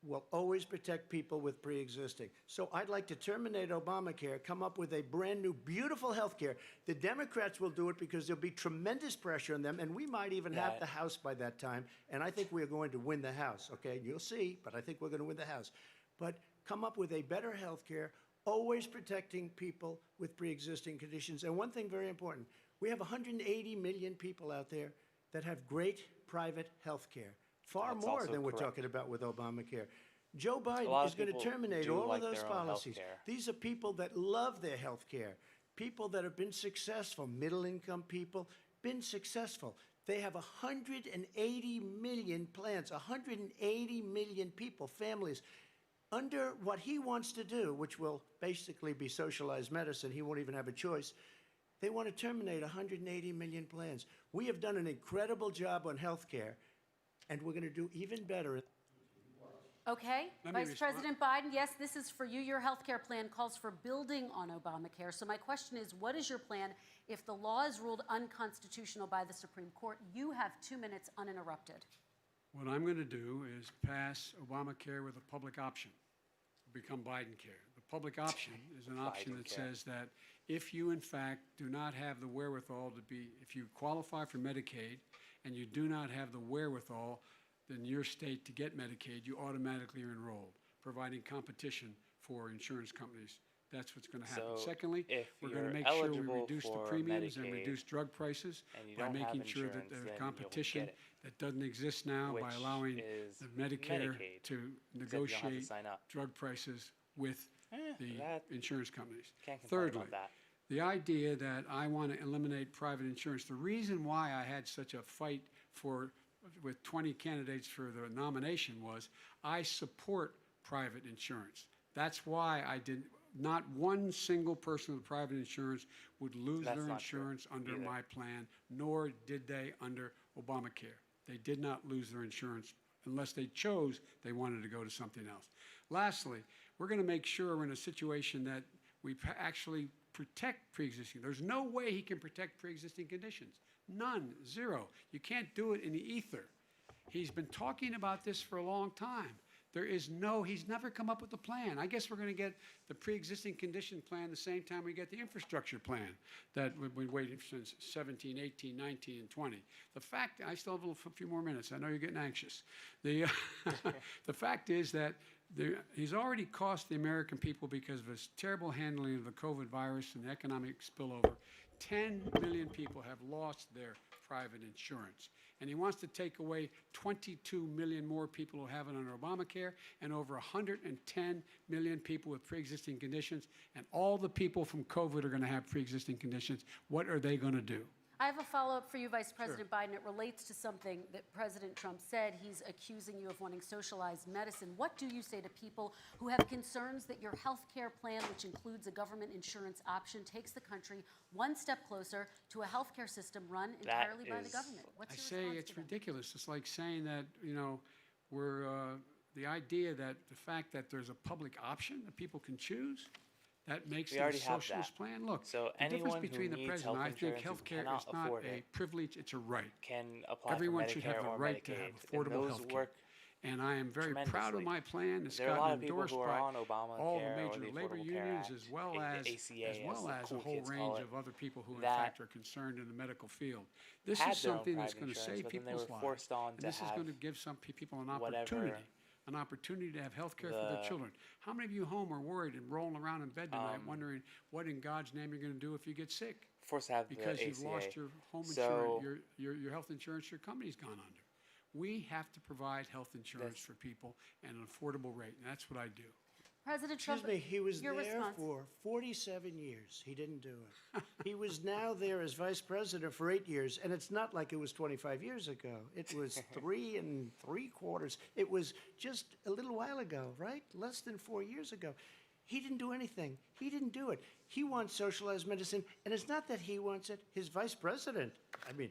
S4: will always protect people with pre-existing. So I'd like to terminate Obamacare, come up with a brand new, beautiful health care. The Democrats will do it because there'll be tremendous pressure on them, and we might even have
S1: Yeah.
S4: the House by that time, and I think we're going to win the House, okay? You'll see, but I think we're going to win the House. But come up with a better health care, always protecting people with pre-existing conditions. And one thing very important, we have 180 million people out there that have great private health care. Far
S1: That's
S4: more
S1: also
S4: than we're
S1: correct.
S4: talking about with Obamacare. Joe
S1: A
S4: Biden
S1: lot
S4: is
S1: of
S4: going to
S1: people
S4: terminate
S1: do
S4: all
S1: like
S4: of those
S1: their own
S4: policies.
S1: healthcare.
S4: These are people that love their health care, people that have been successful, middle-income people, been successful. They have 180 million plans, 180 million people, families. Under what he wants to do, which will basically be socialized medicine, he won't even have a choice. They want to terminate 180 million plans. We have done an incredible job on health care, and we're going to do even better.
S3: Okay,
S5: Let me
S3: Vice
S5: respond.
S3: President Biden, yes, this is for you. Your health care plan calls for building on Obamacare. So my question is, what is your plan if the law is ruled unconstitutional by the Supreme Court? You have 2 minutes uninterrupted.
S5: What I'm going to do is pass Obamacare with a public option, become Biden care. The public option is an option
S1: Biden
S5: that
S1: care.
S5: says that if you, in fact, do not have the wherewithal to be, if you qualify for Medicaid and you do not have the wherewithal in your state to get Medicaid, you automatically are enrolled, providing competition for insurance companies. That's what's going to happen.
S1: So
S5: Secondly,
S1: if
S5: we're going to
S1: you're
S5: make sure we
S1: eligible
S5: reduce the
S1: for
S5: premiums and
S1: Medicaid
S5: reduce drug prices
S1: and you
S5: by
S1: don't have
S5: making sure that
S1: insurance,
S5: there's
S1: then you'll
S5: competition
S1: get it,
S5: that doesn't exist now by
S1: which
S5: allowing
S1: is
S5: the Medicare
S1: Medicaid,
S5: to
S1: except you don't have to
S5: negotiate
S1: sign up.
S5: drug prices with the
S1: that-
S5: insurance companies.
S1: Can't complain
S5: Thirdly,
S1: about that.
S5: the idea that I want to eliminate private insurance, the reason why I had such a fight with 20 candidates for the nomination was I support private insurance. That's why I did not one single person with private insurance would lose
S1: That's
S5: their
S1: not true
S5: insurance under
S1: either.
S5: my plan, nor did they under Obamacare. They did not lose their insurance unless they chose they wanted to go to something else. Lastly, we're going to make sure we're in a situation that we actually protect pre-existing. There's no way he can protect pre-existing conditions. None, zero. You can't do it in the ether. He's been talking about this for a long time. He's never come up with a plan. I guess we're going to get the pre-existing condition plan the same time we get the infrastructure plan that we've been waiting since 17, 18, 19, and 20. The fact, I still have a few more minutes. I know you're getting anxious. The fact is that he's already cost the American people, because of his terrible handling of the COVID virus and the economic spillover, 10 million people have lost their private insurance. And he wants to take away 22 million more people who have it under Obamacare and over 110 million people with pre-existing conditions. And all the people from COVID are going to have pre-existing conditions. What are they going to do?
S3: I have a follow-up for you, Vice President Biden. It relates to something that President Trump said. He's accusing you of wanting socialized medicine. What do you say to people who have concerns that your health care plan, which includes a government insurance option, takes the country one step closer to a health care system run entirely by the government? What's
S5: I
S3: your
S5: say
S3: response
S5: it's
S3: to them?
S5: ridiculous. It's like saying that, the idea that the fact that there's a public option that people can choose, that makes
S1: We
S5: it a
S1: already have
S5: socialist
S1: that.
S5: plan. Look,
S1: So
S5: the difference
S1: anyone who
S5: between the
S1: needs
S5: president,
S1: health
S5: I think
S1: insurance
S5: health care
S1: and
S5: is
S1: cannot
S5: not
S1: afford
S5: a
S1: it
S5: privilege, it's a right.
S1: can apply
S5: Everyone
S1: for
S5: should
S1: Medicare
S5: have a
S1: or
S5: right
S1: Medicaid.
S5: to have
S1: And
S5: affordable
S1: those
S5: health care.
S1: work
S5: And I am very proud of
S1: tremendously.
S5: my plan. It's
S1: There are a
S5: gotten
S1: lot of people
S5: endorsed
S1: who are
S5: by
S1: on Obamacare
S5: all the
S1: or
S5: major
S1: the
S5: labor
S1: Affordable Care
S5: unions
S1: Act,
S5: as well
S1: the
S5: as,
S1: ACA,
S5: as well
S1: the
S5: as
S1: cool
S5: a whole
S1: kids call
S5: range
S1: it,
S5: of other people who in
S1: that
S5: fact are concerned in the medical field. This
S1: had
S5: is
S1: their own
S5: something that's
S1: private
S5: going to
S1: insurance,
S5: save
S1: but then they
S5: people's
S1: were
S5: lives.
S1: forced on
S5: And
S1: to
S5: this is
S1: have
S5: going to give some people an
S1: whatever
S5: opportunity to have health care for their
S1: the-
S5: children. How many of you home are worried and rolling around in bed tonight wondering what in God's name you're going to do if you get sick?
S1: forced to have
S5: Because
S1: the
S5: you've
S1: ACA.
S5: lost your home
S1: So-
S5: insurance, your health insurance, your company's gone under. We have to provide health insurance for people at an affordable rate, and that's what I do.
S3: President Trump,
S4: Excuse me, he was
S3: your
S4: there
S3: response.
S4: for 47 years. He didn't do it. He was now there as vice president for 8 years, and it's not like it was 25 years ago. It was 3 3/4. It was just a little while ago, right? Less than 4 years ago. He didn't do anything. He didn't do it. He wants socialized medicine, and it's not that he wants it. His vice president, I mean,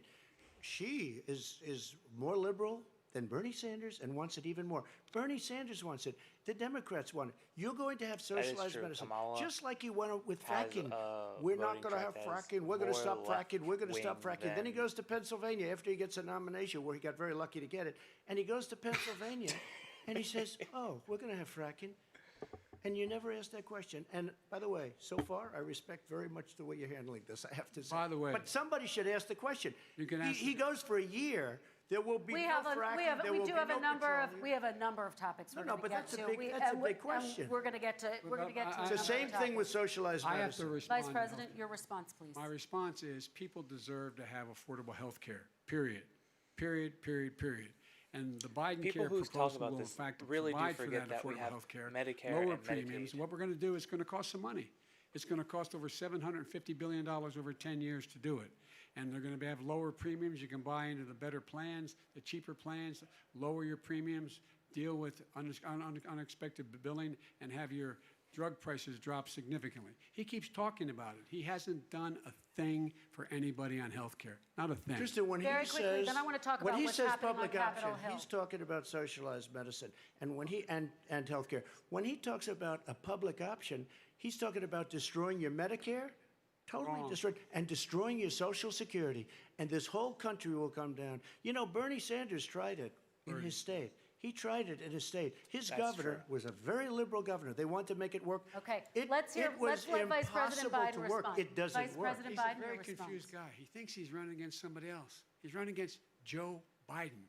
S4: she is more liberal than Bernie Sanders and wants it even more. Bernie Sanders wants it. The Democrats want it. You're going to have
S1: is
S4: socialized
S1: true.
S4: medicine.
S1: Kamala
S4: Just like you went with
S1: has
S4: fracking.
S1: a
S4: We're not
S1: voting
S4: going to have
S1: track that is
S4: fracking. We're going to
S1: more
S4: stop fracking. We're going to stop
S1: left-wing
S4: fracking. Then he
S1: than-
S4: goes to Pennsylvania after he gets a nomination where he got very lucky to get it. And he goes to Pennsylvania and he says, oh, we're going to have fracking. And you never asked that question. And by the way, so far, I respect very much the way you're handling this, I have to say.
S5: By the way-
S4: But somebody should ask the question.
S5: You can ask
S4: He goes for a year. There will be
S3: We
S4: no
S3: have a,
S4: fracking.
S3: we have,
S4: there
S3: we
S4: will
S3: do
S4: be
S3: have
S4: no
S3: a number of,
S4: petroleum.
S3: we have a number of topics
S4: No,
S3: we're
S4: no,
S3: going to
S4: but
S3: get
S4: that's a
S3: to.
S4: big- that's a big question.
S3: We're going to get to, we're going to get to.
S5: It's
S3: a
S4: It's the
S3: number
S4: same
S3: of
S4: thing with
S3: topics.
S4: socialized
S5: I have to
S4: medicine.
S5: respond.
S3: Vice President, your response, please.
S5: My response is people deserve to have affordable health care, period. Period, period, period. And the Biden
S1: People
S5: care
S1: who talk
S5: proposal
S1: about
S5: will, in
S1: this
S5: fact,
S1: really do
S5: provide for
S1: forget
S5: that
S1: that we
S5: affordable
S1: have
S5: health care,
S1: Medicare
S5: lower
S1: and
S5: premiums.
S1: Medicaid.
S5: What we're going to do is going to cost some money. It's going to cost over $750 billion over 10 years to do it. And they're going to have lower premiums. You can buy into the better plans, the cheaper plans, lower your premiums, deal with unexpected billing, and have your drug prices drop significantly. He keeps talking about it. He hasn't done a thing for anybody on health care. Not a thing.
S4: Kristen, when
S3: Very
S4: he
S3: quickly,
S4: says,
S3: then I wanna talk
S4: when
S3: about
S4: he
S3: what's
S4: says
S3: happening on
S4: public
S3: Capitol
S4: option,
S3: Hill.
S4: he's talking about socialized medicine, and when he and healthcare. When he talks about a public option, he's talking about destroying your Medicare, totally
S5: Wrong.
S4: destroying, and destroying your Social Security, and this whole country will come down. You know, Bernie Sanders tried it in his state. He tried it in his state. His
S1: That's
S4: governor
S1: true.
S4: was a very liberal governor. They wanted to make it work.
S3: Okay,
S4: It,
S3: let's hear,
S4: it was
S3: let's let Vice President
S4: impossible
S3: Biden
S4: to work.
S3: respond.
S4: It doesn't
S3: Vice
S4: work.
S3: President
S5: He's
S3: Biden,
S5: a very
S3: your
S5: confused
S3: response.
S5: guy. He thinks he's running against somebody else. He's running against Joe Biden.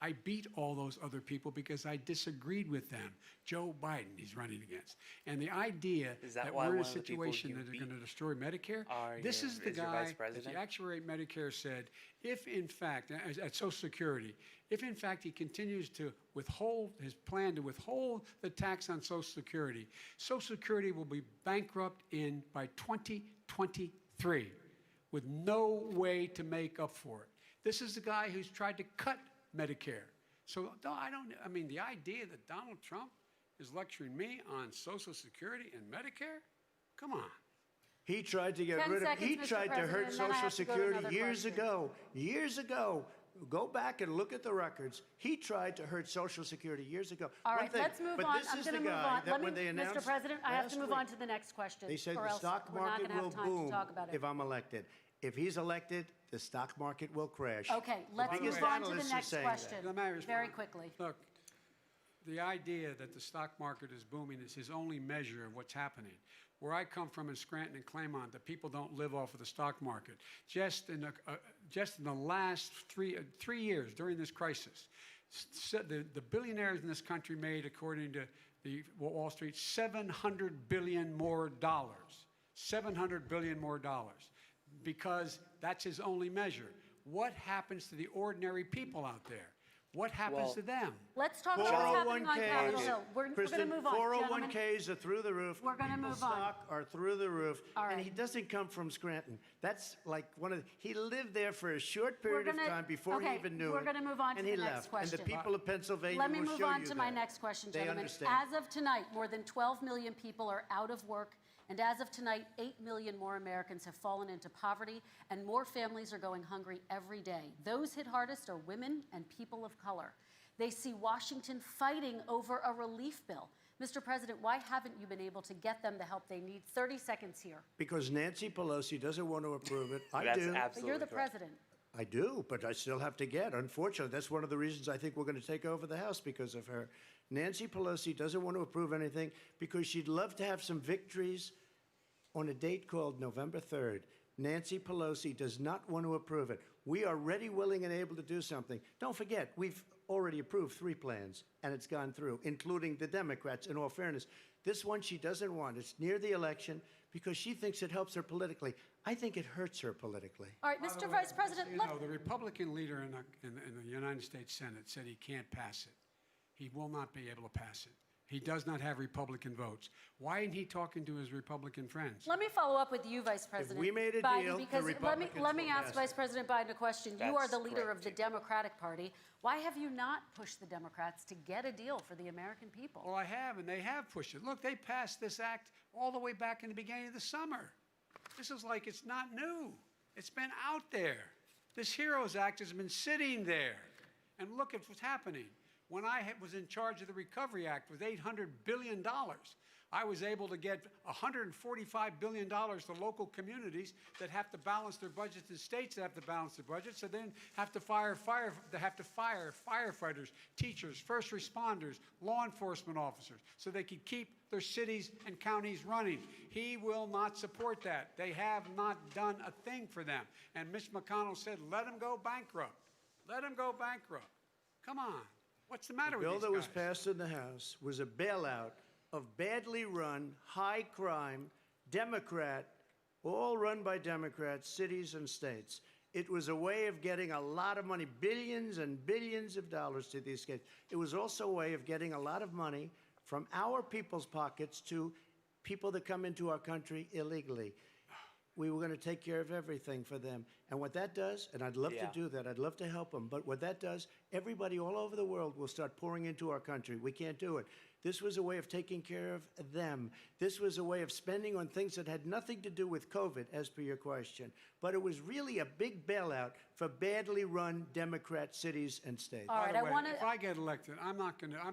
S5: I beat all those other people because I disagreed with them. Joe Biden he's running against. And the idea
S1: Is that
S5: that
S1: why
S5: we're in a
S1: one of the people
S5: situation
S1: you
S5: that they're
S1: beat
S5: going to destroy Medicare,
S1: are
S5: this
S1: your-
S5: is the
S1: is your
S5: guy
S1: vice
S5: that
S1: president?
S5: the actuary at Medicare said, if in fact, at Social Security, if in fact he continues to withhold his plan to withhold the tax on Social Security, Social Security will be bankrupt by 2023 with no way to make up for it. This is the guy who's tried to cut Medicare. So no, I mean, the idea that Donald Trump is lecturing me on Social Security and Medicare? Come on.
S4: He tried to get
S3: 10
S4: rid of,
S3: seconds,
S4: he
S3: Mr.
S4: tried to
S3: President,
S4: hurt
S3: and then I
S4: Social
S3: have to go to
S4: Security
S3: another
S4: years
S3: question.
S4: ago. Years ago. Go back and look at the records. He tried to hurt Social Security years ago.
S3: All
S4: One
S3: right,
S4: thing,
S3: let's move
S4: but
S3: on.
S4: this
S3: I'm
S4: is
S3: going to
S4: the
S3: move
S4: guy
S3: on.
S4: that
S3: Let me,
S4: when they
S3: Mr.
S4: announced
S3: President, I have to
S4: last
S3: move on
S4: week,
S3: to the next question.
S4: They said
S3: or
S4: the
S3: else
S4: stock
S3: we're not
S4: market
S3: going to have
S4: will
S3: time
S4: boom
S3: to talk about it.
S4: if I'm elected. If he's elected, the stock market will crash.
S3: Okay, let's
S4: biggest
S3: move on to the
S4: analysts are
S3: next
S4: saying
S3: question.
S5: Let me respond.
S3: Very quickly.
S5: Look, the idea that the stock market is booming is his only measure of what's happening. Where I come from in Scranton and Claymont, the people don't live off of the stock market. Just in the last three years during this crisis, the billionaires in this country made, according to the Wall Street, $700 billion more. $700 billion more, because that's his only measure. What happens to the ordinary people out there? What happens to them?
S3: Let's talk about what's happening on Capitol Hill. We're going to
S4: Kristen,
S3: move on, gentlemen.
S4: 401ks are through the roof.
S3: We're gonna
S4: People's
S3: move on.
S4: stock are through the roof.
S3: All right.
S4: And he doesn't come from Scranton. That's like he lived there for a short period of time before he even knew it.
S3: We're going to move on to
S4: and
S3: the
S4: he
S3: next
S4: left.
S3: question.
S4: And the people of Pennsylvania
S3: Let me
S4: will
S3: move
S4: show
S3: on
S4: you
S3: to my
S4: that.
S3: next question,
S4: They
S3: gentlemen.
S4: understand.
S3: As of tonight, more than 12 million people are out of work. And as of tonight, 8 million more Americans have fallen into poverty, and more families are going hungry every day. Those hit hardest are women and people of color. They see Washington fighting over a relief bill. Mr. President, why haven't you been able to get them the help they need? 30 seconds here.
S4: Because Nancy Pelosi doesn't want to approve it. I
S1: That's
S4: do.
S3: But
S1: absolutely
S3: you're the
S1: correct.
S3: president.
S4: I do, but I still have to get. Unfortunately, that's one of the reasons I think we're going to take over the House because of her. Nancy Pelosi doesn't want to approve anything because she'd love to have some victories on a date called November 3rd. Nancy Pelosi does not want to approve it. We are ready, willing, and able to do something. Don't forget, we've already approved 3 plans, and it's gone through, including the Democrats, in all fairness. This one she doesn't want. It's near the election because she thinks it helps her politically. I think it hurts her politically.
S3: All right, Mr. Vice President,
S5: You know, the Republican leader in the United States Senate said he can't pass it. He will not be able to pass it. He does not have Republican votes. Why isn't he talking to his Republican friends?
S3: let me follow up with you, Vice President
S4: we made a
S3: Biden,
S4: deal, the
S3: because
S4: Republicans
S3: let me
S4: will
S3: ask
S4: pass
S3: Vice
S4: it.
S3: President Biden a question. You are
S1: That's
S3: the leader
S1: great,
S3: of the
S1: too.
S3: Democratic Party. Why have you not pushed the Democrats to get a deal for the American people?
S5: Well, I have, and they have pushed it. Look, they passed this act all the way back in the beginning of the summer. This is like it's not new. It's been out there. This HEROES Act has been sitting there. And look at what's happening. When I was in charge of the Recovery Act with $800 billion, I was able to get $145 billion to local communities that have to balance their budgets and states that have to balance their budgets, so then have to fire firefighters, teachers, first responders, law enforcement officers, so they can keep their cities and counties running. He will not support that. They have not done a thing for them. And Mitch McConnell said, let them go bankrupt. Let them go bankrupt. Come on. What's the matter
S4: The
S5: with
S4: bill
S5: these
S4: that was
S5: guys?
S4: passed in the House was a bailout of badly run, high crime, Democrat, all run by Democrats, cities and states. It was a way of getting a lot of money, billions and billions of dollars to these states. It was also a way of getting a lot of money from our people's pockets to people that come into our country illegally. We were going to take care of everything for them. And what that does, and I'd love to do that, I'd love to help them, but what that does, everybody all over the world will start pouring into our country. We can't do it. This was a way of taking care of them. This was a way of spending on things that had nothing to do with COVID, as per your question. But it was really a big bailout for badly run Democrat cities and states.
S3: All right,
S5: By the
S3: I
S5: way,
S3: want to.
S5: if I get elected, I'm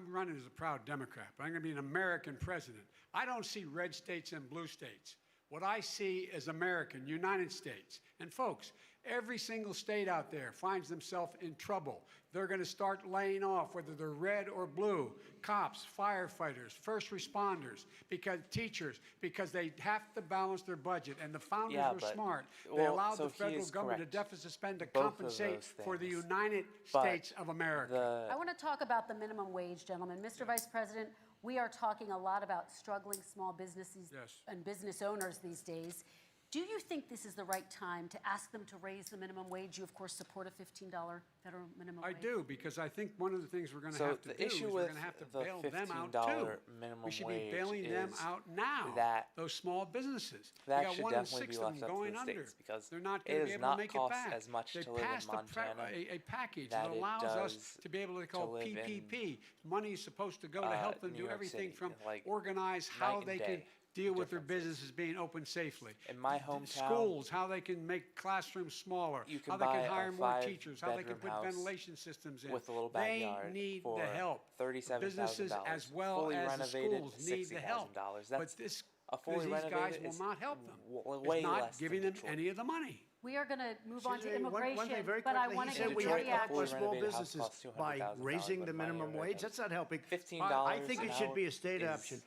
S5: running as a proud Democrat, but I'm going to be an American president. I don't see red states and blue states. What I see is American, United States. And folks, every single state out there finds themselves in trouble. They're going to start laying off, whether they're red or blue, cops, firefighters, first responders, because teachers, because they have to balance their budget. And the founders were smart. They allowed the federal government to deficit spend to compensate for the United States of America.
S3: I want to talk about the minimum wage, gentlemen. Mr. Vice President, we are talking a lot about struggling small businesses and business owners these days. Do you think this is the right time to ask them to raise the minimum wage? You, of course, support a $15 federal minimum wage.
S5: I do, because I think one of the things we're going to have to do is we're going to have to bail them out too. We should be bailing them out now, those small businesses.
S1: That
S5: We got
S1: should
S5: 1 in
S1: definitely
S5: 6
S1: be
S5: of
S1: left
S5: them
S1: up to
S5: going
S1: the
S5: under.
S1: states because
S5: They're not
S1: it
S5: going to
S1: does
S5: be able to
S1: not
S5: make it
S1: cost
S5: back.
S1: as much
S5: They
S1: to live in
S5: passed
S1: Montana
S5: a package
S1: that
S5: that
S1: it
S5: allows us
S1: does
S5: to be able to
S1: to
S5: call
S1: live in,
S5: PPP. Money is supposed to go to help them
S1: New
S5: do
S1: York
S5: everything
S1: City,
S5: from
S1: like
S5: organize
S1: night
S5: how
S1: and
S5: they can
S1: day
S5: deal with their
S1: differences.
S5: businesses being open safely.
S1: In my hometown,
S5: Schools, how they can make classrooms smaller,
S1: you can
S5: how they
S1: buy
S5: can
S1: a
S5: hire more teachers, how they can
S1: five-bedroom
S5: put
S1: house
S5: ventilation systems in.
S1: with a little
S5: They
S1: backyard
S5: need
S1: for
S5: the help.
S1: $37,000,
S5: Businesses as well
S1: fully
S5: as the
S1: renovated,
S5: schools need the help.
S1: $60,000.
S5: But
S1: That's
S5: this,
S1: a fully
S5: these guys
S1: renovated
S5: will
S1: is
S5: not help them.
S1: way
S5: It's not
S1: less
S5: giving
S1: than
S5: them
S1: Detroit.
S5: any of the money.
S3: We are going to move on to
S4: Excuse me, one
S3: immigration,
S4: thing very
S3: but I
S4: quickly.
S3: want
S4: He
S3: to
S4: said
S3: get
S4: we
S3: to
S4: have
S3: the
S4: to help
S3: action.
S4: our small
S1: Fully renovated house
S4: businesses
S1: costs
S4: by
S1: $200,000,
S4: raising
S1: but
S4: the
S1: my
S4: minimum
S1: area
S4: wage.
S1: does.
S4: That's not helping.
S1: $15
S4: I think
S1: an
S4: it should
S1: hour
S4: be a state
S1: is-
S4: option.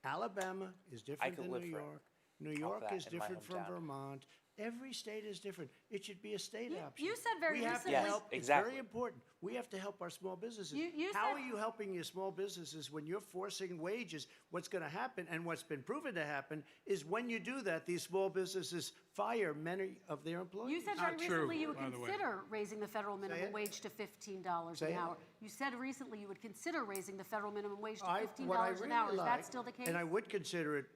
S4: Alabama is different
S1: could
S4: than
S1: live
S4: New
S1: for it.
S4: York. New York
S1: that
S4: is
S1: in my
S4: different from
S1: hometown.
S4: Vermont. Every state is different. It should be a state option.
S3: You said very
S4: we have to
S3: recently-
S1: Yes,
S4: help. It's
S1: exactly.
S4: very important. We have to help our small businesses.
S3: You
S4: How
S3: said-
S4: are you helping your small businesses when you're forcing wages? What's going to happen, and what's been proven to happen, is when you do that, these small businesses fire many of their employees.
S3: You said
S5: Not
S3: very
S5: true,
S3: recently you would
S5: by the way.
S3: consider raising the federal minimum
S4: it.
S3: wage to $15
S4: Say
S3: an
S4: it.
S3: hour. You said recently you would consider raising the federal minimum wage to
S4: What I
S3: $15 an hour.
S4: really
S3: Is that
S4: like,
S3: still the case?
S4: and I would consider it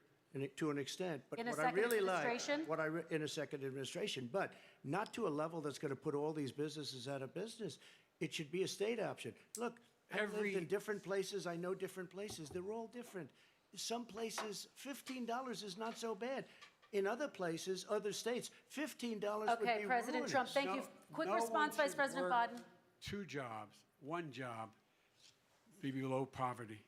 S4: to an extent, but
S3: In a
S4: what I
S3: second
S4: really
S3: administration?
S4: like, in a second administration, but not to a level that's going to put all these businesses out of business. It should be a state option. Look, I've lived in different places. I know different places. They're all different. Some places, $15 is not so bad. In other places, other states, $15 would be
S3: Okay, President
S4: ruinous.
S3: Trump, thank you. Quick
S5: No
S3: response,
S5: one
S3: Vice
S5: should
S3: President
S5: work
S3: Biden.
S5: 2 jobs, 1 job, be below poverty.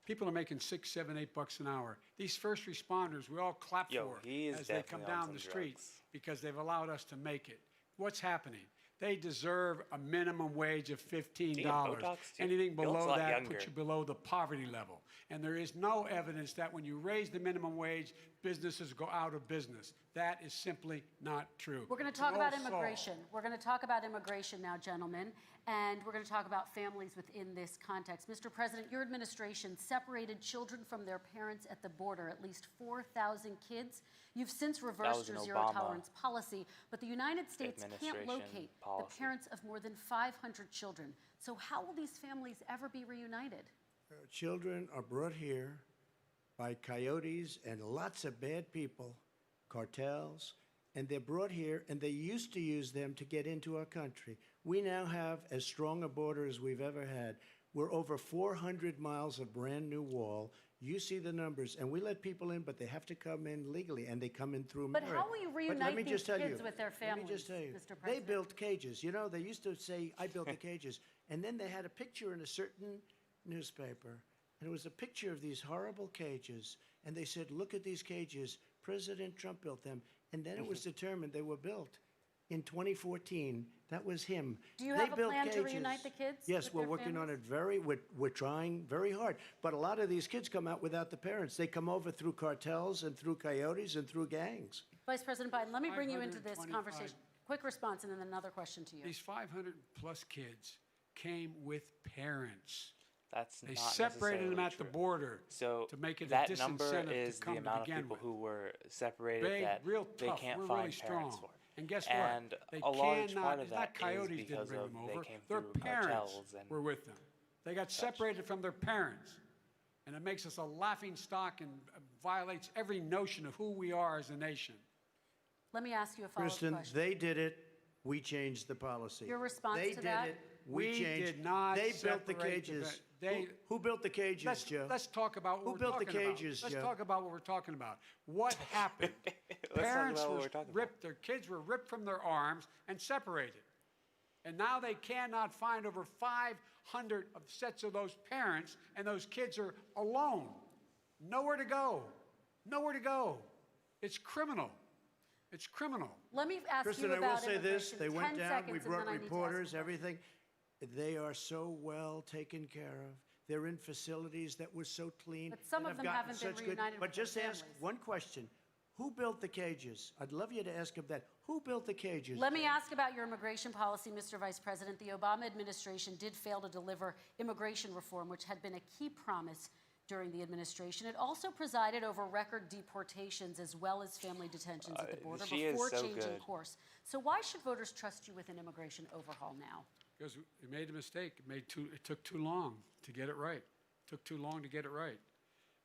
S5: People are making $6, $7, $8 an hour. These first responders, we all clap
S1: Yo,
S5: for
S1: he is
S5: as they come
S1: definitely on
S5: down
S1: some
S5: the street
S1: drugs.
S5: because they've allowed us to make it. What's happening? They deserve a minimum wage of $15.
S1: Botox, too.
S5: Anything
S1: He looks a
S5: below
S1: lot
S5: that
S1: younger.
S5: puts you below the poverty level. And there is no evidence that when you raise the minimum wage, businesses go out of business. That is simply not true.
S3: We're going to
S5: It's
S3: talk
S5: an
S3: about
S5: old saw.
S3: immigration. We're going to talk about immigration now, gentlemen, and we're going to talk about families within this context. Mr. President, your administration separated children from their parents at the border, at least 4,000 kids. You've since reversed
S1: was
S3: your
S1: an
S3: zero
S1: Obama
S3: tolerance policy, but the United States can't
S1: administration
S3: locate the
S1: policy.
S3: parents of more than 500 children. So how will these families ever be reunited?
S4: Children are brought here by coyotes and lots of bad people, cartels, and they're brought here, and they used to use them to get into our country. We now have as strong a border as we've ever had. We're over 400 miles of brand new wall. You see the numbers, and we let people in, but they have to come in legally, and they come in through
S3: But
S4: merit.
S3: how will you
S4: But
S3: reunite
S4: let me
S3: these
S4: just tell
S3: kids
S4: you,
S3: with their
S4: Let me
S3: families,
S4: just tell you,
S3: Mr.
S4: they
S3: President?
S4: built cages. You know, they used to say, I built the cages, and then they had a picture in a certain newspaper, and it was a picture of these horrible cages, and they said, look at these cages. President Trump built them, and then it was determined they were built. In 2014, that was him.
S3: Do you
S4: They
S3: have a
S4: built
S3: plan to
S4: cages.
S3: reunite the kids
S4: Yes,
S3: with
S4: we're
S3: their
S4: working on
S3: families?
S4: it we're trying very hard. But a lot of these kids come out without the parents. They come over through cartels and through coyotes and through gangs.
S3: Vice President Biden, let me bring you into this
S5: 525
S3: conversation. Quick response and then another question to you.
S5: These 500+ kids came with parents.
S1: That's
S5: They
S1: not
S5: separated them
S1: necessarily
S5: at the
S1: true.
S5: border
S1: So
S5: to make it a
S1: that number
S5: disincentive
S1: is
S5: to come
S1: the
S5: to
S1: amount of
S5: begin
S1: people
S5: with.
S1: who were separated
S5: Big,
S1: that
S5: real
S1: they
S5: tough.
S1: can't
S5: We're
S1: find
S5: really
S1: parents
S5: strong.
S1: for.
S5: And guess
S1: And
S5: what? They
S1: a large
S5: cannot,
S1: part of
S5: it's
S1: that
S5: not coyotes
S1: is
S5: didn't
S1: because
S5: bring
S1: of
S5: them
S1: they
S5: over.
S1: came
S5: Their
S1: through
S5: parents
S1: cartels and
S5: were with them. They got separated from their parents. And it makes us a laughing stock and violates every notion of who we are as a nation.
S3: Let me ask you a follow-up
S4: Kristen,
S3: question.
S4: they did it. We changed the policy.
S3: Your response
S4: they
S3: to that?
S4: did it. We changed.
S5: did not
S4: They built the
S5: separate the
S4: cages.
S5: vet- they-
S4: who built the cages, Joe?
S5: Let's talk about what
S4: Who
S5: we're
S4: built the
S5: talking about.
S4: cages,
S5: Let's
S4: Joe?
S5: talk about what we're talking about. What happened?
S1: talk
S5: Parents
S1: about what
S5: were
S1: we're talking about.
S5: ripped, their kids were ripped from their arms and separated. And now they cannot find over 500 of sets of those parents, and those kids are alone. Nowhere to go. Nowhere to go. It's criminal. It's criminal.
S3: Let me ask
S4: Kristen,
S3: you
S4: I will
S3: about
S4: say this.
S3: immigration.
S4: They
S3: 10
S4: went down.
S3: seconds,
S4: We
S3: and
S4: brought
S3: then I need to ask
S4: reporters,
S3: you.
S4: everything. They are so well taken care of. They're in facilities that were so clean.
S3: But some
S4: that
S3: of
S4: have
S3: them
S4: gotten
S3: haven't been
S4: such good-
S3: reunited
S4: But
S3: with their
S4: just ask
S3: families.
S4: one question. Who built the cages? I'd love you to ask him that. Who built the cages?
S3: Let me ask about your immigration policy, Mr. Vice President. The Obama administration did fail to deliver immigration reform, which had been a key promise during the administration. It also presided over record deportations as well as family detentions at the border
S1: she is
S3: before
S1: so
S3: changing
S1: good.
S3: course. So why should voters trust you with an immigration overhaul now?
S5: Because we made a mistake. It took too long to get it right. It took too long to get it right.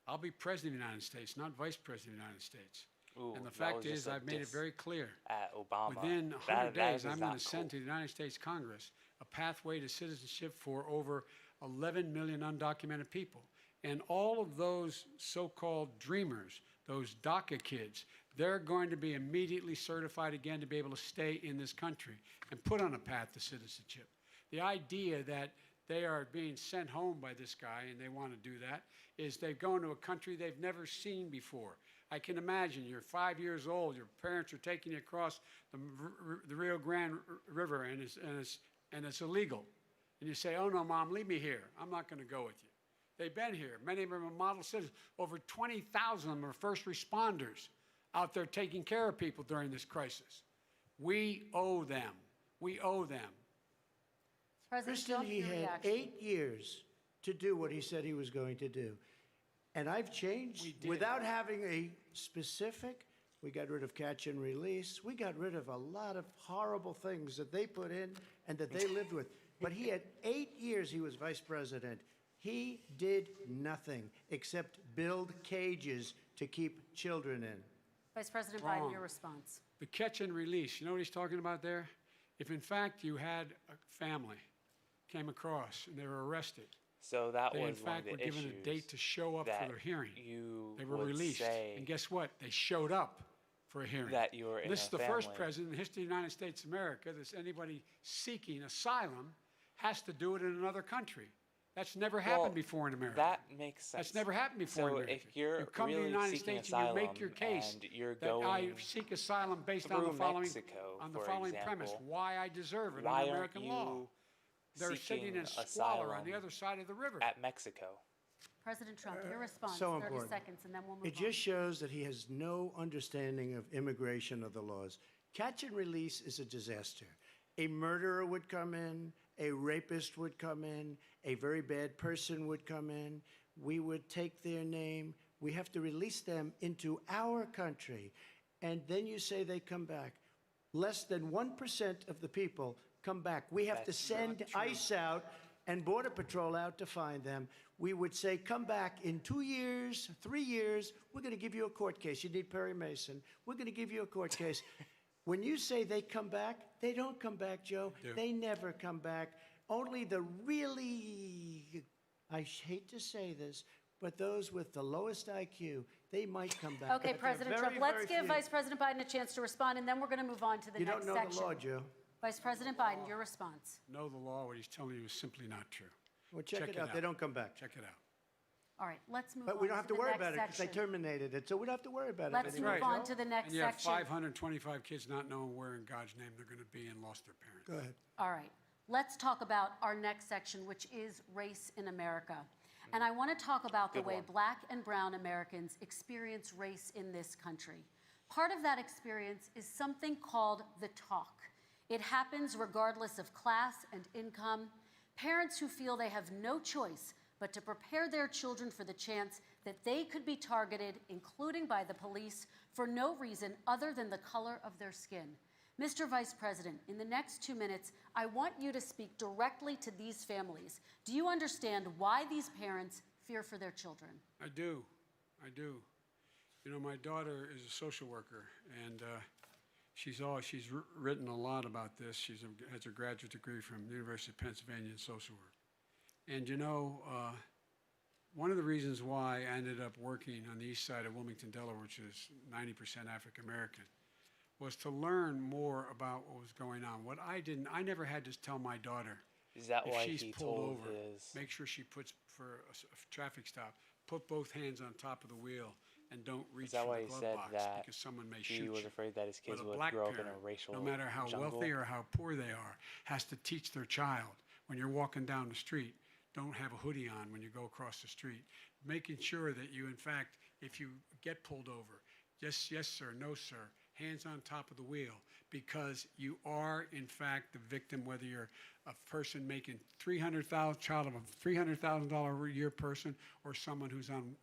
S5: I'll be president of the United States, not vice president of the United States.
S1: Ooh,
S5: and the
S1: that
S5: fact
S1: was just
S5: is,
S1: a
S5: I've made it
S1: diss
S5: very clear.
S1: at Obama.
S5: Within 100
S1: That
S5: days,
S1: is
S5: I'm going
S1: not
S5: to send
S1: cool.
S5: to the United States Congress a pathway to citizenship for over 11 million undocumented people. And all of those so-called dreamers, those DACA kids, they're going to be immediately certified again to be able to stay in this country and put on a path to citizenship. The idea that they are being sent home by this guy and they want to do that is they're going to a country they've never seen before. I can imagine you're 5 years old, your parents are taking you across the Rio Grande River and it's illegal. And you say, oh no, Mom, leave me here. I'm not going to go with you. They've been here. Many of them are model citizens. Over 20,000 of them are first responders. out there taking care of people during this crisis. We owe them. We owe them.
S3: President
S4: Kristen,
S3: Trump,
S4: he
S3: your
S4: had
S3: reaction.
S4: 8 years to do what he said he was going to do. And I've changed.
S5: We did.
S4: Without having a specific, we got rid of catch and release. We got rid of a lot of horrible things that they put in and that they lived with. But he had 8 years he was vice president. He did nothing except build cages to keep children in.
S3: Vice President
S5: Wrong.
S3: Biden, your response.
S5: The catch and release, you know what he's talking about there? If in fact you had a family came across and they were arrested,
S1: So that
S5: they in
S1: was one of
S5: fact
S1: the
S5: were given
S1: issues
S5: a date to show up for
S1: that
S5: their hearing.
S1: you
S5: They were
S1: would
S5: released.
S1: say
S5: And guess what? They showed up for a hearing.
S1: that you were in
S5: This
S1: a
S5: is the first
S1: family.
S5: president in the history of the United States of America that anybody seeking asylum has to do it in another country. That's never happened
S1: Well,
S5: before in America.
S1: That makes sense.
S5: That's never happened before
S1: So
S5: in America.
S1: if you're
S5: you come to the
S1: really
S5: United
S1: seeking
S5: States and you make
S1: asylum
S5: your case
S1: and you're
S5: that I
S1: going
S5: seek asylum based on the
S1: through
S5: following,
S1: Mexico,
S5: on the
S1: for
S5: following premise,
S1: example,
S5: why I deserve it
S1: why
S5: under
S1: aren't
S5: American
S1: you
S5: law. They're sitting
S1: seeking
S5: in squalor on
S1: asylum
S5: the other side of the river.
S1: at Mexico?
S3: President Trump, your response,
S4: so
S3: 30
S4: important.
S3: seconds, and then we'll move
S4: It
S3: on.
S4: just shows that he has no understanding of immigration or the laws. Catch and release is a disaster. A murderer would come in, a rapist would come in, a very bad person would come in. We would take their name. We have to release them into our country. And then you say they come back. Less than 1% of the people come back. We have to
S1: That's not
S4: send
S1: true.
S4: ICE out and Border Patrol out to find them. We would say, come back in 2 years, 3 years. We're going to give you a court case. You need Perry Mason. We're going to give you a court case. When you say they come back, they don't come back, Joe.
S5: They do.
S4: They never come back. Only the really, I hate to say this, but those with the lowest IQ, they might come back.
S3: Okay,
S4: But they're
S3: President
S4: very,
S3: Trump, let's
S4: very
S3: give
S4: few.
S3: Vice President Biden a chance to respond, and then we're going to move on to the
S4: You
S3: next
S4: don't know
S3: section.
S4: the law, Joe.
S3: Vice President Biden, your response.
S5: Know the law, what he's telling you is simply not true.
S4: Well, check it out. They don't come back.
S5: Check it out.
S3: All right, let's move on
S4: But we don't have to
S3: the
S4: worry
S3: next
S4: about it because they
S3: section.
S4: terminated it, so we don't have to worry about
S3: Let's
S4: it
S3: move
S4: anymore.
S3: on to the next
S5: And you have
S3: section.
S5: 525 kids not knowing where in God's name they're going to be and lost their parents.
S4: Go ahead.
S3: All right, let's talk about our next section, which is race in America. And I want to talk about the
S1: Good
S3: way
S1: one.
S3: Black and brown Americans experience race in this country. Part of that experience is something called the talk. It happens regardless of class and income. Parents who feel they have no choice but to prepare their children for the chance that they could be targeted, including by the police, for no reason other than the color of their skin. Mr. Vice President, in the next 2 minutes, I want you to speak directly to these families. Do you understand why these parents fear for their children?
S5: I do. I do. You know, my daughter is a social worker, and she's written a lot about this. She has a graduate degree from the University of Pennsylvania in social work. And you know, one of the reasons why I ended up working on the east side of Wilmington, Delaware, which is 90% African American, was to learn more about what was going on. What I never had to tell my daughter,
S1: Is that
S5: if
S1: why
S5: she's
S1: he
S5: pulled
S1: told
S5: over,
S1: his?
S5: make sure she puts, for a traffic stop, put both hands on top of the wheel and don't reach
S1: Is that
S5: for
S1: why
S5: the
S1: he
S5: glove
S1: said
S5: box
S1: that
S5: because someone may
S1: he
S5: shoot
S1: was
S5: you?
S1: afraid that his kids
S5: But a
S1: would
S5: black
S1: grow up in
S5: parent,
S1: a racial
S5: no matter how
S1: jungle?
S5: wealthy or how poor they are, has to teach their child when you're walking down the street, don't have a hoodie on when you go across the street. Making sure that you, in fact, if you get pulled over, just yes, sir, no, sir, hands on top of the wheel, because you are, in fact, the victim, whether you're a person making child of a $300,000 a year person or someone who's on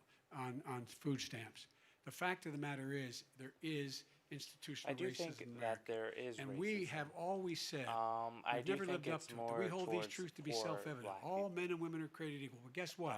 S5: food stamps. The fact of the matter is, there is institutional
S1: I do
S5: racism
S1: think
S5: in
S1: that
S5: America.
S1: there is
S5: And
S1: racism.
S5: we have always said,
S1: I
S5: we've
S1: do
S5: never
S1: think
S5: lived up
S1: it's
S5: to it.
S1: more
S5: We hold these
S1: towards
S5: truths to be
S1: poor
S5: self-evident.
S1: black
S5: All
S1: people.
S5: men and women are created equal. But guess what?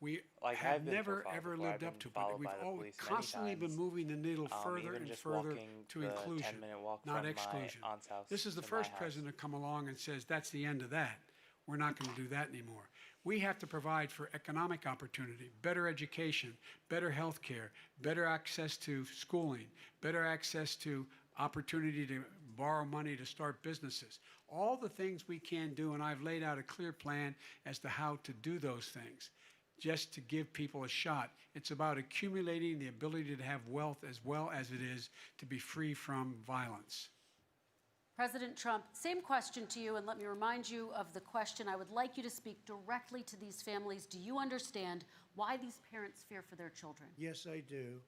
S5: We
S1: Like,
S5: have
S1: I've been
S5: never,
S1: profiled
S5: ever
S1: before.
S5: lived
S1: I've
S5: up
S1: been
S5: to it.
S1: followed
S5: But we've
S1: by the
S5: always
S1: police many
S5: constantly been
S1: times.
S5: moving the needle further
S1: Even
S5: and
S1: just
S5: further
S1: walking
S5: to
S1: the
S5: inclusion,
S1: 10-minute walk
S5: not
S1: from
S5: exclusion.
S1: my aunt's house
S5: This is the
S1: to my
S5: first
S1: house.
S5: president to come along and says, that's the end of that. We're not going to do that anymore. We have to provide for economic opportunity, better education, better health care, better access to schooling, better access to opportunity to borrow money to start businesses. All the things we can do, and I've laid out a clear plan as to how to do those things, just to give people a shot. It's about accumulating the ability to have wealth as well as it is to be free from violence.
S3: President Trump, same question to you, and let me remind you of the question. I would like you to speak directly to these families. Do you understand why these parents fear for their children?
S4: Yes, I do.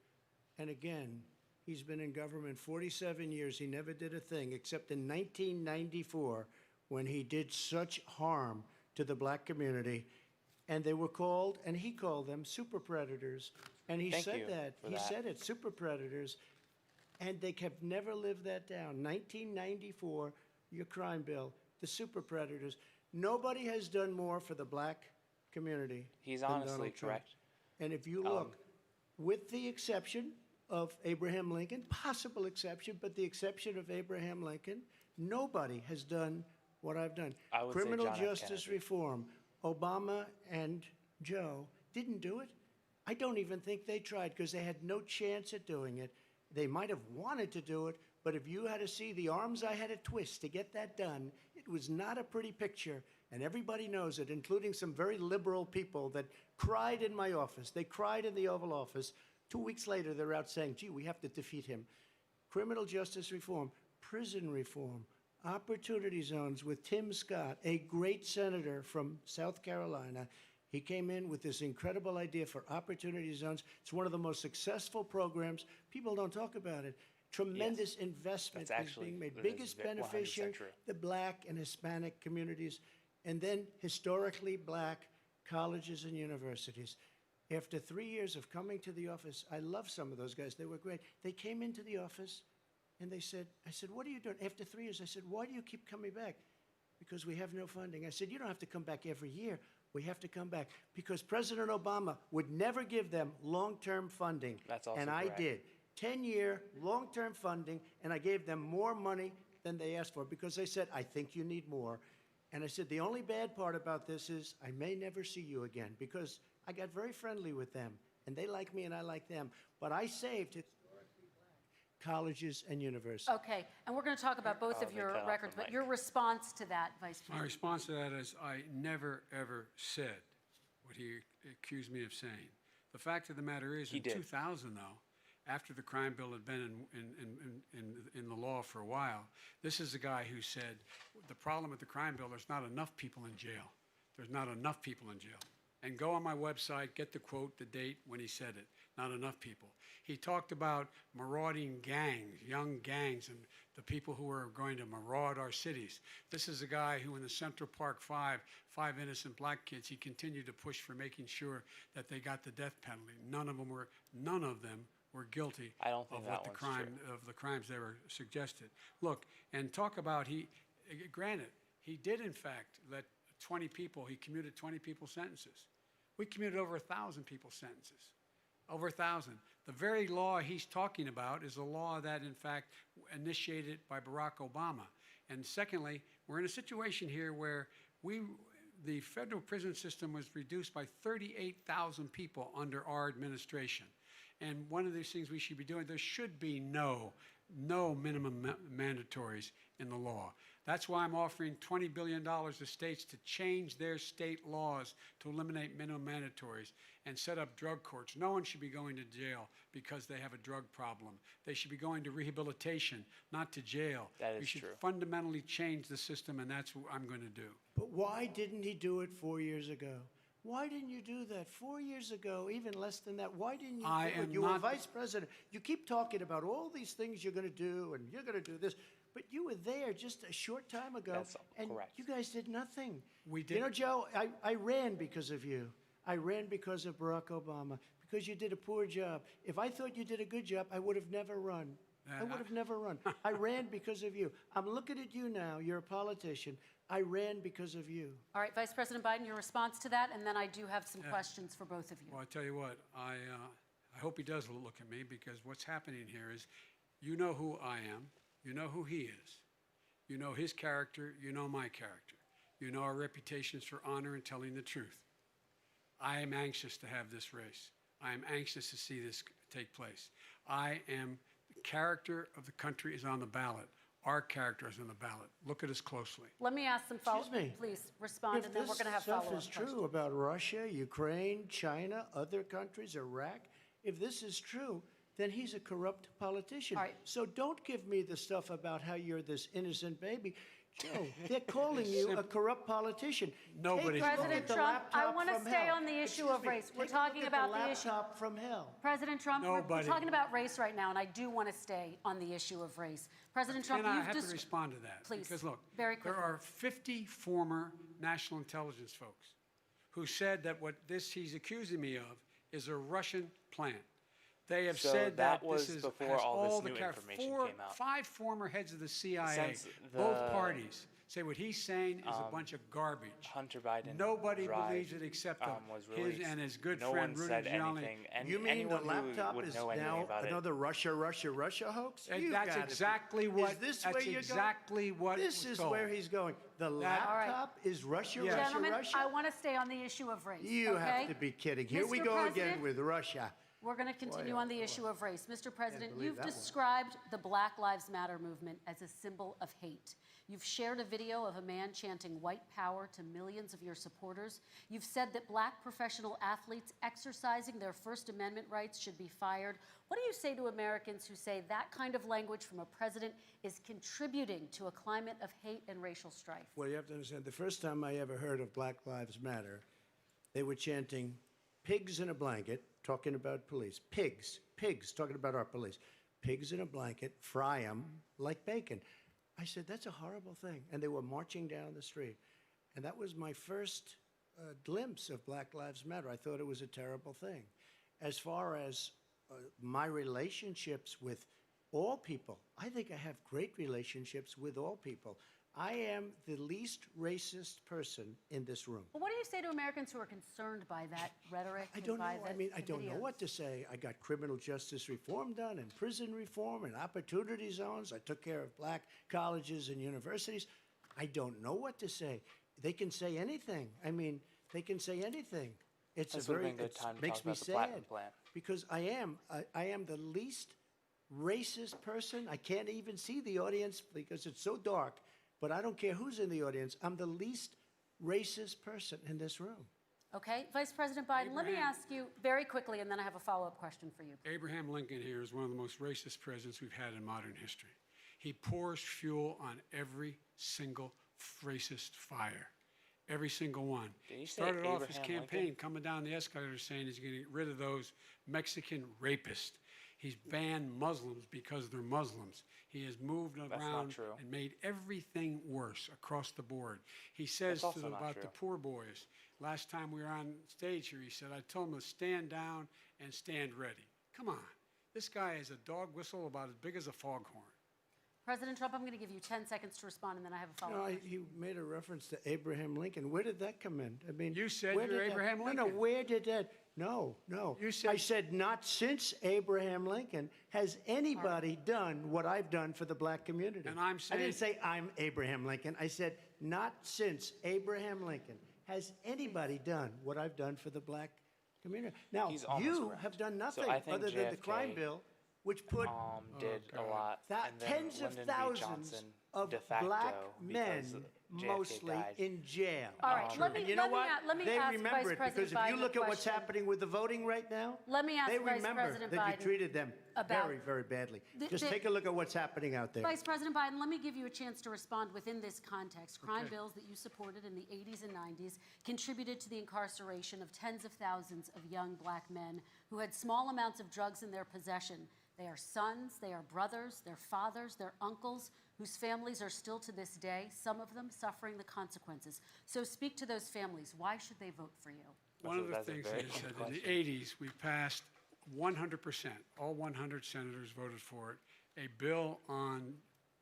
S4: And again, He's been in government 47 years. He never did a thing except in 1994 when he did such harm to the black community. And they were called, and he called them super predators. And he
S1: Thank
S4: said
S1: you
S4: that.
S1: for
S4: He
S1: that.
S4: said it, super predators. And they kept never lived that down. 1994, your crime bill, the super predators. Nobody has done more for the black community.
S1: He's
S4: than
S1: honestly
S4: Donald Trump.
S1: correct.
S4: And if you look, with the exception of Abraham Lincoln, possible exception, but the exception of Abraham Lincoln, nobody has done what I've done.
S1: I would say
S4: Criminal
S1: John F.
S4: justice
S1: Kennedy.
S4: reform, Obama and Joe didn't do it. I don't even think they tried because they had no chance at doing it. They might have wanted to do it, but if you had to see the arms I had to twist to get that done, it was not a pretty picture. And everybody knows it, including some very liberal people that cried in my office. They cried in the Oval Office. 2 weeks later, they're out saying, gee, we have to defeat him. Criminal justice reform, prison reform, opportunity zones with Tim Scott, a great senator from South Carolina. He came in with this incredible idea for opportunity zones. It's one of the most successful programs. People don't talk about it. Tremendous investment
S1: That's
S4: is
S1: actually-
S4: being made.
S1: that is
S4: Biggest
S1: 100%
S4: beneficiary,
S1: true.
S4: the black and Hispanic communities, and then historically black colleges and universities. After 3 years of coming to the office, I love some of those guys. They were great. They came into the office and they said, I said, what are you doing? After 3 years, I said, why do you keep coming back? Because we have no funding. I said, you don't have to come back every year. We have to come back because President Obama would never give them long-term funding.
S1: That's also
S4: and I
S1: correct.
S4: did. 10-year long-term funding, and I gave them more money than they asked for because they said, I think you need more. And I said, the only bad part about this is I may never see you again because I got very friendly with them, and they like me and I like them. But I saved historically black colleges and universities.
S3: Okay, and we're going to talk about both
S1: Oh,
S3: of
S1: they
S3: your
S1: cut off
S3: records,
S1: the
S3: but
S1: mic.
S3: your response to that, Vice
S5: My
S3: President.
S5: response to that is I never, ever said what he accused me of saying. The fact of the matter is,
S1: He
S5: in
S1: did.
S5: 2000, though, after the crime bill had been in the law for a while, this is the guy who said, the problem with the crime bill, there's not enough people in jail. There's not enough people in jail. And go on my website, get the quote, the date when he said it. Not enough people. He talked about marauding gangs, young gangs, and the people who are going to maraud our cities. This is a guy who in the Central Park five innocent black kids, he continued to push for making sure that they got the death penalty. None of them were guilty
S1: I don't think
S5: of
S1: that
S5: what the
S1: one's
S5: crime
S1: true.
S5: of the crimes they were suggested. Look, and talk about granted, he did in fact let 20 people, he commuted 20 people's sentences. We commuted over 1,000 people's sentences. Over 1,000. The very law he's talking about is a law that, in fact, initiated by Barack Obama. And secondly, we're in a situation here where the federal prison system was reduced by 38,000 people under our administration. And one of these things we should be doing, there should be no minimum mandatories in the law. That's why I'm offering $20 billion to states to change their state laws to eliminate minimum mandatories and set up drug courts. No one should be going to jail because they have a drug problem. They should be going to rehabilitation, not to jail.
S1: That is
S5: we should
S1: true.
S5: fundamentally change the system, and that's what I'm going to do.
S4: But why didn't he do it 4 years ago? Why didn't you do that 4 years ago, even less than that? Why didn't you
S5: I
S4: do it?
S5: am
S4: You were
S5: not-
S4: vice president. You keep talking about all these things you're going to do, and you're going to do this. But you were there just a short time ago,
S1: That's
S4: and
S1: correct.
S4: you guys did nothing.
S5: We
S4: You
S5: did-
S4: know, Joe, I ran because of you. I ran because of Barack Obama, because you did a poor job. If I thought you did a good job, I would have never run. I would have never run. I ran because of you. I'm looking at you now. You're a politician. I ran because of you.
S3: All right, Vice President Biden, your response to that, and then I do have some questions for both of you.
S5: Well, I tell you what, I hope he does look at me because what's happening here is you know who I am, you know who he is, you know his character, you know my character, you know our reputations for honor and telling the truth. I am anxious to have this race. I am anxious to see this take place. The character of the country is on the ballot. Our character is on the ballot. Look at us closely.
S3: Let me ask some follow-up.
S4: Excuse me.
S3: Please respond,
S4: If
S3: and then
S4: this
S3: we're going to have
S4: stuff
S3: follow-up
S4: is
S3: questions.
S4: true about Russia, Ukraine, China, other countries, Iraq, if this is true, then he's a corrupt politician.
S3: All right.
S4: So don't give me the stuff about how you're this innocent baby. No, they're calling you a corrupt politician.
S5: Nobody-
S4: Take a look
S3: President
S4: at the
S3: Trump, I
S4: laptop
S3: want to
S4: from
S3: stay
S4: hell.
S3: on the issue
S4: Excuse
S3: of
S4: me,
S3: race. We're
S4: take a look
S3: talking
S4: at
S3: about
S4: the
S3: the issue.
S4: laptop from hell.
S3: President Trump, we're
S5: Nobody-
S3: talking about race right now, and I do want to stay on the issue of race. President Trump,
S5: And I
S3: you've
S5: have to
S3: just
S5: respond to that.
S3: Please,
S5: Because look,
S3: very
S5: there
S3: quickly.
S5: are 50 former national intelligence folks who said that what he's accusing me of is a Russian plant. They have
S1: So
S5: said
S1: that
S5: that
S1: was
S5: this is
S1: before
S5: has
S1: all this new
S5: ca-
S1: information came out.
S5: 5 former heads of the CIA,
S1: Since
S5: both
S1: the-
S5: parties, say what he's saying is a bunch of garbage.
S1: Hunter Biden
S5: Nobody
S1: drive,
S5: believes it except
S1: was
S5: his
S1: released.
S5: and his good
S1: no
S5: friend
S1: one
S5: Rudy
S1: said
S5: Giuliani.
S1: anything. And
S4: You mean the
S1: anyone who
S4: laptop
S1: would
S4: is
S1: know anything
S4: now
S1: about
S4: another Russia hoax?
S5: And
S4: You
S5: that's
S4: gotta be-
S5: exactly what.
S4: Is this
S5: that's
S4: where you're
S5: exactly
S4: going?
S5: what
S4: This
S5: was
S4: is
S5: told.
S4: where he's going. The
S3: All right.
S4: laptop is Russia,
S5: Yes.
S3: Gentlemen,
S4: Russia.
S3: I want to stay on the issue of race.
S4: You
S3: okay?
S4: have to be kidding. Here we
S3: Mr.
S4: go
S3: President,
S4: again with Russia.
S3: We're going to continue on the issue of race. Mr. President,
S4: believe
S3: you've
S4: that one.
S3: described the Black Lives Matter movement as a symbol of hate. You've shared a video of a man chanting white power to millions of your supporters. You've said that black professional athletes exercising their First Amendment rights should be fired. What do you say to Americans who say that kind of language from a president is contributing to a climate of hate and racial strife?
S4: Well, you have to understand, the first time I ever heard of Black Lives Matter, they were chanting pigs in a blanket, talking about police. Pigs, talking about our police. Pigs in a blanket, fry them like bacon. I said, that's a horrible thing. And they were marching down the street. And that was my first glimpse of Black Lives Matter. I thought it was a terrible thing. As far as my relationships with all people, I think I have great relationships with all people. I am the least racist person in this room.
S3: But what do you say to Americans who are concerned by that rhetoric?
S4: I
S3: and
S4: don't know.
S3: by
S4: I
S3: the-
S4: mean, I
S3: the
S4: don't know
S3: videos?
S4: what to say. I got criminal justice reform done and prison reform and opportunity zones. I took care of black colleges and universities. I don't know what to say. They can say anything. I mean, they can say anything. It's
S1: This
S4: a
S1: would've
S4: very,
S1: been a good
S4: it
S1: time to
S4: makes
S1: talk
S4: me
S1: about the Platinum
S4: sad
S1: Plan.
S4: because I am the least racist person. I can't even see the audience because it's so dark, but I don't care who's in the audience. I'm the least racist person in this room.
S3: Okay, Vice President Biden, let me
S5: Abraham.
S3: ask you very quickly, and then I have a follow-up question for you.
S5: Abraham Lincoln here is one of the most racist presidents we've had in modern history. He pours fuel on every single racist fire, every single one.
S1: Did you
S5: He
S1: say
S5: started off his
S1: Abraham
S5: campaign
S1: Lincoln?
S5: coming down the escalator saying he's going to get rid of those Mexican rapists. He's banned Muslims because they're Muslims. He has moved
S1: not
S5: around
S1: true.
S5: and made everything worse across the board. He says
S1: That's also not
S5: about the
S1: true.
S5: poor boys. Last time we were on stage here, he said, I told them to stand down and stand ready. Come on. This guy is a dog whistle about as big as a foghorn.
S3: President Trump, I'm going to give you 10 seconds to respond, and then I have a
S4: No,
S3: follow-up.
S4: he made a reference to Abraham Lincoln. Where did that come in? I mean,
S5: You said
S4: where
S5: you're
S4: did that-
S5: Abraham
S4: No,
S5: Lincoln.
S4: where did that? No.
S5: You said-
S4: I said not since Abraham Lincoln has anybody done what I've done for the black community.
S5: And I'm
S4: I
S5: saying-
S4: didn't say I'm Abraham Lincoln. I said not since Abraham Lincoln has anybody done what I've done for the black community. Now,
S1: He's almost
S4: you
S1: correct.
S4: have done
S1: So
S4: nothing
S1: I think
S4: other than the crime
S1: JFK
S4: bill, which put
S1: did a
S5: God.
S1: lot. And then
S4: tens of
S1: Lyndon B.
S4: thousands
S1: Johnson
S4: of
S1: de facto
S4: black
S1: because
S4: men
S1: JFK
S4: mostly
S1: died.
S4: in jail.
S3: All right, let me,
S4: And you know
S3: let me,
S4: what?
S3: a- let me
S4: They
S3: ask
S4: remember
S3: Vice
S4: it because
S3: President
S4: if
S3: Biden
S4: you look
S3: a
S4: at what's
S3: question.
S4: happening with the voting right now,
S3: Let me ask
S4: they
S3: Vice
S4: remember
S3: President
S4: that
S3: Biden
S4: you treated them
S3: about-
S4: very, very badly.
S3: The-
S4: Just
S3: the-
S4: take a look at what's happening out there.
S3: Vice President Biden, let me give you a chance to respond within this context. Crime bills that you supported in the 80s and 90s contributed to the incarceration of tens of thousands of young black men who had small amounts of drugs in their possession. They are sons, they are brothers, they're fathers, they're uncles, whose families are still to this day, some of them suffering the consequences. So speak to those families. Why should they vote for you?
S5: One of the
S1: That's a
S5: things
S1: very
S5: that
S1: good
S5: is that in
S1: question.
S5: the 80s, we passed 100%, all 100 senators voted for it, a bill on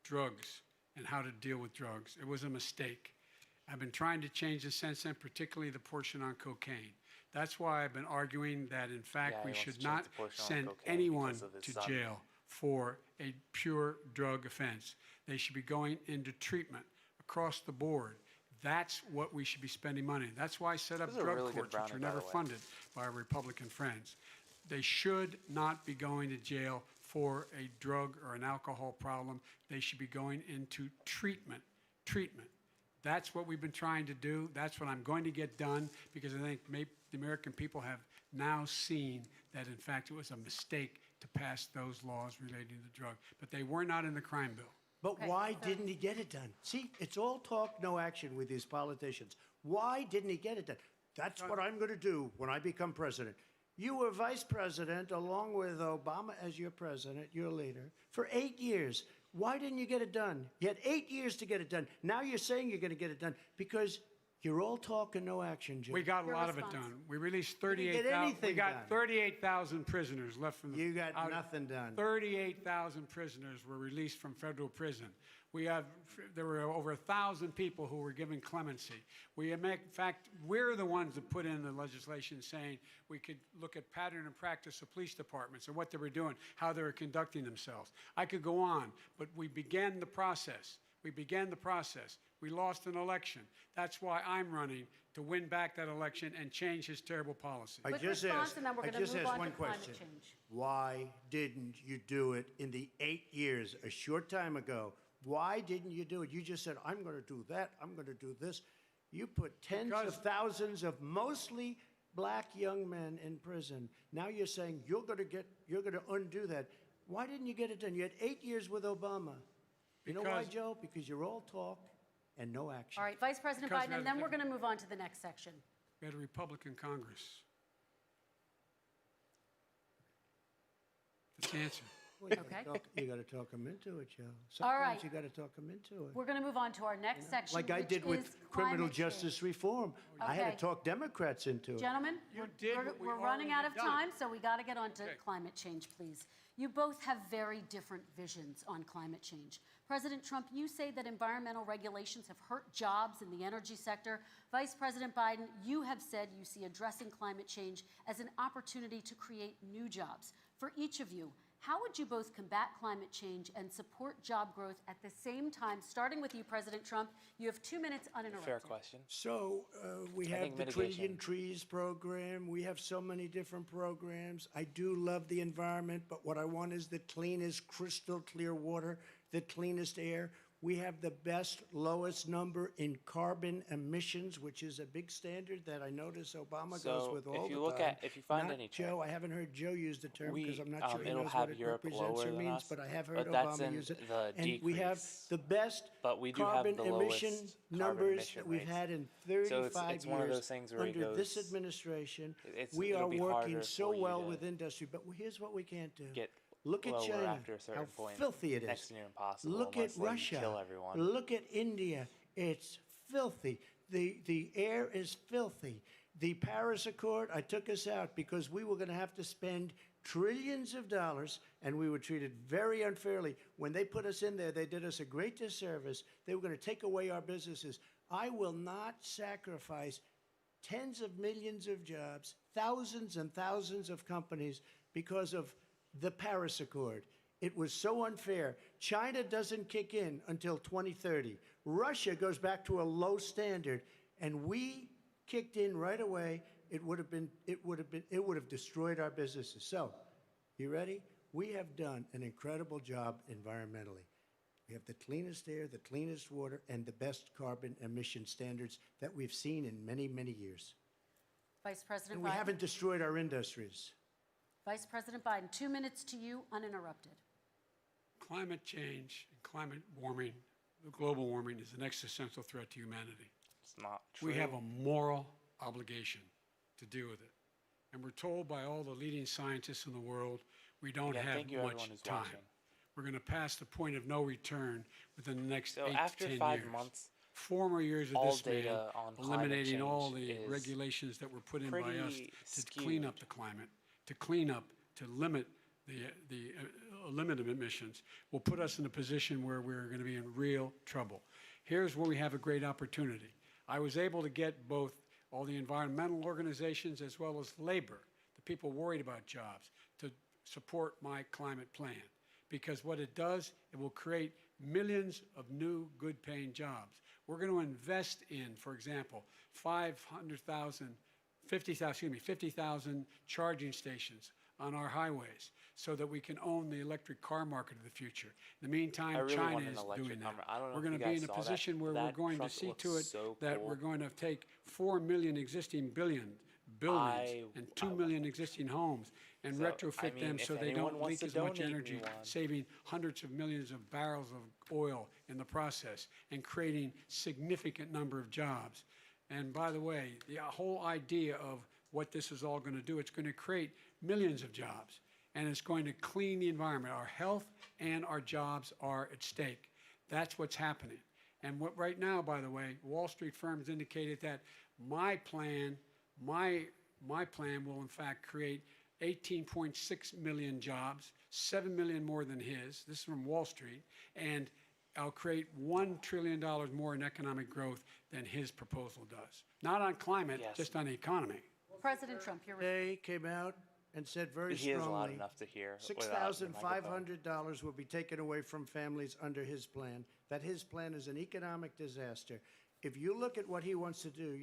S5: drugs and how to deal with drugs. It was a mistake. I've been trying to change the since then, particularly the portion on cocaine. That's why I've been arguing that, in fact,
S1: Yeah, he
S5: we
S1: wants
S5: should
S1: to change
S5: not
S1: the portion on
S5: send
S1: cocaine
S5: anyone
S1: because of his
S5: to
S1: son.
S5: jail for a pure drug offense. They should be going into treatment across the board. That's what we should be spending money. That's why I set up
S1: This is a
S5: drug
S1: really good
S5: courts, which
S1: brownie,
S5: are
S1: by
S5: never
S1: the way.
S5: funded by our Republican friends. They should not be going to jail for a drug or an alcohol problem. They should be going into treatment. Treatment. That's what we've been trying to do. That's what I'm going to get done because I think the American people have now seen that, in fact, it was a mistake to pass those laws relating to drug. But they were not in the crime bill.
S4: But
S3: Okay,
S4: why
S3: so-
S4: didn't he get it done? See, it's all talk, no action with these politicians. Why didn't he get it done? That's what I'm going to do when I become president. You were vice president along with Obama as your president, your leader, for 8 years. Why didn't you get it done? You had 8 years to get it done. Now you're saying you're going to get it done because you're all talk and no action, Jim.
S5: We got a
S3: Your
S5: lot of it
S3: response.
S5: done. We released
S4: didn't get
S5: 38,000. We
S4: anything
S5: got
S4: done.
S5: 38,000 prisoners left from the.
S4: You got nothing done.
S5: 38,000 prisoners were released from federal prison. There were over 1,000 people who were given clemency. In fact, we're the ones that put in the legislation saying we could look at pattern and practice of police departments and what they were doing, how they were conducting themselves. I could go on, but we began the process. We lost an election. That's why I'm running, to win back that election and change his terrible policy.
S4: I
S3: Quick
S4: just
S3: response,
S4: asked,
S3: and then we're
S4: I
S3: gonna
S4: just
S3: move
S4: asked
S3: on
S4: one
S3: to climate
S4: question.
S3: change.
S4: Why didn't you do it in the 8 years, a short time ago? Why didn't you do it? You just said, I'm going to do that, I'm going to do this. You put tens of thousands of mostly black young men in prison. Now you're saying you're going to undo that. Why didn't you get it done? You had 8 years with Obama. You know why,
S5: Because-
S4: Joe? Because you're all talk and no action.
S3: All right, Vice President
S5: Because
S3: Biden,
S5: we
S3: and
S5: had
S3: then
S5: a
S3: we're going to move on to the next section.
S5: We had a Republican Congress. That's the answer.
S4: Well,
S3: Okay.
S4: You got to talk them into it, Joe.
S3: All right.
S4: Sometimes you got to talk them into it.
S3: We're going to move on to our next section,
S4: Like I
S3: which
S4: did with
S3: is
S4: criminal
S3: climate
S4: justice
S3: change.
S4: reform. I had
S3: Okay.
S4: to talk Democrats into it.
S3: Gentlemen,
S5: You did what we
S3: we're running out of
S5: already done.
S3: time, so we got to get on to
S5: Okay.
S3: climate change, please. You both have very different visions on climate change. President Trump, you say that environmental regulations have hurt jobs in the energy sector. Vice President Biden, you have said you see addressing climate change as an opportunity to create new jobs. For each of you, how would you both combat climate change and support job growth at the same time? Starting with you, President Trump, you have 2 minutes uninterrupted.
S1: Fair question.
S4: So we
S1: I
S4: have
S1: think
S4: the
S1: mitigation.
S4: Trillion Trees program. We have so many different programs. I do love the environment, but what I want is the cleanest, crystal clear water, the cleanest air. We have the best, lowest number in carbon emissions, which is a big standard that I notice Obama goes
S1: So
S4: with all
S1: if
S4: the
S1: you look
S4: time.
S1: at, if you find
S4: Not
S1: any
S4: Joe, I haven't heard Joe use the term because I'm not sure he
S1: it'll
S4: knows
S1: have
S4: what it
S1: Europe
S4: represents
S1: lower
S4: or
S1: than
S4: means,
S1: us,
S4: but I have heard
S1: but that's
S4: Obama
S1: in
S4: use it.
S1: the
S4: And we have
S1: decrease.
S4: the best
S1: But we do have
S4: carbon
S1: the
S4: emission
S1: lowest carbon
S4: numbers
S1: emission
S4: that we've
S1: rates.
S4: had in
S1: So it's
S4: 35
S1: one of
S4: years
S1: those things where it
S4: under this
S1: goes-
S4: administration.
S1: it'll
S4: are
S1: be
S4: working
S1: harder
S4: so
S1: for you
S4: well
S1: to
S4: with industry, but here's what we can't do.
S1: get
S4: Look at
S1: lower
S4: China,
S1: after a certain
S4: how
S1: point.
S4: filthy it is.
S1: Next to near impossible
S4: Look at
S1: unless they
S4: Russia.
S1: kill everyone.
S4: Look at India. It's filthy. The air is filthy. The Paris Accord, I took us out because we were going to have to spend trillions of dollars, and we were treated very unfairly. When they put us in there, they did us a great disservice. They were going to take away our businesses. I will not sacrifice tens of millions of jobs, thousands and thousands of companies because of the Paris Accord. It was so unfair. China doesn't kick in until 2030. Russia goes back to a low standard, and we kicked in right away. It would have destroyed our businesses. So, you ready? We have done an incredible job environmentally. We have the cleanest air, the cleanest water, and the best carbon emission standards that we've seen in many, many years.
S3: Vice President
S4: And we
S3: Biden.
S4: haven't destroyed our industries.
S3: Vice President Biden, 2 minutes to you, uninterrupted.
S5: Climate change and climate warming, global warming, is an existential threat to humanity.
S1: It's not true.
S5: We have a moral obligation to deal with it. And we're told by all the leading scientists in the world we don't
S1: Yeah,
S5: have
S1: thank you,
S5: much
S1: everyone who's
S5: time.
S1: watching.
S5: We're going to pass the point of no return within the next
S1: So
S5: 8
S1: after
S5: to 10
S1: 5
S5: years.
S1: months,
S5: 4 more years of
S1: all
S5: this man
S1: data on climate
S5: eliminating all
S1: change
S5: the
S1: is
S5: regulations that were put in by us
S1: pretty
S5: to clean up
S1: skewed.
S5: the climate, to limit the limit of emissions, will put us in a position where we're going to be in real trouble. Here's where we have a great opportunity. I was able to get both all the environmental organizations as well as labor, the people worried about jobs, to support my climate plan. Because what it does, it will create millions of new good-paying jobs. We're going to invest in, for example, 50,000 charging stations on our highways so that we can own the electric car market of the future. In the meantime,
S1: I really
S5: China
S1: want an
S5: is
S1: electric
S5: doing that.
S1: Hummer. I don't know
S5: We're
S1: if
S5: going
S1: you
S5: to be
S1: guys
S5: in a
S1: saw that.
S5: position where we're
S1: That
S5: going to
S1: truck
S5: see
S1: looks
S5: to it
S1: so
S5: that
S1: cool.
S5: we're going to take 4 million existing buildings and 2 million existing homes and
S1: So,
S5: retrofit
S1: I mean,
S5: them
S1: if
S5: so they
S1: anyone
S5: don't
S1: wants
S5: leak
S1: to
S5: as much
S1: donate me
S5: energy,
S1: one.
S5: saving hundreds of millions of barrels of oil in the process and creating significant number of jobs. And by the way, the whole idea of what this is all going to do, it's going to create millions of jobs, and it's going to clean the environment. Our health and our jobs are at stake. That's what's happening. And what right now, by the way, Wall Street firms indicated that my plan will in fact create 18.6 million jobs, 7 million more than his. This is from Wall Street. And I'll create $1 trillion more in economic growth than his proposal does. Not on climate,
S1: Yes.
S5: just on the economy.
S3: President Trump, you're
S4: Today came out and said very
S1: He is loud
S4: strongly,
S1: enough to hear. without the microphone.
S4: $6,500 will be taken away from families under his plan, that his plan is an economic disaster. If you look at what he wants to do,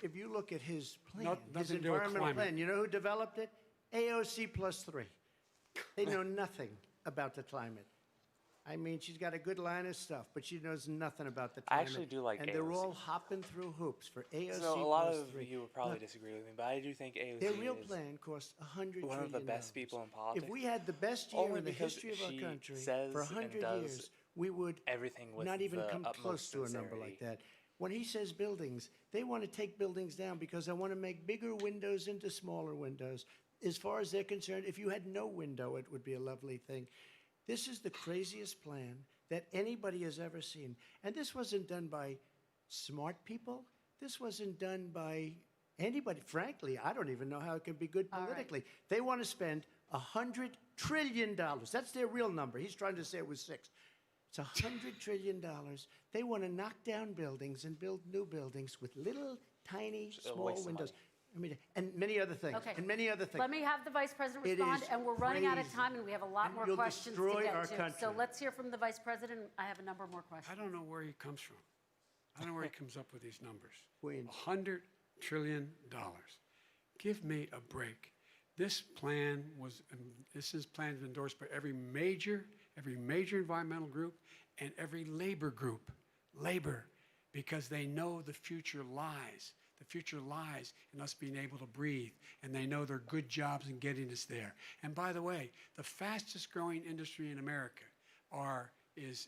S4: if you look at his plan, his
S5: Nothing to do with
S4: environmental
S5: climate.
S4: plan, you know who developed it? AOC +3. They know nothing about the climate. I mean, she's got a good line of stuff, but she knows nothing about the
S1: I
S4: climate.
S1: actually do like
S4: And they're
S1: AOC.
S4: all hopping through hoops for AOC
S1: So a lot of
S4: +3.
S1: you would probably
S4: Look,
S1: disagree with me, but I do think AOC
S4: their real
S1: is
S4: plan costs $100
S1: one of the
S4: trillion.
S1: best people in politics.
S4: If we had the best year
S1: Only
S4: in the
S1: because
S4: history of our
S1: she
S4: country
S1: says
S4: for
S1: and
S4: 100
S1: does
S4: years, we would
S1: everything with
S4: not even
S1: the
S4: come
S1: utmost
S4: close to a number like
S1: sincerity.
S4: that. When he says buildings, they want to take buildings down because they want to make bigger windows into smaller windows. As far as they're concerned, if you had no window, it would be a lovely thing. This is the craziest plan that anybody has ever seen. And this wasn't done by smart people. This wasn't done by anybody. Frankly, I don't even know how it can be good
S3: All right.
S4: politically. They want to spend $100 trillion. That's their real number. He's trying to say it was 6. It's $100 trillion. They want to knock down buildings and build new buildings with little, tiny,
S1: a
S4: small
S1: waste of
S4: windows. I mean, and many other things.
S3: Okay.
S4: And many other things.
S3: Let me have the Vice President
S4: It
S3: respond,
S4: is
S3: and we're running out of
S4: crazy.
S3: time, and we have a lot
S4: And
S3: more
S4: you'll
S3: questions to
S4: destroy
S3: get
S4: our
S3: to. So
S4: country.
S3: let's hear from the Vice President. I have a number more questions.
S5: I don't know where he comes from. I don't know where he comes up with these numbers.
S4: Queens.
S5: $100 trillion. Give me a break. This plan is endorsed by every major environmental group and every labor group. Labor, because they know the future lies. The future lies in us being able to breathe, and they know there are good jobs in getting us there. And by the way, the fastest growing industry in America is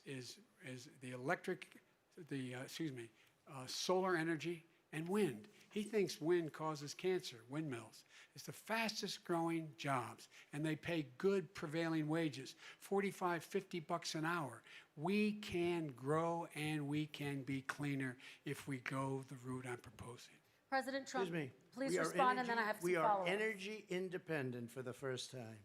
S5: solar energy and wind. He thinks wind causes cancer, windmills. It's the fastest growing jobs, and they pay good prevailing wages, $45, $50 an hour. We can grow and we can be cleaner if we go the route I'm proposing.
S3: President Trump,
S4: Excuse me.
S3: please
S4: We are
S3: respond, and then I have some
S4: We are
S3: follow-ups.
S4: energy independent for the first time.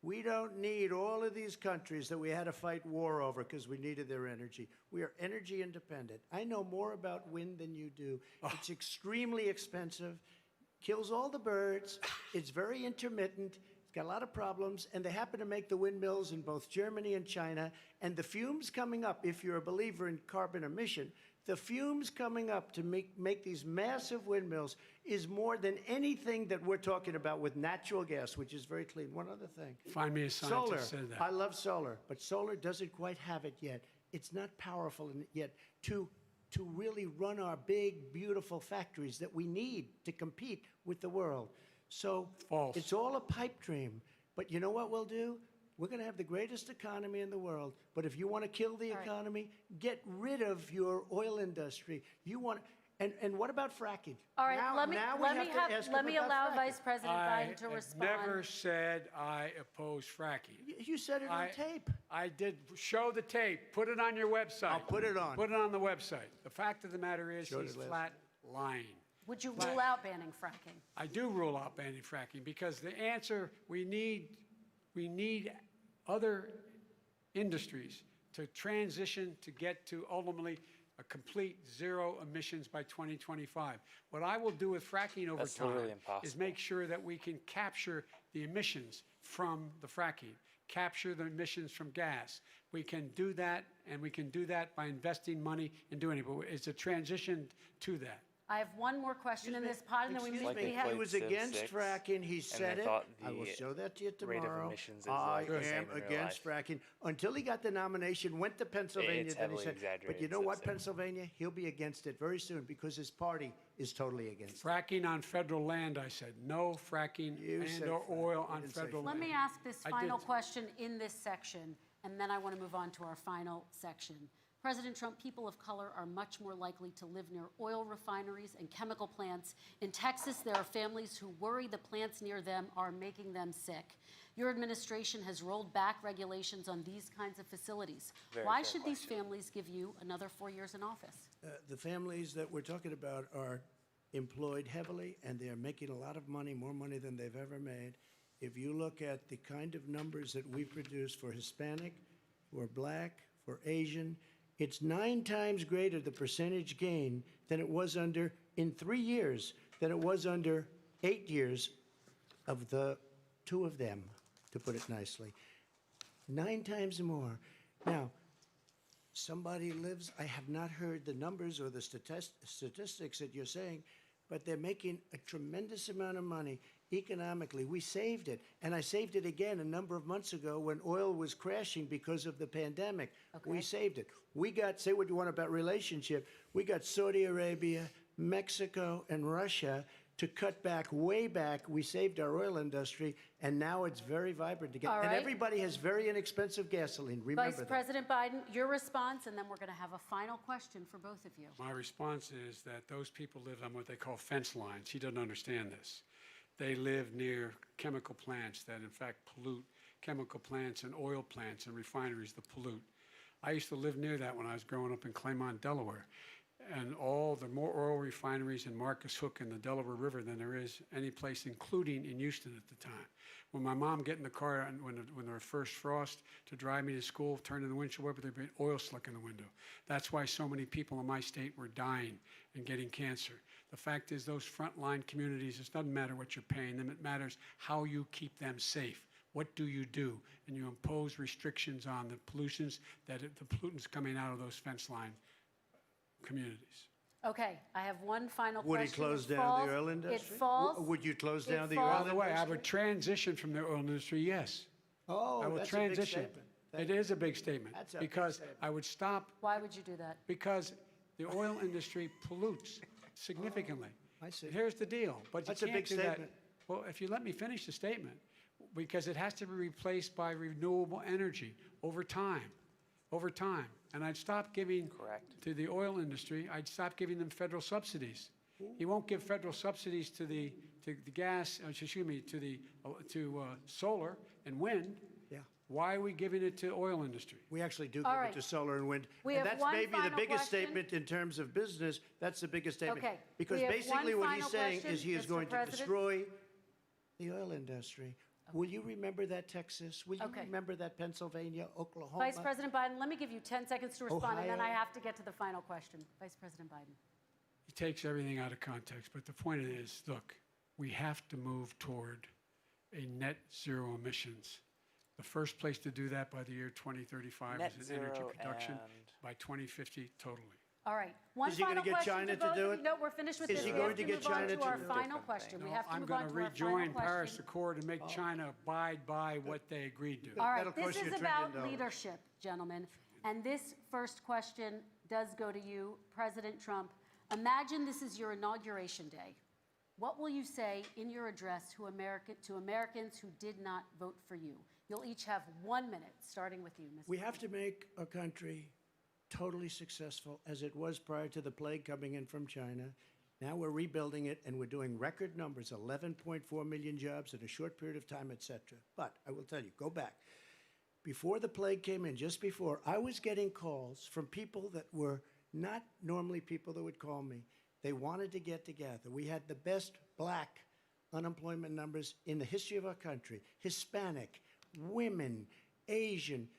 S4: We don't need all of these countries that we had to fight war over because we needed their energy. We are energy independent. I know more about wind than you do. It's extremely expensive, kills all the birds, it's very intermittent, it's got a lot of problems, and they happen to make the windmills in both Germany and China. And the fumes coming up, if you're a believer in carbon emission, the fumes coming up to make these massive windmills is more than anything that we're talking about with natural gas, which is very clean. One other thing.
S5: Find me a scientist
S4: Solar.
S5: that said that.
S4: I love solar, but solar doesn't quite have it yet. It's not powerful yet to really run our big, beautiful factories that we need to compete with the world. So
S5: False.
S4: it's all a pipe dream. But you know what we'll do? We're going to have the greatest economy in the world. But if you want to kill the
S3: All right.
S4: economy, get rid of your oil industry. You want, and what about fracking?
S3: All right,
S4: Now-
S3: let me
S4: now we
S3: let
S4: have
S3: me
S4: to
S3: have
S4: ask
S3: let
S4: him
S3: me
S4: about
S3: allow
S4: fracking.
S3: Vice President
S5: I
S3: Biden to
S5: have
S3: respond.
S5: never said I oppose fracking.
S4: You said it on tape.
S5: I did show the tape. Put it on your website.
S4: I'll put it on.
S5: Put it on the website. The fact of the matter is
S4: Showed
S5: he's
S4: it last
S5: flat lying.
S3: Would you rule out banning fracking?
S5: I do rule out banning fracking because the answer we need other industries to transition to get to ultimately a complete zero emissions by 2025. What I will do with fracking over
S1: That's
S5: time
S1: literally
S5: is
S1: impossible.
S5: make sure that we can capture the emissions from the fracking, capture the emissions from gas. We can do that, and we can do that by investing money and doing it. But it's a transition to that.
S3: I have one more question in this pod, and then we
S4: Excuse
S1: Like
S4: me,
S1: they
S3: have.
S4: he
S1: played
S4: was
S1: Civ
S4: against
S1: 6,
S4: fracking. He
S1: and
S4: said
S1: they
S4: it.
S1: thought
S4: I will
S1: the
S4: show that to you
S1: rate of
S4: tomorrow.
S1: emissions is
S4: I
S1: like the same
S4: am
S1: in real
S4: against
S1: life.
S4: fracking. Until he got the nomination, went to Pennsylvania,
S1: It's
S4: then he
S1: heavily
S4: said, but
S1: exaggerated,
S4: you know
S1: Civ
S4: what,
S1: 6.
S4: Pennsylvania? He'll be against it very soon because his party is totally against it.
S5: Fracking on federal land, I said. No fracking
S4: You said
S5: and/or
S4: frack.
S5: oil
S4: You
S5: on
S4: didn't say
S5: federal
S4: frack.
S5: land.
S3: Let me ask this
S5: I
S3: final
S5: did.
S3: question in this section, and then I want to move on to our final section. President Trump, people of color are much more likely to live near oil refineries and chemical plants. In Texas, there are families who worry the plants near them are making them sick. Your administration has rolled back regulations on these kinds of facilities. Why should these families give you another 4 years in office?
S4: The families that we're talking about are employed heavily, and they're making a lot of money, more money than they've ever made. If you look at the kind of numbers that we produce for Hispanic, for Black, for Asian, it's 9 times greater, the percentage gain, than it was under, in 3 years, than it was under 8 years of the 2 of them, to put it nicely. 9 times more. Now, somebody lives, I have not heard the numbers or the statistics that you're saying, but they're making a tremendous amount of money economically. We saved it, and I saved it again a number of months ago when oil was crashing because of the pandemic. We saved it. We got, say what you want about relationship, we got Saudi Arabia, Mexico, and Russia to cut back, way back. We saved our oil industry, and now it's very vibrant again.
S3: All
S4: And
S3: right.
S4: everybody has very inexpensive gasoline. Remember
S3: Vice
S4: that.
S3: President Biden, your response, and then we're going to have a final question for both of you.
S5: My response is that those people live on what they call fence lines. He doesn't understand this. They live near chemical plants that, in fact, pollute. Chemical plants and oil plants and refineries that pollute. I used to live near that when I was growing up in Claymont, Delaware. And the more oil refineries in Marcus Hook and the Delaware River than there is any place, including in Houston at the time. When my mom get in the car and when there was first frost to drive me to school, turn in the windshield wiper, there'd be oil slick in the window. That's why so many people in my state were dying and getting cancer. The fact is, those frontline communities, it doesn't matter what you're paying them, it matters how you keep them safe. What do? And you impose restrictions on the pollutions, the pollutants coming out of those fence line communities.
S3: Okay, I have one final
S4: Would he
S3: question.
S4: close
S3: It
S4: down
S3: falls-
S4: the oil
S3: It
S4: industry?
S3: falls.
S4: Would you close
S3: it
S4: down the
S3: falls-
S4: oil
S5: By the way, I
S4: industry?
S5: would transition from the oil industry, yes.
S4: Oh,
S5: I will
S4: that's a big
S5: transition.
S4: statement.
S5: It is a big statement.
S4: That's a big
S5: because
S4: statement.
S5: I would stop,
S3: Why would you do that?
S5: because the oil industry pollutes significantly.
S4: I see.
S5: Here's the deal, but you
S4: That's a
S5: can't
S4: big
S5: do that.
S4: statement.
S5: Well, if you let me finish the statement, because it has to be replaced by renewable energy over time. And I'd stop giving
S1: Correct.
S5: to the oil industry, I'd stop giving them federal subsidies. He won't give federal subsidies to the gas, to solar and wind.
S4: Yeah.
S5: Why are we giving it to oil industry?
S4: We actually do
S3: All
S4: give
S3: right.
S4: it to solar and wind.
S3: We
S4: And
S3: have
S4: that's
S3: one
S4: maybe the
S3: final
S4: biggest
S3: question.
S4: statement in terms of business. That's the biggest statement.
S3: Okay,
S4: Because
S3: we have
S4: basically
S3: one
S4: what he's
S3: final
S4: saying
S3: question,
S4: is he is
S3: Mr.
S4: going to
S3: President.
S4: destroy the oil industry. Will you remember that, Texas? Will you
S3: Okay.
S4: remember that, Pennsylvania, Oklahoma?
S3: Vice President Biden, let me give you 10 seconds to respond, and then I
S4: Ohio.
S3: have to get to the final question. Vice President Biden.
S5: He takes everything out of context, but the point is, look, we have to move toward a net zero emissions. The first place to do that by the year 2035
S1: Net
S5: is in energy
S1: zero
S5: production.
S1: and-
S5: By 2050, totally.
S3: All right. One
S4: Is he gonna
S3: final
S4: get
S3: question
S4: China to
S3: both
S4: do
S3: of
S4: it?
S3: you. No, we're finished with
S4: Is
S3: this.
S4: he
S3: We
S4: going
S3: have
S4: to
S3: to
S4: get
S3: move on
S4: China
S3: to
S4: to
S3: our
S4: do it?
S3: final
S1: Different
S3: question.
S1: thing.
S3: We
S5: No,
S3: have to
S5: I'm
S3: move
S5: going
S3: on
S5: to
S3: to our final
S5: rejoin Paris
S3: question.
S5: Accord and make China abide by what they agreed to.
S3: All right,
S4: That'll
S3: this
S4: cost you
S3: is
S4: $1
S3: about
S4: trillion.
S3: leadership, gentlemen. And this first question does go to you, President Trump. Imagine this is your inauguration day. What will you say in your address to Americans who did not vote for you? You'll each have 1 minute, starting with you, Mr.
S4: We have to make our country totally successful as it was prior to the plague coming in from China. Now we're rebuilding it, and we're doing record numbers, 11.4 million jobs in a short period of time, et cetera. But I will tell you, go back. Before the plague came in, just before, I was getting calls from people that were not normally people that would call me. They wanted to get together. We had the best Black unemployment numbers in the history of our country. Hispanic, women, Asian,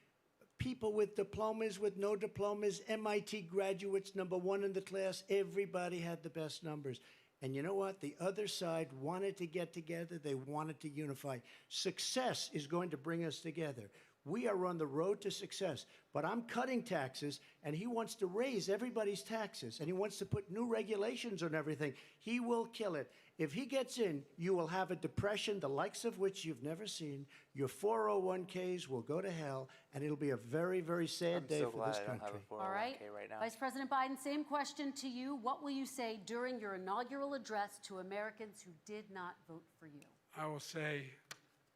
S4: people with diplomas, with no diplomas, MIT graduates, #1 in the class. Everybody had the best numbers. And you know what? The other side wanted to get together. They wanted to unify. Success is going to bring us together. We are on the road to success. But I'm cutting taxes, and he wants to raise everybody's taxes, and he wants to put new regulations on everything. He will kill it. If he gets in, you will have a depression, the likes of which you've never seen. Your 401ks will go to hell, and it'll be a very, very sad day
S1: so
S4: for
S1: glad
S4: this
S1: I don't
S4: country.
S1: have a 401k
S3: All right.
S1: right now.
S3: Vice President Biden, same question to you. What will you say during your inaugural address to Americans who did not vote for you?
S5: I will say,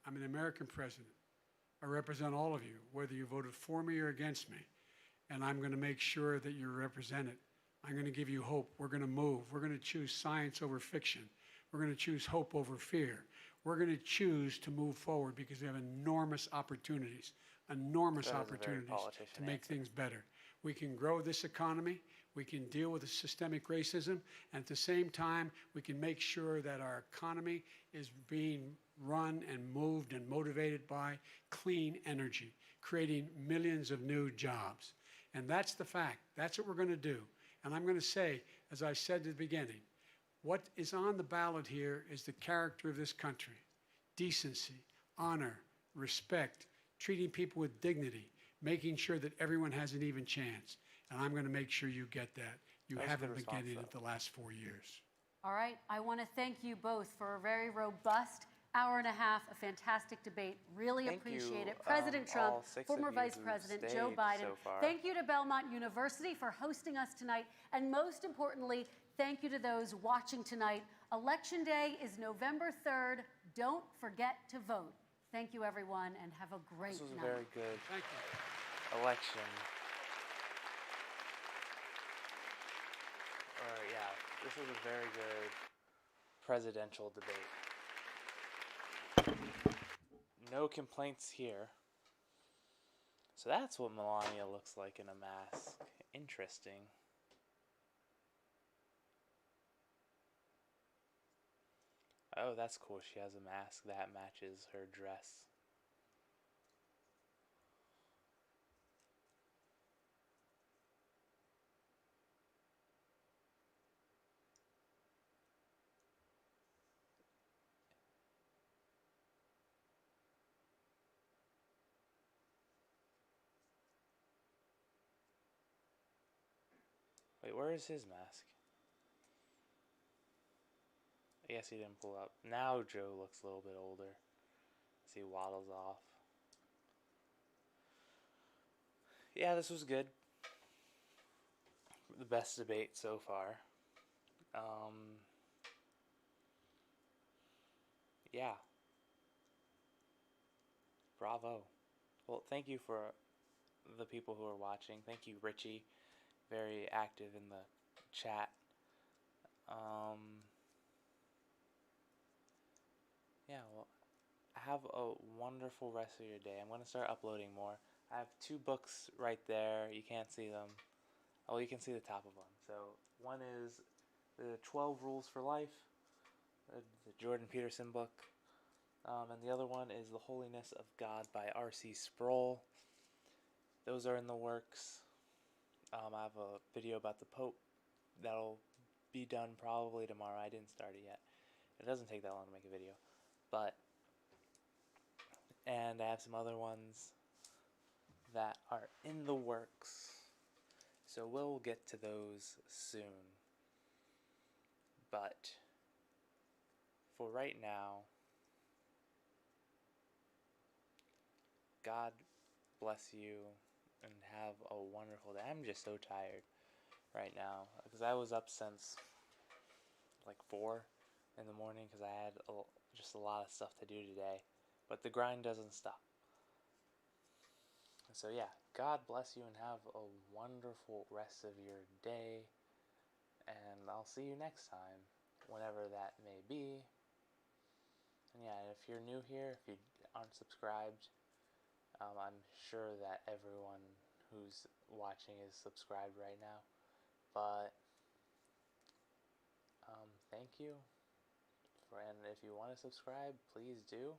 S5: I'm an American president. I represent all of you, whether you voted for me or against me. And I'm going to make sure that you're represented. I'm going to give you hope. We're going to move. We're going to choose science over fiction. We're going to choose hope over fear. We're going to choose to move forward because we have enormous opportunities
S1: That is a very
S5: to
S1: politician
S5: make
S1: answer.
S5: things better. We can grow this economy. We can deal with the systemic racism. And at the same time, we can make sure that our economy is being run and moved and motivated by clean energy, creating millions of new jobs. And that's the fact. That's what we're going to do. And I'm going to say, as I said at the beginning, what is on the ballot here is the character of this country: decency, honor, respect, treating people with dignity, making sure that everyone has an even chance. And I'm going to make sure you get that. You
S1: That was a
S5: haven't
S1: good
S5: been
S1: response,
S5: getting
S1: though.
S5: it the last 4 years.
S3: All right. I want to thank you both for a very robust hour and a half, a fantastic debate. Really
S1: Thank
S3: appreciate
S1: you,
S3: it. President Trump,
S1: all 6
S3: former
S1: of you
S3: Vice
S1: who've
S3: President
S1: stayed
S3: Joe Biden.
S1: so far.
S3: Thank you to Belmont University for hosting us tonight. And most importantly, thank you to those watching tonight. Election Day is November 3rd. Don't forget to vote. Thank you, everyone, and have a great
S1: This was a
S3: night.
S1: very good
S5: Thank you.
S1: election. Or yeah, this was a very good presidential debate. No complaints here. So that's what Melania looks like in a mask. Interesting. Oh, that's cool. She has a mask that matches her dress. Wait, where is his mask? I guess he didn't pull up. Now Joe looks a little bit older as he waddles off. Yeah, this was good. The best debate so far. Yeah. Bravo. Well, thank you for the people who are watching. Thank you, Richie. Very active in the chat. Yeah, well, have a wonderful rest of your day. I'm going to start uploading more. I have 2 books right there. You can't see them. Oh, you can see the top of them. So, one is the 12 Rules for Life, the Jordan Peterson book. And the other one is The Holiness of God by R.C. Sproul. Those are in the works. I have a video about the Pope that'll be done probably tomorrow. I didn't start it yet. It doesn't take that long to make a video. And I have some other ones that are in the works. So we'll get to those soon. But for right now, God bless you and have a wonderful day. I'm just so tired right now because I was up since like 4 in the morning because I had just a lot of stuff to do today. But the grind doesn't stop. So yeah, God bless you and have a wonderful rest of your day. And I'll see you next time, whenever that may be. And yeah, if you're new here, if you aren't subscribed, I'm sure that everyone who's watching is subscribed right now. But thank you. And if you want to subscribe, please do.